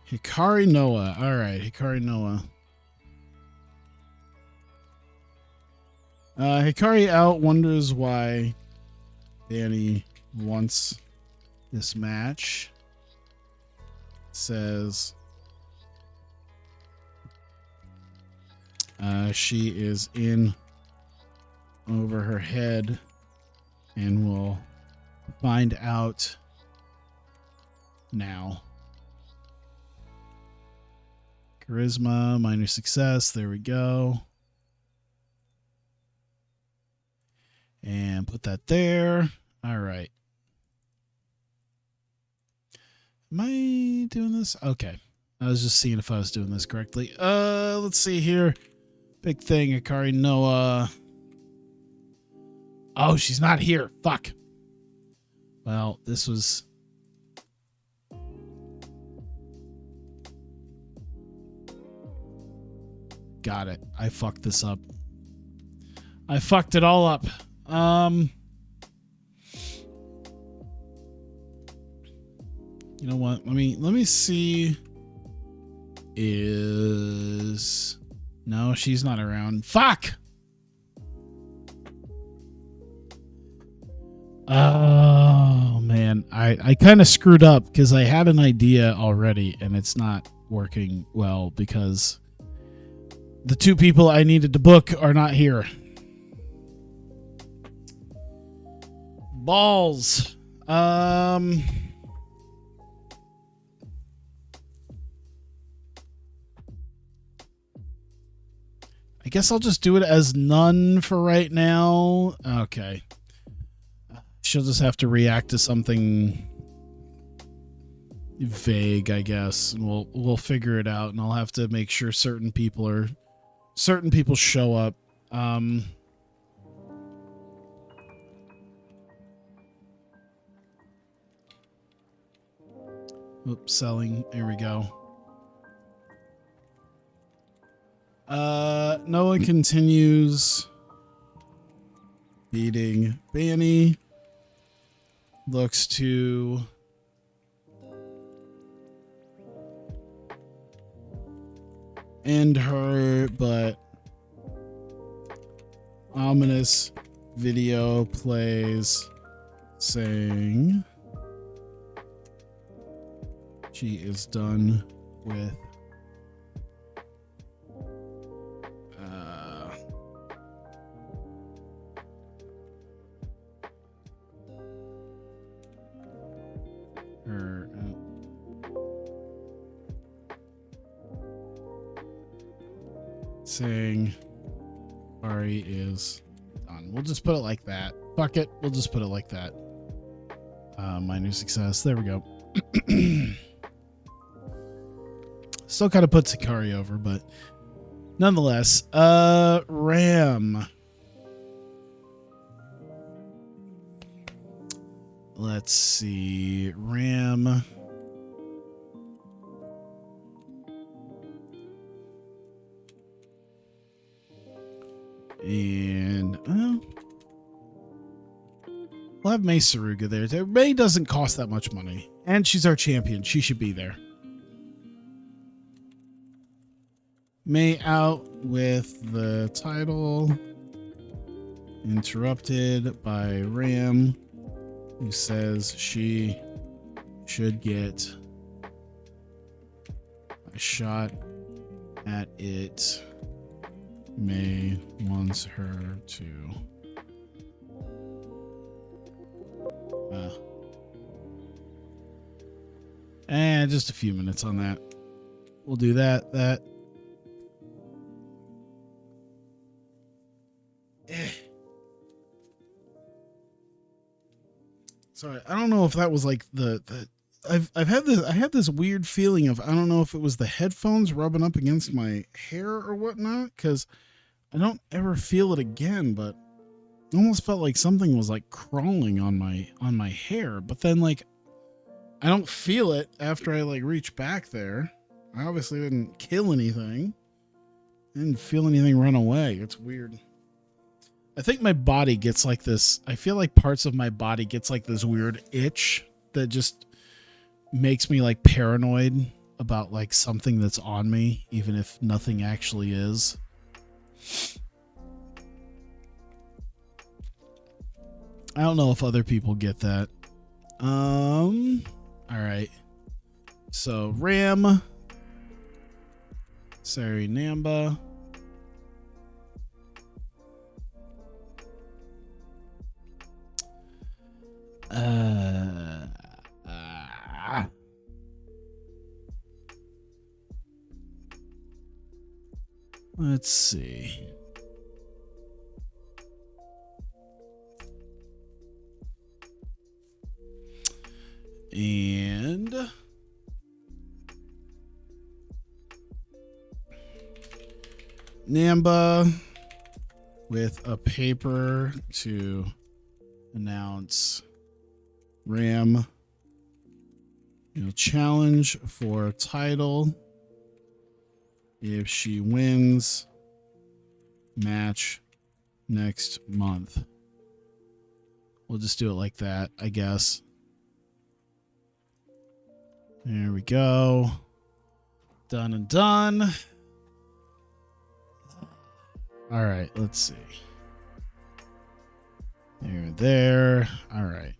Hikari Noah. All right, Hikari Noah. Hikari out wonders why Danny wants this match. Says she is in over her head and will find out now. Charisma, minor success. There we go. And put that there. All right. Am I doing this? Okay. I was just seeing if I was doing this correctly. Let's see here. Big thing, Hikari Noah. Oh, she's not here. Fuck. Well, this was... Got it. I fucked this up. I fucked it all up. You know what? Let me see. No, she's not around. Fuck. Oh man, I kind of screwed up because I had an idea already and it's not working well because the 2 people I needed to book are not here. Balls. I guess I'll just do it as none for right now. Okay. She'll just have to react to something vague, I guess. And we'll figure it out, and I'll have to make sure certain people show up. Oops, selling. There we go. Noah continues beating Banny. Looks to end her, but ominous video plays saying she is done with her saying Ari is done. We'll just put it like that. Fuck it. We'll just put it like that. Minor success. There we go. Still kind of put Sakari over, but nonetheless, Ram. Let's see. Ram. And we'll have May Saruga there. May doesn't cost that much money. And she's our champion. She should be there. May out with the title. Interrupted by Ram, who says she should get a shot at it. May wants her to and just a few minutes on that. We'll do that. Sorry, I don't know if that was like I had this weird feeling of, I don't know if it was the headphones rubbing up against my hair or whatnot, because I don't ever feel it again, but it almost felt like something was like crawling on my hair. But then like I don't feel it after I like reach back there. I obviously didn't kill anything. I didn't feel anything run away. It's weird. I think my body gets like this. I feel like parts of my body gets like this weird itch that just makes me like paranoid about like something that's on me, even if nothing actually is. I don't know if other people get that. All right. So Ram, sorry, Namba. Let's see. And Namba with a paper to announce Ram, challenge for title. If she wins match next month. We'll just do it like that, I guess. There we go. Done and done. All right, let's see. There. All right.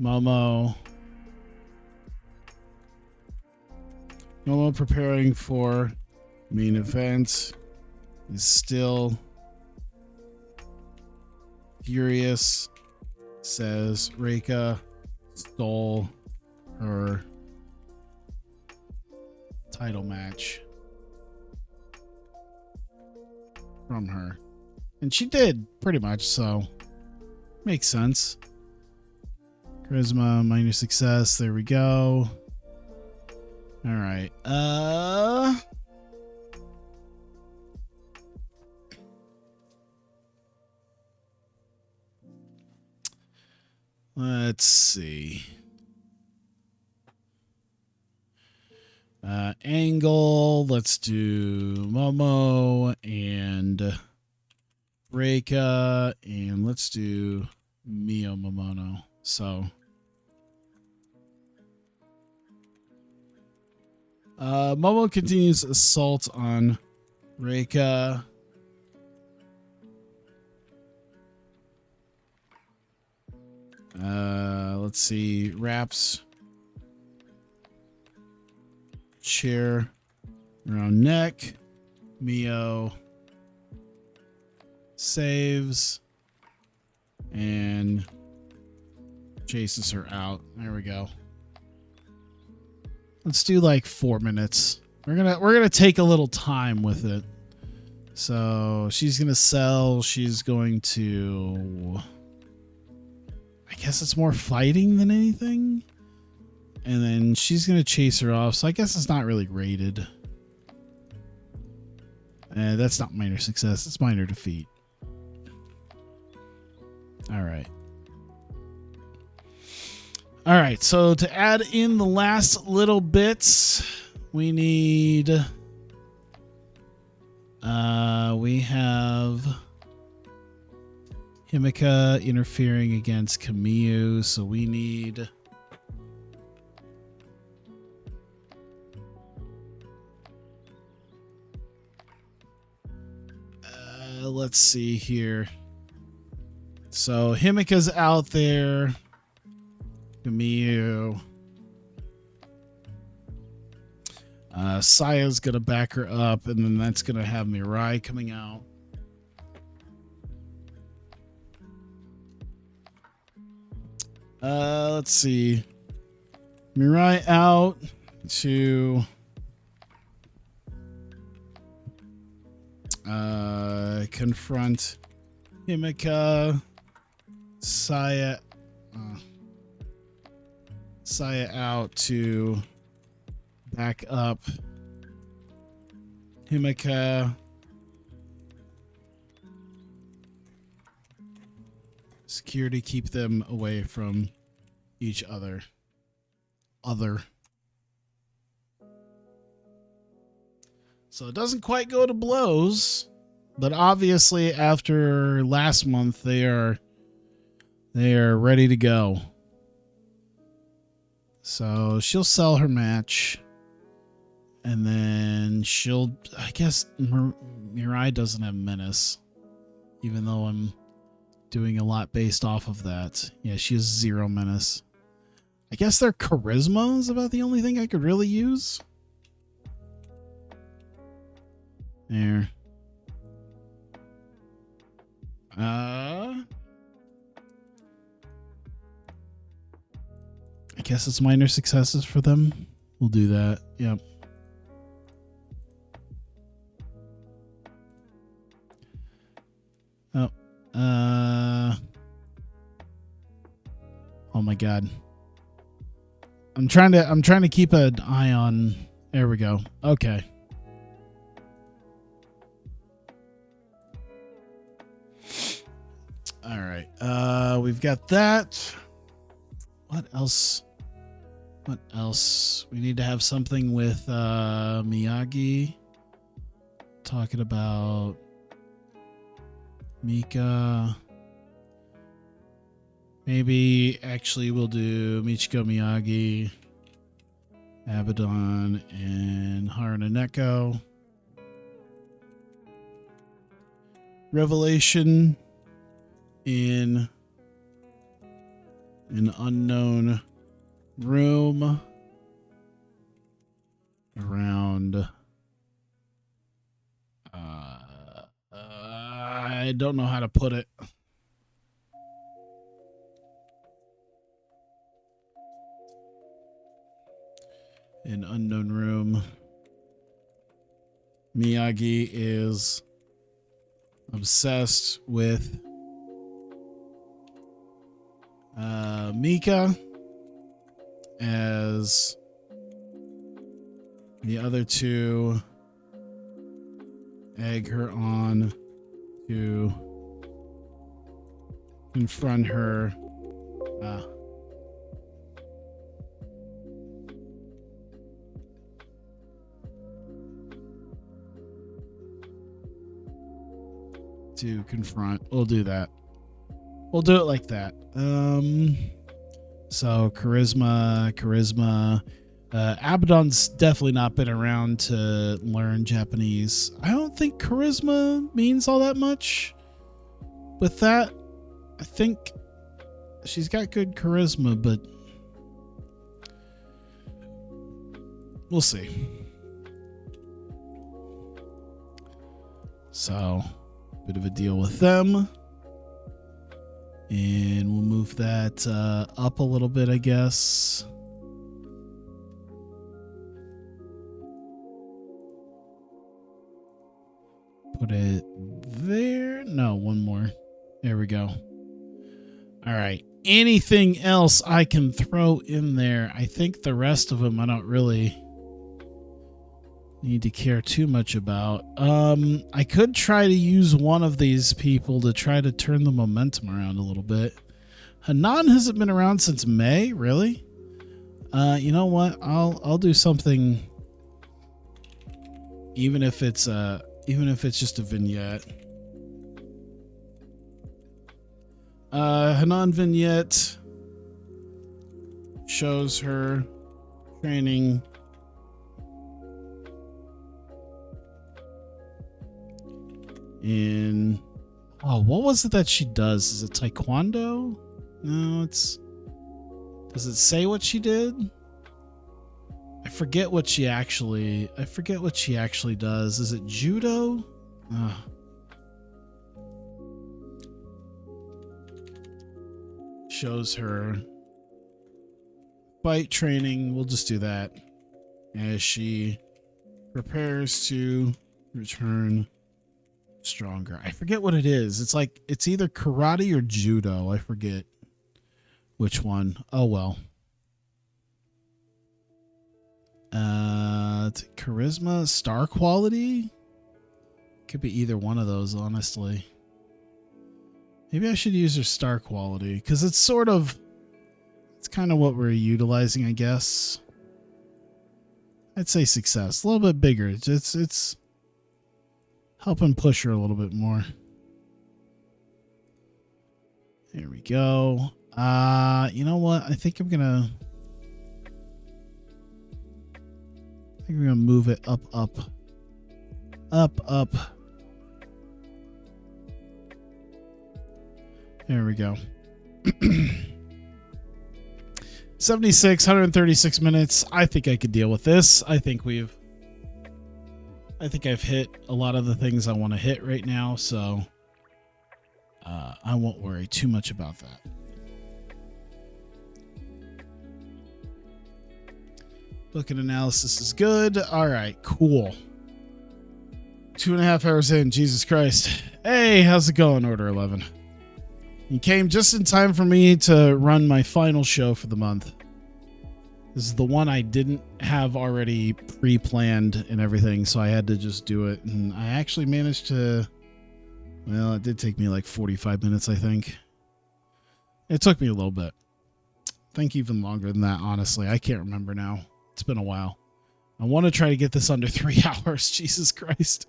Momo preparing for main event is still furious, says Reika stole her title match from her. And she did, pretty much, so makes sense. Charisma, minor success. There we go. All right. Let's see. Angle. Let's do Momo and Reika, and let's do Mio Momono. So Momo continues assault on Reika. Let's see. Wraps. Chair around neck. Mio saves and chases her out. There we go. Let's do like 4 minutes. We're gonna take a little time with it. So she's gonna sell. She's going to. I guess it's more fighting than anything. And then she's gonna chase her off. So I guess it's not really rated. That's not minor success. It's minor defeat. All right. All right. So to add in the last little bits, we need. We have Himika interfering against Camus, so we need. Let's see here. So Himika's out there. Camus. Saya's gonna back her up, and then that's gonna have Mirai coming out. Let's see. Mirai out to confront Himika. Saya out to back up Himika. Security, keep them away from each other. So it doesn't quite go to blows, but obviously after last month they are ready to go. So she'll sell her match, and then I guess Mirai doesn't have menace, even though I'm doing a lot based off of that. Yeah, she has 0 menace. I guess their charisma is about the only thing I could really use. There. I guess it's minor successes for them. We'll do that. Yep. Oh. Oh my god. I'm trying to keep an eye on. There we go. Okay. All right. We've got that. What else? What else? We need to have something with Miyagi. Talking about Mika. Maybe actually we'll do Michiko Miyagi, Abaddon, and Haraneko. Revelation in an unknown room around I don't know how to put it. An unknown room. Miyagi is obsessed with Mika, as the other two egg her on to confront her. To confront. We'll do that. We'll do it like that. So charisma. Abaddon's definitely not been around to learn Japanese. I don't think charisma means all that much with that. I think she's got good charisma, but we'll see. So, bit of a deal with them. And we'll move that up a little bit, I guess. Put it there. No, one more. There we go. All right. Anything else I can throw in there? I think the rest of them I don't really need to care too much about. I could try to use one of these people to try to turn the momentum around a little bit. Hanan hasn't been around since May, really? You know what? I'll do something, even if it's just a vignette. Hanan vignette shows her training in, what was it that she does? Is it taekwondo? No, does it say what she did? I forget what she actually does. Is it judo? Shows her fight training. We'll just do that as she prepares to return stronger. I forget what it is. It's either karate or judo. I forget which one. Oh well. Charisma, star quality. Could be either one of those, honestly. Maybe I should use her star quality because it's kind of what we're utilizing, I guess. I'd say success, a little bit bigger. It's helping push her a little bit more. There we go. You know what? I think I'm gonna move it up. There we go. 76, 136 minutes. I think I could deal with this. I think I've hit a lot of the things I want to hit right now, so I won't worry too much about that. Book and analysis is good. All right, cool. 2.5 hours in. Jesus Christ. Hey, how's it going, Order 11? You came just in time for me to run my final show for the month. This is the one I didn't have already pre-planned and everything, so I had to just do it. And I actually managed to... Well, it did take me like 45 minutes, I think. It took me a little bit. I think even longer than that, honestly. I can't remember now. It's been a while. I want to try to get this under 3 hours. Jesus Christ.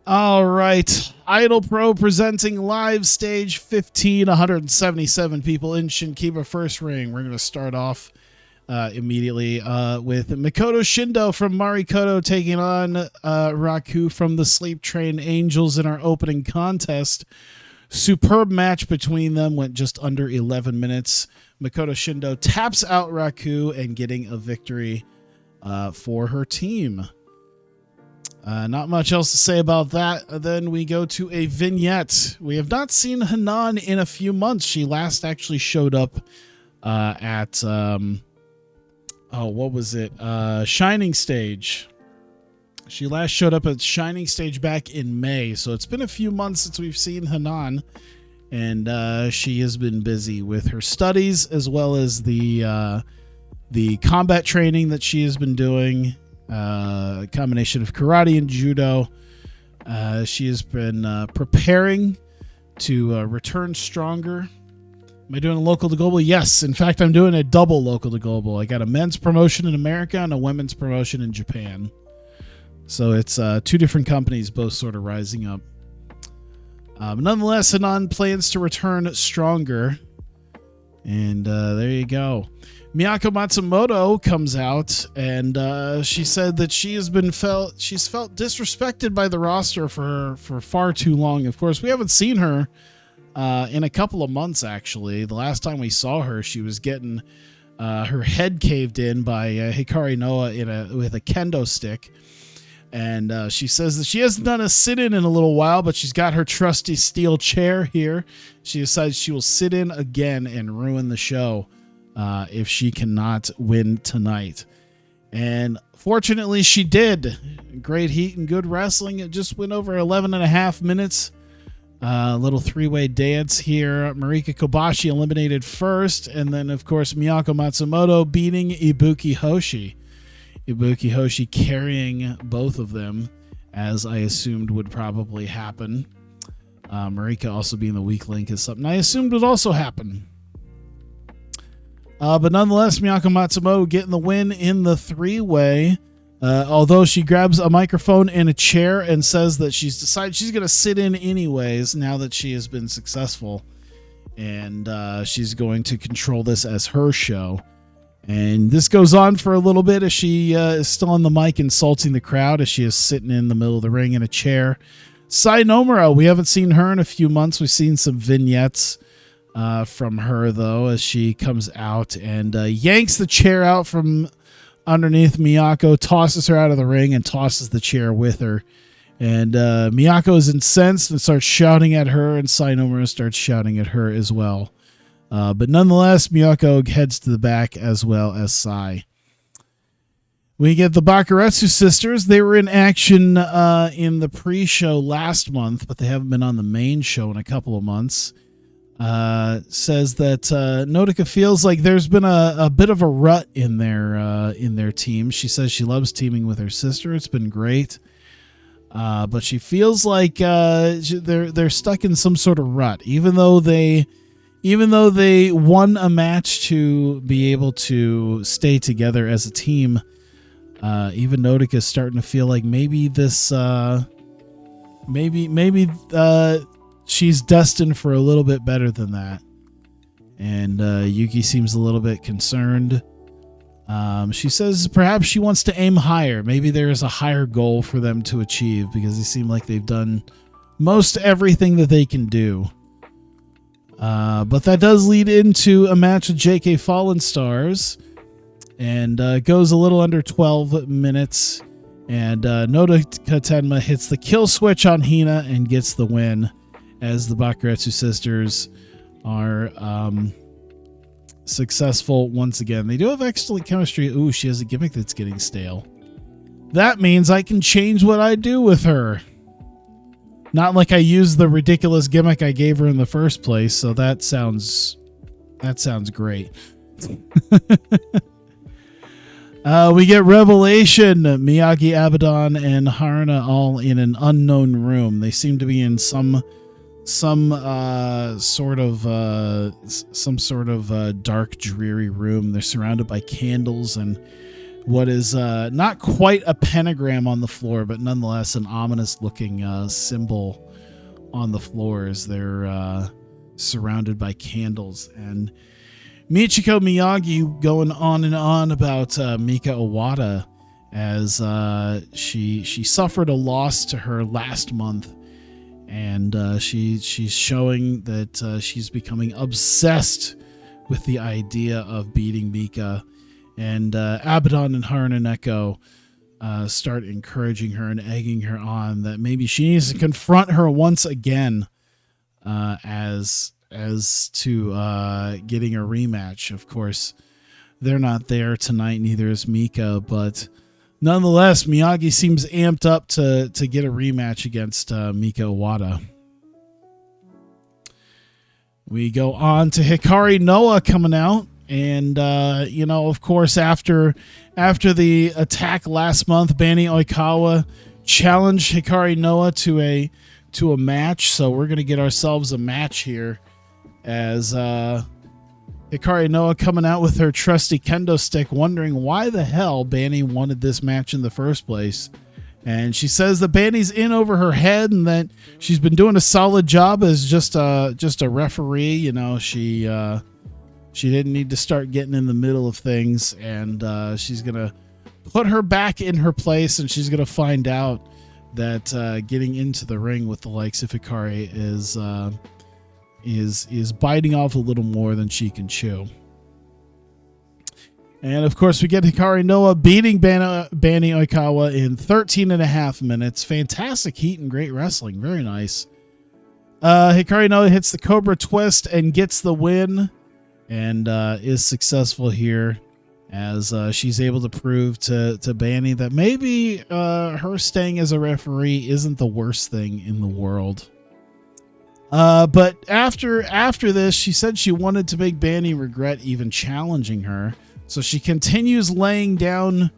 All right. IdolPro presenting live stage 15, 177 people in Shinkiba first ring. We're going to start off immediately with Mikoto Shindo from Marikoto taking on Raku from the Sleep Train Angels in our opening contest. Superb match between them, went just under 11 minutes. Mikoto Shindo taps out Raku and getting a victory for her team. Not much else to say about that. Then we go to a vignette. We have not seen Hanan in a few months. She last actually showed up at what was it? Shining Stage. She last showed up at Shining Stage back in May, so it's been a few months since we've seen Hanan, and she has been busy with her studies as well as the combat training that she has been doing. A combination of karate and judo. She has been preparing to return stronger. Am I doing a local to global? Yes. In fact, I'm doing a double local to global. I got a men's promotion in America and a women's promotion in Japan. So it's two different companies, both sort of rising up. Nonetheless, Hanan plans to return stronger. And there you go. Miyako Matsumoto comes out and she said that she's felt disrespected by the roster for far too long. Of course, we haven't seen her in a couple of months, actually. The last time we saw her, she was getting her head caved in by Hikari Noa with a kendo stick. And she says that she hasn't done a sit-in in a little while, but she's got her trusty steel chair here. She decides she will sit in again and ruin the show if she cannot win tonight. And fortunately, she did. Great heat and good wrestling. It just went over 11 and a half minutes. A little three-way dance here. Marika Kobashi eliminated first. And then, of course, Miyako Matsumoto beating Ibuki Hoshi. Ibuki Hoshi carrying both of them, as I assumed would probably happen. Marika also being the weak link is something I assumed would also happen. But nonetheless, Miyako Matsumoto getting the win in the three-way. Although she grabs a microphone and a chair and says that she's decided she's going to sit in anyways now that she has been successful. And she's going to control this as her show. And this goes on for a little bit as she is still on the mic insulting the crowd as she is sitting in the middle of the ring in a chair. Sai Nomura, we haven't seen her in a few months. We've seen some vignettes from her, though, as she comes out and yanks the chair out from underneath Miyako, tosses her out of the ring, and tosses the chair with her. And Miyako is incensed and starts shouting at her, and Sai Nomura starts shouting at her as well. But nonetheless, Miyako heads to the back as well as Sai. We get the Bakuretsu sisters. They were in action in the pre-show last month, but they haven't been on the main show in a couple of months. Says that Nodoka feels like there's been a bit of a rut in their team. She says she loves teaming with her sister. It's been great. But she feels like they're stuck in some sort of rut, even though they won a match to be able to stay together as a team. Even Nodoka is starting to feel like maybe this, she's destined for a little bit better than that. And Yuki seems a little bit concerned. She says perhaps she wants to aim higher. Maybe there is a higher goal for them to achieve because they seem like they've done most everything that they can do. But that does lead into a match with JK Fallen Stars, and goes a little under 12 minutes. And Nodoka Tenma hits the kill switch on Hina and gets the win, as the Bakuretsu sisters are successful once again. They do have excellent chemistry. Ooh, she has a gimmick that's getting stale. That means I can change what I do with her. Not like I used the ridiculous gimmick I gave her in the first place, so that sounds great. We get Revelation, Miyagi, Abaddon, and Haruna all in an unknown room. They seem to be in some sort of dark, dreary room. They're surrounded by candles and what is not quite a pentagram on the floor, but nonetheless an ominous-looking symbol on the floor as they're surrounded by candles. And Michiko Miyagi going on and on about Mika Owada as she suffered a loss to her last month, and she's showing that she's becoming obsessed with the idea of beating Mika. And Abaddon and Haruna Neko start encouraging her and egging her on that maybe she needs to confront her once again as to getting a rematch. Of course, they're not there tonight, neither is Mika, but nonetheless, Miyagi seems amped up to get a rematch against Mika Owada. We go on to Hikari Noa coming out. And, of course, after the attack last month, Bani Oikawa challenged Hikari Noa to a match. So we're going to get ourselves a match here as Hikari Noa coming out with her trusty kendo stick, wondering why the hell Bani wanted this match in the first place. And she says that Bani's in over her head and that she's been doing a solid job as just a referee. She didn't need to start getting in the middle of things, and she's going to put her back in her place, and she's going to find out that getting into the ring with the likes of Hikari is is biting off a little more than she can chew. And of course, we get Hikari Noa beating Bani Oikawa in 13 and a half minutes. Fantastic heat and great wrestling. Very nice. Hikari Noa hits the Cobra Twist and gets the win, and is successful here, as she's able to prove to Bani that maybe her staying as a referee isn't the worst thing in the world. But after this, she said she wanted to make Bani regret even challenging her. So she continues laying down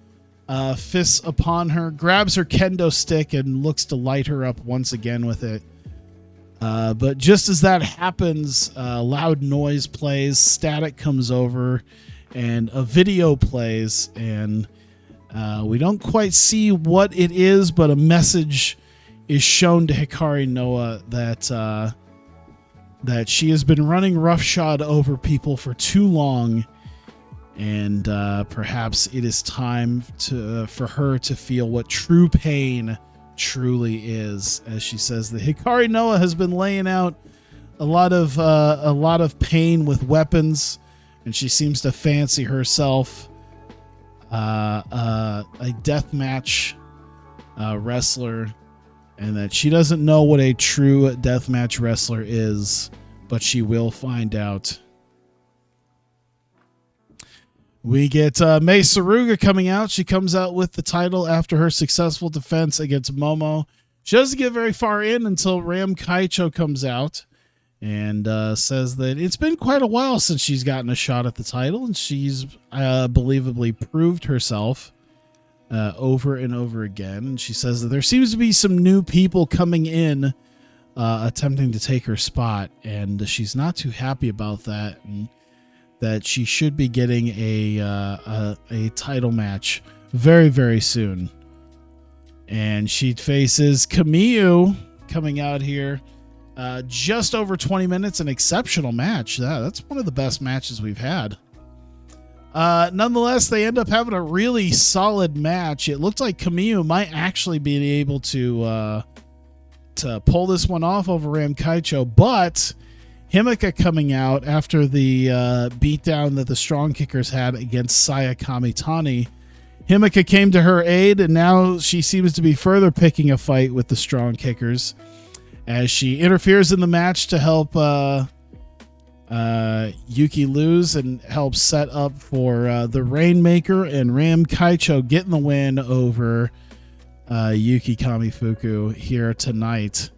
fists upon her, grabs her kendo stick, and looks to light her up once again with it. But just as that happens, loud noise plays, static comes over, and a video plays, and we don't quite see what it is, but a message is shown to Hikari Noa that she has been running roughshod over people for too long, and perhaps it is time for her to feel what true pain truly is. As she says that Hikari Noa has been laying out a lot of pain with weapons, and she seems to fancy herself a deathmatch wrestler, and that she doesn't know what a true deathmatch wrestler is, but she will find out. We get Mei Suruga coming out. She comes out with the title after her successful defense against Momo. She doesn't get very far in until Ram Kaicho comes out and says that it's been quite a while since she's gotten a shot at the title, and she's believably proved herself over and over again. And she says that there seems to be some new people coming in attempting to take her spot, and she's not too happy about that, and that she should be getting a title match very, very soon. And she faces Kamiyu coming out here. Just over 20 minutes, an exceptional match. That's one of the best matches we've had. Nonetheless, they end up having a really solid match. It looked like Kamiyu might actually be able to pull this one off over Ram Kaicho, but Himeka coming out after the beatdown that the Strong Kickers had against Saya Kamitani. Himeka came to her aid, and now she seems to be further picking a fight with the Strong Kickers as she interferes in the match to help Yuki lose and help set up for the Rainmaker and Ram Kaicho getting the win over Yuki Kamifuku here tonight.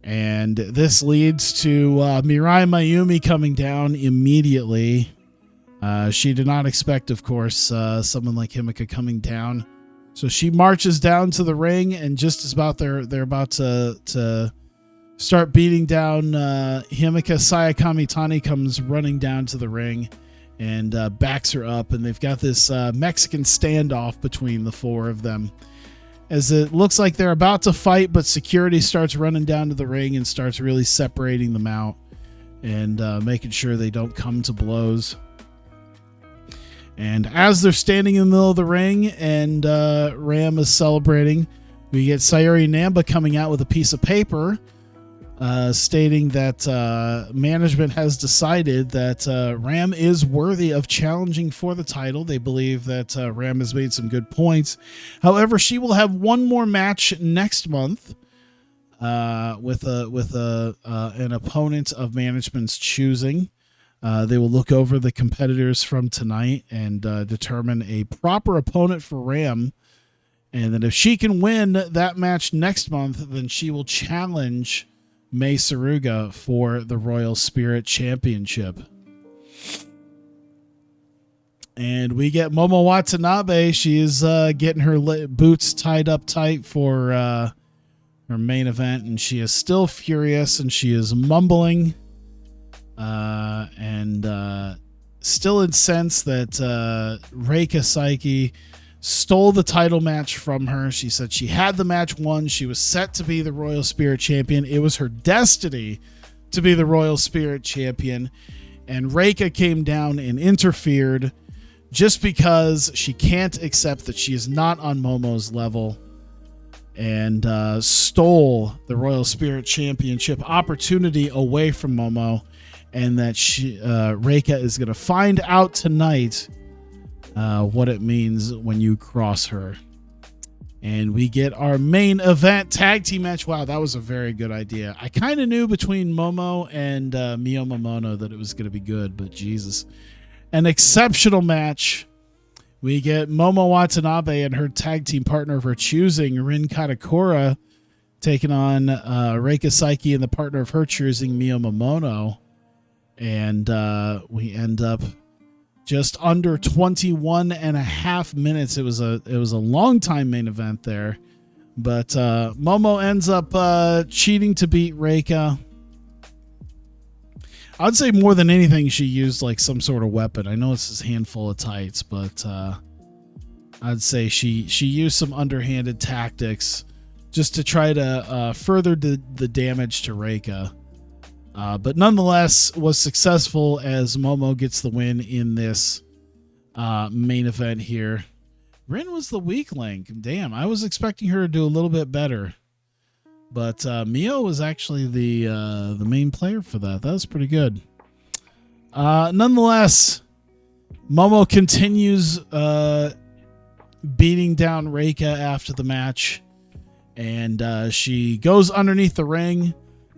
And this leads to Mirai Mayumi coming down immediately. She did not expect, of course, someone like Himeka coming down. So she marches down to the ring, and just as they're about to start beating down Himeka, Saya Kamitani comes running down to the ring and backs her up, and they've got this Mexican standoff between the four of them, as it looks like they're about to fight, but security starts running down to the ring and starts really separating them out and making sure they don't come to blows. And as they're standing in the middle of the ring and Ram is celebrating, we get Sayuri Namba coming out with a piece of paper stating that management has decided that Ram is worthy of challenging for the title. They believe that Ram has made some good points. However, she will have one more match next month with an opponent of management's choosing. They will look over the competitors from tonight and determine a proper opponent for Ram. And then if she can win that match next month, then she will challenge Mei Suruga for the Royal Spirit Championship. And we get Momo Watanabe. She is getting her boots tied up tight for her main event, and she is still furious, and she is mumbling and still incensed that Reika Saiki stole the title match from her. She said she had the match won. She was set to be the Royal Spirit Champion. It was her destiny to be the Royal Spirit Champion. And Reika came down and interfered just because she can't accept that she is not on Momo's level. and stole the Royal Spirit Championship opportunity away from Momo, and that Reika is going to find out tonight what it means when you cross her. And we get our main event tag team match. Wow, that was a very good idea. I kind of knew between Momo and Mio Momono that it was going to be good, but Jesus. An exceptional match. We get Momo Watanabe and her tag team partner of her choosing, Rin Katakura, taking on Reika Saiki and the partner of her choosing, Mio Momono. And we end up just under 21 and a half minutes. It was a long time main event there, but Momo ends up cheating to beat Reika. I'd say more than anything, she used like some sort of weapon. I know it's this handful of tights, but I'd say she used some underhanded tactics just to try to further the damage to Reika. But nonetheless was successful as Momo gets the win in this main event here. Rin was the weak link. Damn, I was expecting her to do a little bit better. But Mio was actually the main player for that. That was pretty good. Nonetheless, Momo continues beating down Reika after the match. And she goes underneath the ring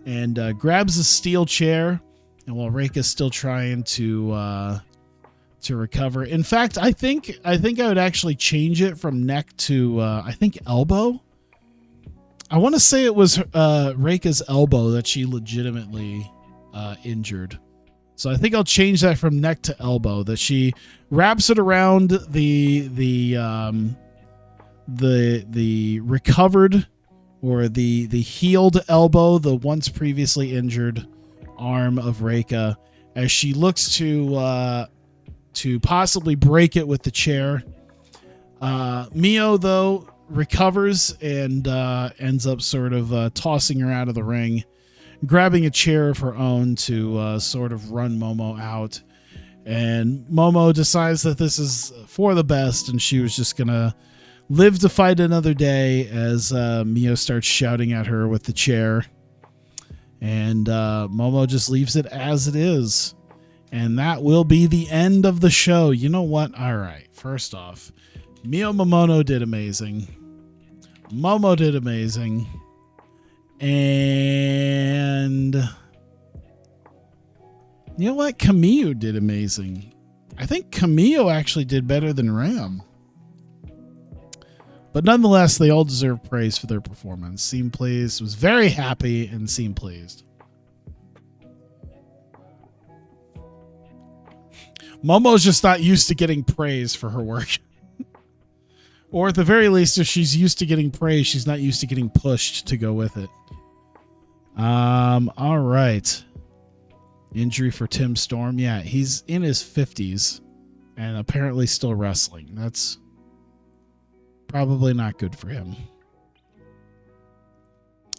and grabs a steel chair, and while Reika's still trying to recover. In fact, I think I would actually change it from neck to I think elbow. I want to say it was Reika's elbow that she legitimately injured. So I think I'll change that from neck to elbow. That she wraps it around the recovered, or the healed elbow, the once previously injured arm of Reika, as she looks to possibly break it with the chair. Mio, though, recovers and ends up sort of tossing her out of the ring, grabbing a chair of her own to sort of run Momo out. And Momo decides that this is for the best, and she was just going to live to fight another day as Mio starts shouting at her with the chair. And Momo just leaves it as it is. And that will be the end of the show. You know what? All right. First off, Mio Momono did amazing. Momo did amazing. And you know what? Camille did amazing. I think Camille actually did better than Ram. But nonetheless, they all deserve praise for their performance. Seemed pleased, was very happy, and seemed pleased. Momo's just not used to getting praise for her work. Or at the very least, if she's used to getting praise, she's not used to getting pushed to go with it. All right. Injury for Tim Storm. Yeah, he's in his 50s and apparently still wrestling. That's probably not good for him.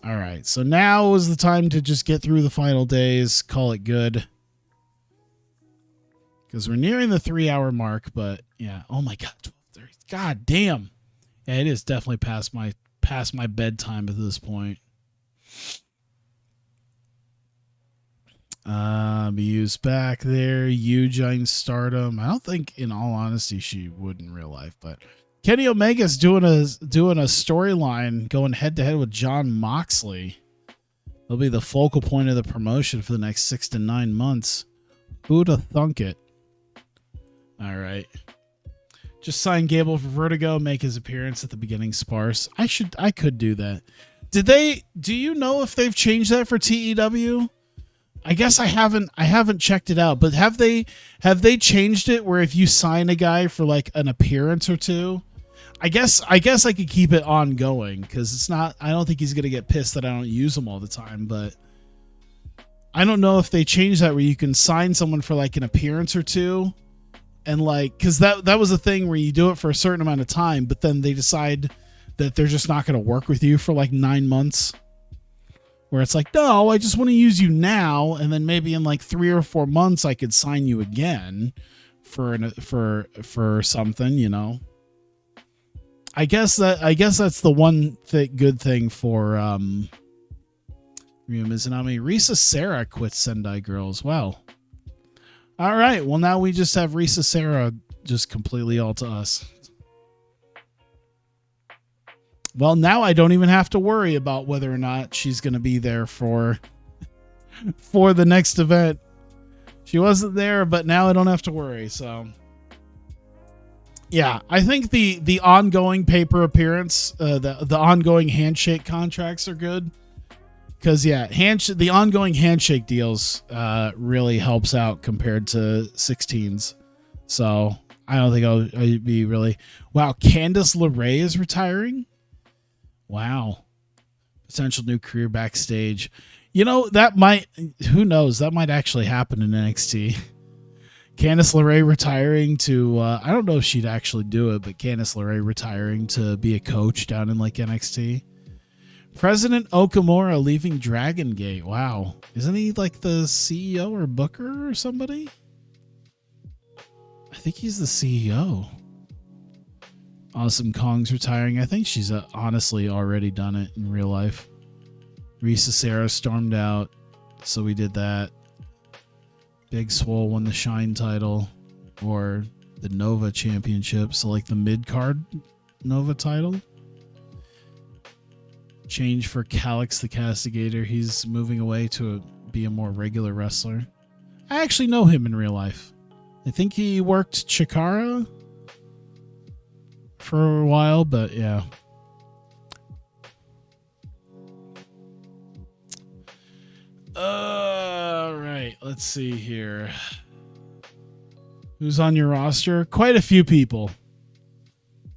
All right, so now is the time to just get through the final days, call it good. Because we're nearing the 3-hour mark, but yeah. Oh my God, 12:30. God damn. Yeah, it is definitely past my bedtime at this point. Miu's back there. Eugene Stardom. I don't think, in all honesty, she would in real life, but Kenny Omega's doing a storyline going head to head with Jon Moxley. He'll be the focal point of the promotion for the next 6 to 9 months. Who'd have thunk it? All right. Just sign Gable for Vertigo, make his appearance at the beginning sparse. I could do that. Do you know if they've changed that for TEW? I guess I haven't checked it out, but have they changed it where if you sign a guy for like an appearance or two, I guess I could keep it ongoing, because it's not, I don't think he's going to get pissed that I don't use him all the time, but I don't know if they changed that where you can sign someone for like an appearance or two. And like, because that was a thing where you do it for a certain amount of time, but then they decide that they're just not going to work with you for like 9 months. Where it's like, no, I just want to use you now, and then maybe in like 3 or 4 months I could sign you again for something, you know. I guess that's the one good thing for Ryu Mizunami. Risa Sarah quit Sendai Girls. Wow. All right. Well, now we just have Risa Sarah just completely all to us. Well, now I don't even have to worry about whether or not she's going to be there for the next event. She wasn't there, but now I don't have to worry. So, yeah, I think the ongoing paper appearance, the ongoing handshake contracts are good. Because, yeah, the ongoing handshake deals really helps out compared to 16s. So, I don't think I'll be really... Wow, Candice LeRae is retiring? Wow. Potential new career backstage. You know, that might... Who knows? That might actually happen in NXT. Candice LeRae retiring to... I don't know if she'd actually do it, but Candice LeRae retiring to be a coach down in, like, NXT. President Okamura leaving Dragon Gate. Wow. Isn't he like the CEO or booker or somebody? I think he's the CEO. Awesome Kong's retiring. I think she's honestly already done it in real life. Risa Sarah stormed out, so we did that. Big Swole won the Shine title or the Nova Championship, so like the mid-card Nova title. Change for Calix the Castigator. He's moving away to be a more regular wrestler. I actually know him in real life. I think he worked Chikara for a while, but yeah. All right, let's see here. Who's on your roster? Quite a few people.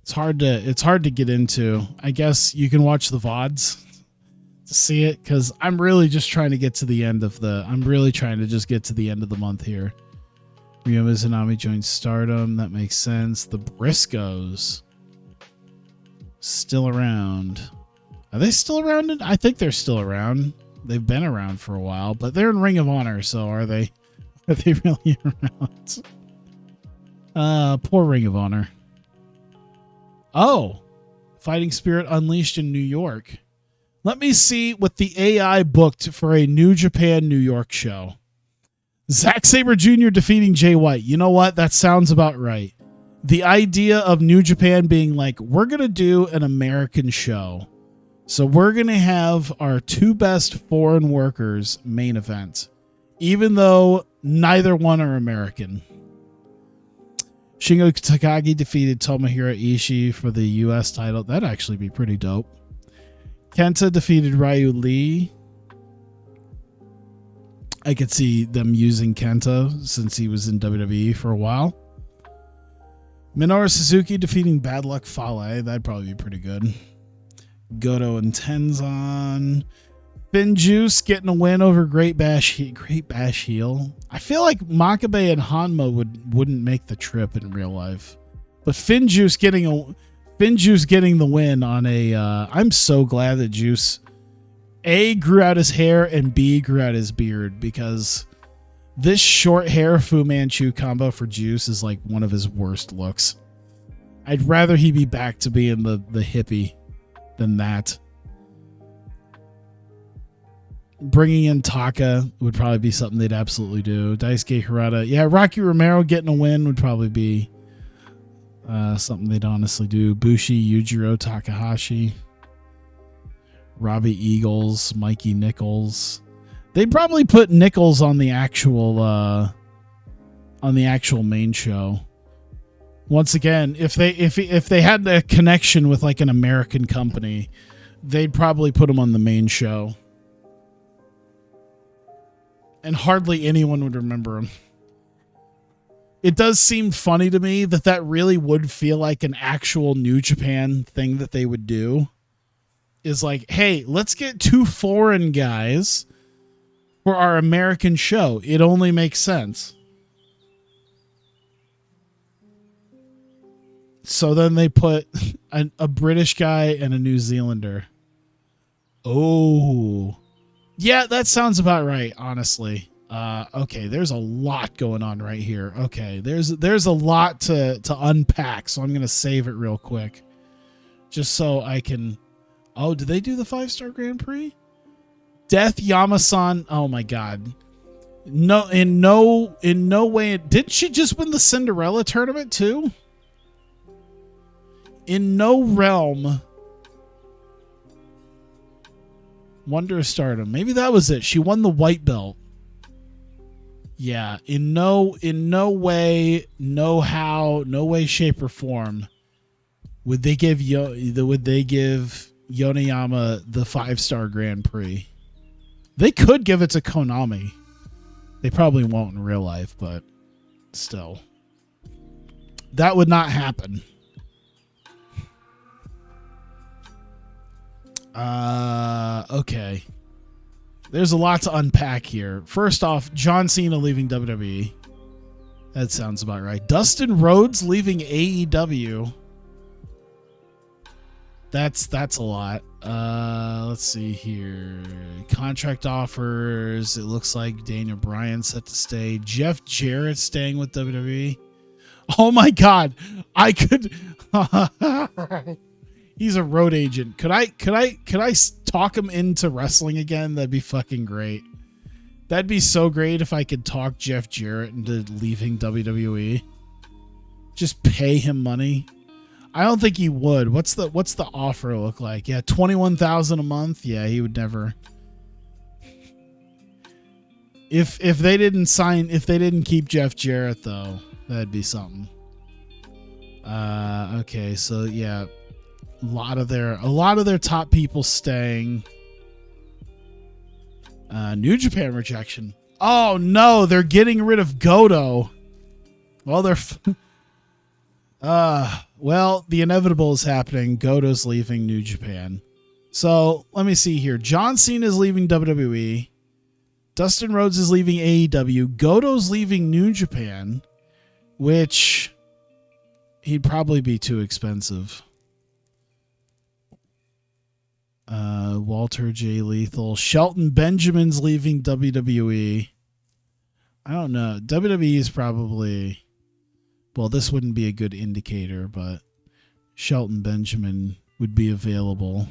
It's hard to get into. I guess you can watch the VODs to see it, because I'm really just trying to get to the end of the... I'm really trying to just get to the end of the month here. Ryo Mizunami joined Stardom. That makes sense. The Briscoes. Still around. Are they still around? I think they're still around. They've been around for a while, but they're in Ring of Honor, so are they really around? Poor Ring of Honor. Oh, Fighting Spirit Unleashed in New York. Let me see what the AI booked for a New Japan New York show. Zack Sabre Jr. defeating Jay White. You know what? That sounds about right. The idea of New Japan being like, we're going to do an American show. So we're going to have our two best foreign workers main event, even though neither one are American. Shingo Takagi defeated Tomohiro Ishii for the U.S. title. That'd actually be pretty dope. Kenta defeated Ryu Lee. I could see them using Kenta since he was in WWE for a while. Minoru Suzuki defeating Bad Luck Fale. That'd probably be pretty good. Goto and Tenzan. Finn Juice getting a win over Great Bash Heel. I feel like Makabe and Hanma wouldn't make the trip in real life, but Finn Juice getting the win on a. I'm so glad that Juice A grew out his hair and B grew out his beard, because this short hair Fu Manchu combo for Juice is like one of his worst looks. I'd rather he be back to being the hippie than that. Bringing in Taka would probably be something they'd absolutely do. Daisuke Harada. Yeah, Rocky Romero getting a win would probably be something they'd honestly do. Bushi, Yujiro Takahashi. Robbie Eagles, Mikey Nichols. They'd probably put Nichols on the actual main show. Once again, if they had a connection with like an American company, they'd probably put him on the main show. And hardly anyone would remember him. It does seem funny to me that really would feel like an actual New Japan thing that they would do. Is like, hey, let's get two foreign guys for our American show. It only makes sense. So then they put a British guy and a New Zealander. Oh. Yeah, that sounds about right, honestly. Okay, there's a lot going on right here. Okay, there's a lot to unpack, so I'm going to save it real quick. just so I can. Oh, did they do the 5-star Grand Prix? Death Yamasan. Oh my God. No, in no way. Didn't she just win the Cinderella tournament too? In no realm. Wonder of Stardom. Maybe that was it. She won the white belt. Yeah. In no way, no how, no way, shape, or form would they give Yoneyama the 5-star Grand Prix. They could give it to Konami. They probably won't in real life, but still. That would not happen. Okay. There's a lot to unpack here. First off, John Cena leaving WWE. That sounds about right. Dustin Rhodes leaving AEW. That's a lot. Let's see here. Contract offers. It looks like Daniel Bryan set to stay. Jeff Jarrett staying with WWE. Oh my God. I could. He's a road agent. Could I talk him into wrestling again? That'd be fucking great. That'd be so great if I could talk Jeff Jarrett into leaving WWE. Just pay him money. I don't think he would. What's the offer look like? Yeah, $21,000 a month. Yeah, he would never. If they didn't keep Jeff Jarrett though, that'd be something. Okay, so yeah, a lot of their top people staying. New Japan rejection. Oh no, they're getting rid of Goto. Well, well, the inevitable is happening. Goto's leaving New Japan. So let me see here. John Cena is leaving WWE. Dustin Rhodes is leaving AEW. Goto's leaving New Japan, which he'd probably be too expensive. Walter J. Lethal. Shelton Benjamin's leaving WWE. I don't know. WWE is probably... Well, this wouldn't be a good indicator, but Shelton Benjamin would be available.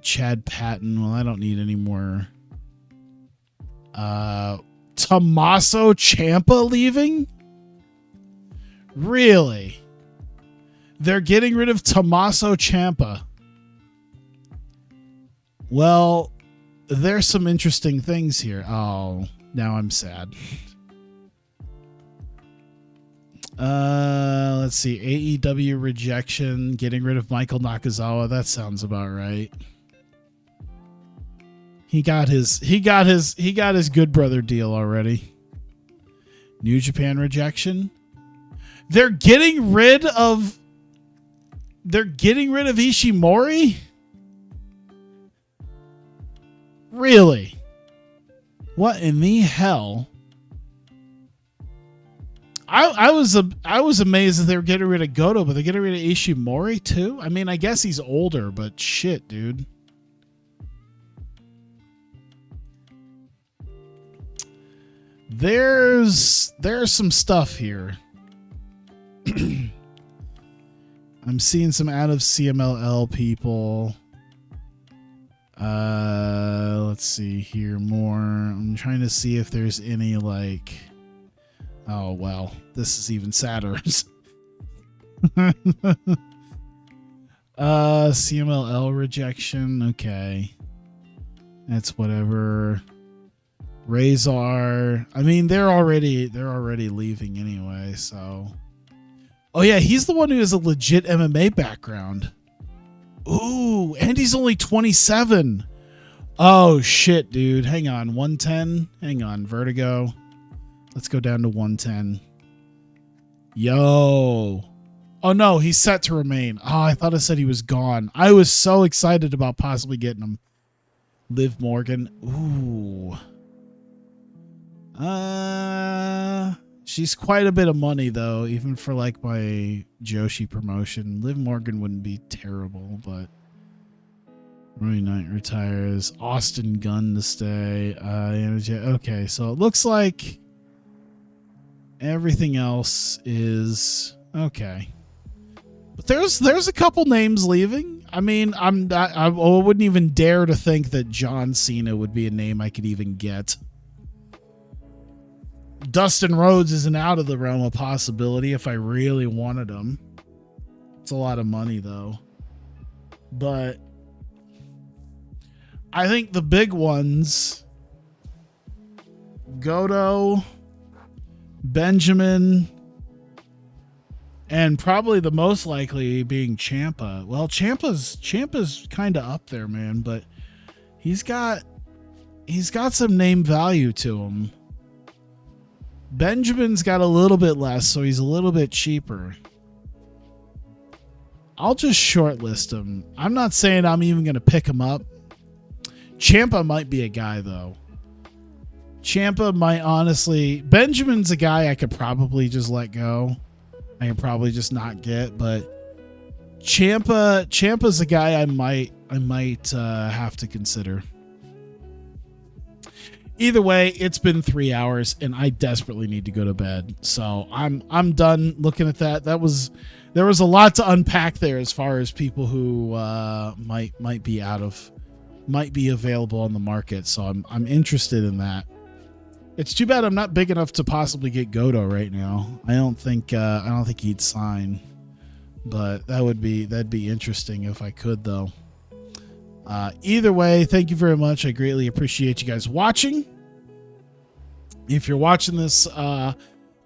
Chad Patton. Well, I don't need any more. Tommaso Ciampa leaving? Really? They're getting rid of Tommaso Ciampa. Well, there's some interesting things here. Oh, now I'm sad. Let's see. AEW rejection, getting rid of Michael Nakazawa. That sounds about right. He got his Good Brother deal already. New Japan rejection. They're getting rid of Ishimori? Really? What in the hell? I was amazed that they were getting rid of Goto, but they're getting rid of Ishimori too? I mean, I guess he's older, but shit, dude. There's some stuff here. I'm seeing some out of CMLL people. Let's see here more. I'm trying to see if there's any like... Oh, well, this is even sadder. CMLL rejection. Okay. That's whatever. Razor. I mean, they're already leaving anyway, so. Oh yeah, he's the one who has a legit MMA background. Ooh, and he's only 27. Oh shit, dude. Hang on. 110. Hang on, Vertigo. Let's go down to 110. Yo. Oh no, he's set to remain. Oh, I thought it said he was gone. I was so excited about possibly getting him. Liv Morgan. Ooh. She's quite a bit of money though, even for like my Joshi promotion. Liv Morgan wouldn't be terrible, but Roy Knight retires. Austin Gunn to stay. Okay, so it looks like everything else is okay. But there's a couple names leaving. I mean, I wouldn't even dare to think that John Cena would be a name I could even get. Dustin Rhodes isn't out of the realm of possibility if I really wanted him. It's a lot of money though. But I think the big ones, Goto, Benjamin, and probably the most likely being Ciampa. Well, Ciampa's kind of up there, man, but he's got some name value to him. Benjamin's got a little bit less, so he's a little bit cheaper. I'll just shortlist him. I'm not saying I'm even going to pick him up. Ciampa might be a guy, though. Ciampa might honestly... Benjamin's a guy I could probably just let go. I can probably just not get, but Ciampa's a guy I might have to consider. Either way, it's been 3 hours and I desperately need to go to bed. So I'm done looking at that. There was a lot to unpack there as far as people who might be available on the market. So I'm interested in that. It's too bad I'm not big enough to possibly get Goto right now. I don't think he'd sign, but that'd be interesting if I could though. Either way, thank you very much. I greatly appreciate you guys watching. If you're watching this on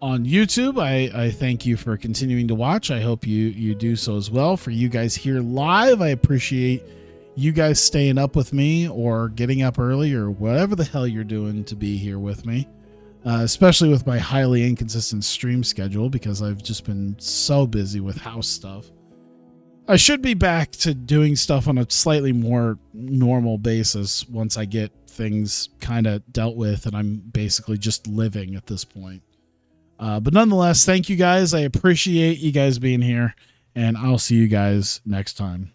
YouTube, I thank you for continuing to watch. I hope you do so as well. For you guys here live, I appreciate you guys staying up with me or getting up early or whatever the hell you're doing to be here with me, especially with my highly inconsistent stream schedule because I've just been so busy with house stuff. I should be back to doing stuff on a slightly more normal basis once I get things kind of dealt with and I'm basically just living at this point. But nonetheless, thank you guys. I appreciate you guys being here, and I'll see you guys next time.